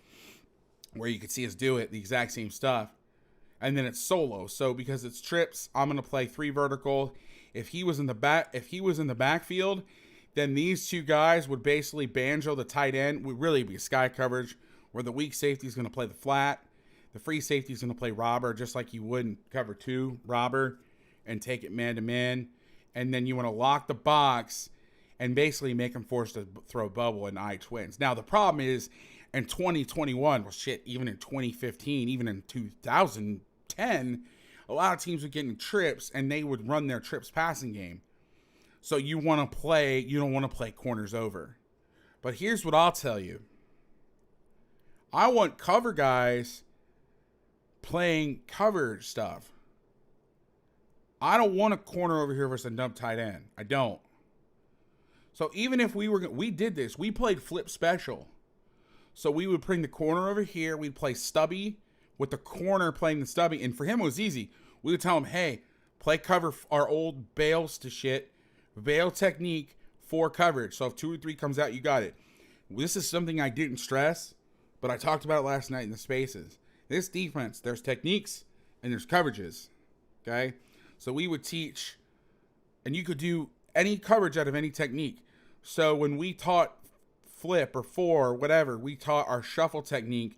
where you could see us do it, the exact same stuff. And then it's solo. So because it's trips, I'm gonna play 3 vertical. If he was in the backfield, then these two guys would basically banjo the tight end. Would really be sky coverage, where the weak safety is gonna play the flat. The free safety is gonna play robber, just like you would in cover 2, robber, and take it man to man. And then you want to lock the box and basically make them forced to throw bubble and I twins. Now, the problem is in 2021, well, shit, even in 2015, even in 2010, a lot of teams were getting trips and they would run their trips passing game. So you don't want to play corners over. But here's what I'll tell you. I want cover guys playing cover stuff. I don't want a corner over here versus a nub tight end. I don't. So even if we did this, we played flip special. So we would bring the corner over here. We'd play stubby with the corner playing the stubby. And for him, it was easy. We would tell him, hey, play cover our old bails to shit. Bail technique for coverage. So if 2 or 3 comes out, you got it. This is something I didn't stress, but I talked about it last night in the spaces. This defense, there's techniques and there's coverages. Okay? So we would teach, and you could do any coverage out of any technique. So when we taught flip or 4 or whatever, we taught our shuffle technique.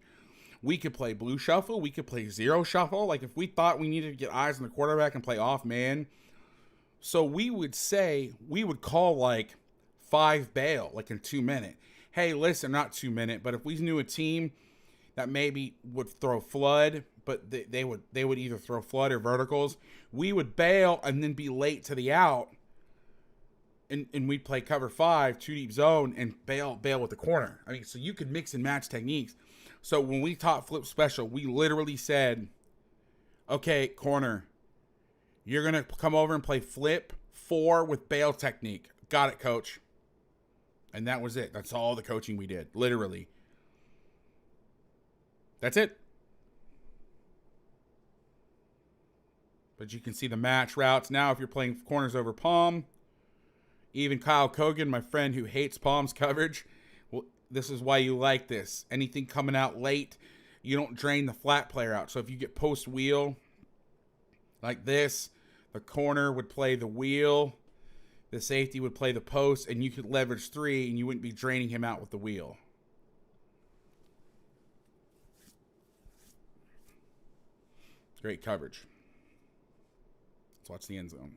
We could play blue shuffle. We could play zero shuffle. Like if we thought we needed to get eyes on the quarterback and play off man. So we would call like 5 bail, like in 2 minutes. Hey, listen, not 2 minutes, but if we knew a team that maybe would throw flood, but they would either throw flood or verticals, we would bail and then be late to the out. and we'd play cover 5, 2 deep zone, and bail with the corner. I mean, so you could mix and match techniques. So when we taught flip special, we literally said, okay, corner, you're going to come over and play flip 4 with bail technique. Got it, coach. And that was it. That's all the coaching we did, literally. That's it. But you can see the match routes now if you're playing corners over palm. Even Kyle Kogan, my friend who hates palms coverage, well, this is why you like this. Anything coming out late, you don't drain the flat player out. So if you get post wheel like this, the corner would play the wheel, the safety would play the post, and you could leverage 3, and you wouldn't be draining him out with the wheel. Great coverage. Let's watch the end zone.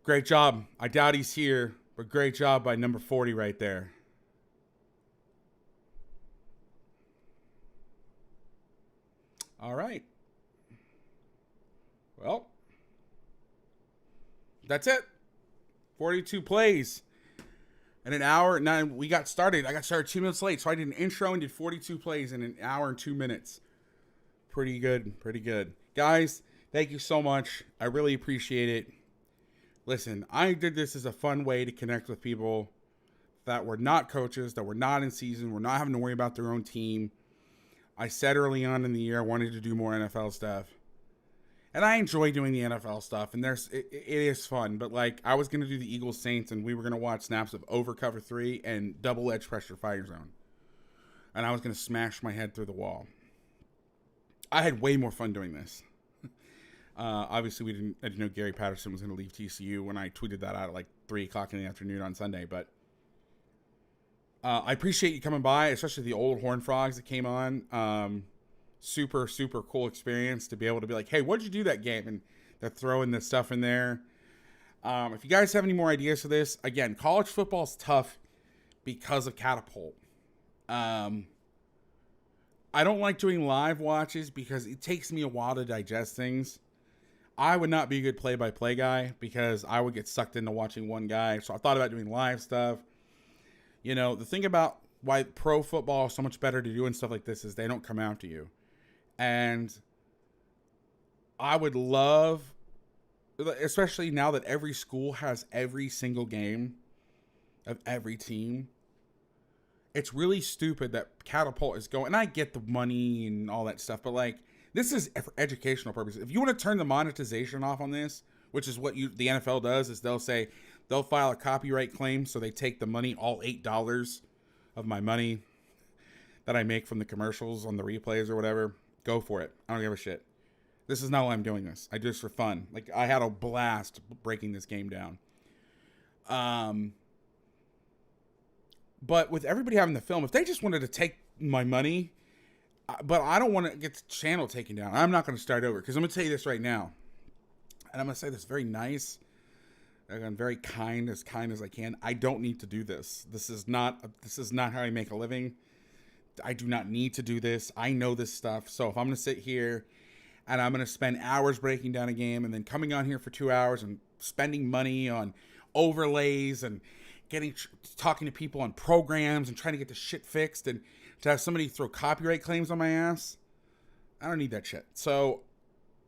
Great job. I doubt he's here, but great job by number 40 right there. All right. Well, that's it. 42 plays. In an hour, now we got started. I got started 2 minutes late, so I did an intro and did 42 plays in an hour and 2 minutes. Pretty good, pretty good. Guys, thank you so much. I really appreciate it. Listen, I did this as a fun way to connect with people that were not coaches, that were not in season, were not having to worry about their own team. I said early on in the year I wanted to do more NFL stuff. And I enjoy doing the NFL stuff, and it is fun. But, like, I was going to do the Eagles Saints, and we were going to watch snaps of over cover 3 and double edge pressure fire zone. And I was going to smash my head through the wall. I had way more fun doing this. Obviously, I didn't know Gary Patterson was going to leave TCU when I tweeted that out at like 3 o'clock in the afternoon on Sunday. But I appreciate you coming by, especially the old Horned Frogs that came on. Super, super cool experience to be able to be like, hey, what'd you do that game? And they're throwing this stuff in there. If you guys have any more ideas for this, again, college football is tough because of Catapult. I don't like doing live watches because it takes me a while to digest things. I would not be a good play-by-play guy because I would get sucked into watching one guy. So I thought about doing live stuff. You know, the thing about why pro football is so much better to do and stuff like this is they don't come after you. And I would love, especially now that every school has every single game of every team, it's really stupid that Catapult is going, and I get the money and all that stuff, but like, this is for educational purposes. If you want to turn the monetization off on this, which is what the NFL does, is they'll file a copyright claim, so they take the money, all $8 of my money that I make from the commercials on the replays or whatever. Go for it. I don't give a shit. This is not why I'm doing this. I do this for fun. Like, I had a blast breaking this game down. But with everybody having the film, if they just wanted to take my money, but I don't want to get the channel taken down. I'm not going to start over because I'm going to tell you this right now. And I'm going to say this very nice. I'm very kind as I can. I don't need to do this. This is not how I make a living. I do not need to do this. I know this stuff. So if I'm going to sit here and I'm going to spend hours breaking down a game and then coming on here for 2 hours and spending money on overlays and talking to people on programs and trying to get the shit fixed and to have somebody throw copyright claims on my ass, I don't need that shit. So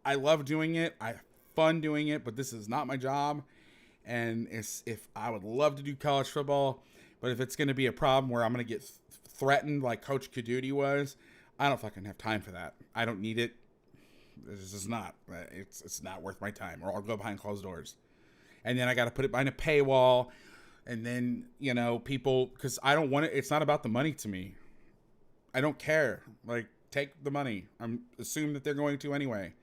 I love doing it. I have fun doing it, but this is not my job. And if I would love to do college football, but if it's going to be a problem where I'm going to get threatened like Coach Qtrs was, I don't fucking have time for that. I don't need it. This is not. It's not worth my time. Or I'll go behind closed doors, and then I got to put it behind a paywall, and then people, because I don't want it. It's not about the money to me. I don't care. Like, take the money. I'm assuming that they're going to anyway.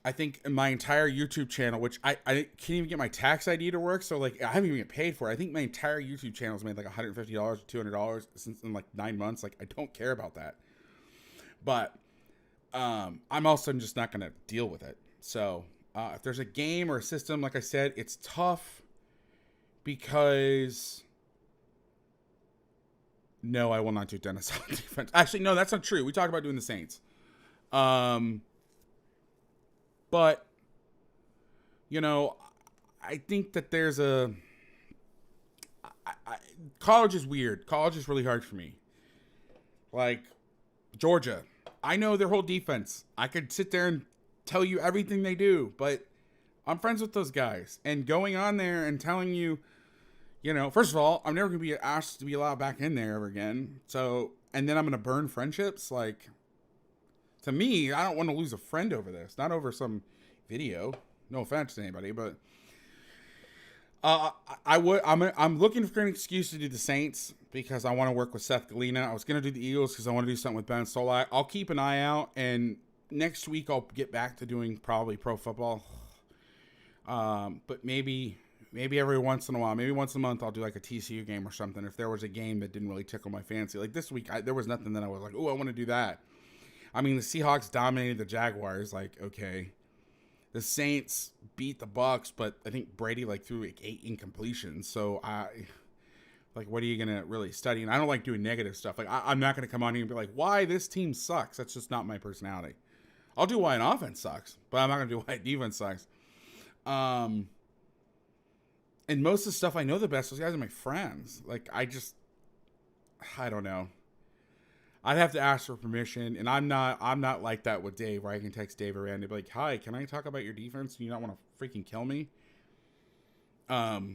I think in my entire YouTube channel, which I can't even get my tax ID to work, so like I haven't even get paid for it. I think my entire YouTube channel has made like $150 or $200 since in like 9 months. Like, I don't care about that. But I'm also just not going to deal with it. So if there's a game or a system, like I said, it's tough because no, I will not do Dennis on defense. Actually, no, that's not true. We talked about doing the Saints. But you know, I think that there's college is weird. College is really hard for me. Like, Georgia, I know their whole defense. I could sit there and tell you everything they do, but I'm friends with those guys. And going on there and telling you, you know, first of all, I'm never going to be asked to be allowed back in there ever again. So, and then I'm going to burn friendships. Like, to me, I don't want to lose a friend over this. Not over some video. No offense to anybody, but I'm looking for an excuse to do the Saints because I want to work with Seth Galina. I was going to do the Eagles because I want to do something with Ben Solak. I'll keep an eye out, and next week I'll get back to doing probably pro football. But maybe every once in a while, maybe once a month, I'll do like a TCU game or something. If there was a game that didn't really tickle my fancy, like this week, there was nothing that I was like, oh, I want to do that. I mean, the Seahawks dominated the Jaguars. Like, okay. The Saints beat the Bucks, but I think Brady like threw like 8 incompletions. So what are you gonna really study? And I don't like doing negative stuff. Like I'm not gonna come on here and be like, why this team sucks. That's just not my personality. I'll do why an offense sucks, but I'm not gonna do why defense sucks. And most of the stuff I know the best. Those guys are my friends. Like I don't know. I'd have to ask for permission, and I'm not like that with Dave, where I can text Dave around and be like, "Hi, can I talk about your defense? Do you not want to freaking kill me?" So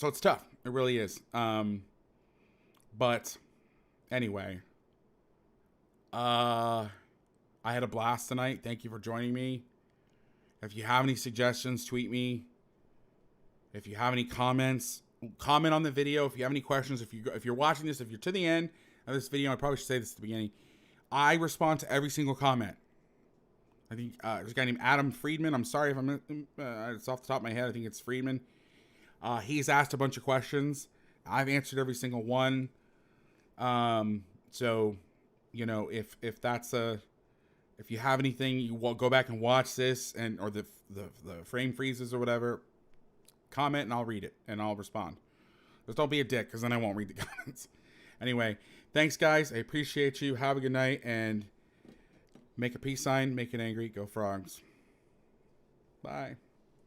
it's tough. It really is. But anyway, I had a blast tonight. Thank you for joining me. If you have any suggestions, tweet me. If you have any comments, comment on the video. If you have any questions, if you're watching this, if you're to the end of this video, I probably should say this at the beginning. I respond to every single comment. I think there's a guy named Adam Friedman. I'm sorry if it's off the top of my head. I think it's Friedman. He's asked a bunch of questions. I've answered every single one. So, you know, if you have anything, you will go back and watch this or the frame freezes or whatever. Comment and I'll read it and I'll respond. Just don't be a dick because then I won't read the comments. Anyway, thanks guys. I appreciate you. Have a good night and make a peace sign. Make it angry. Go Frogs. Bye.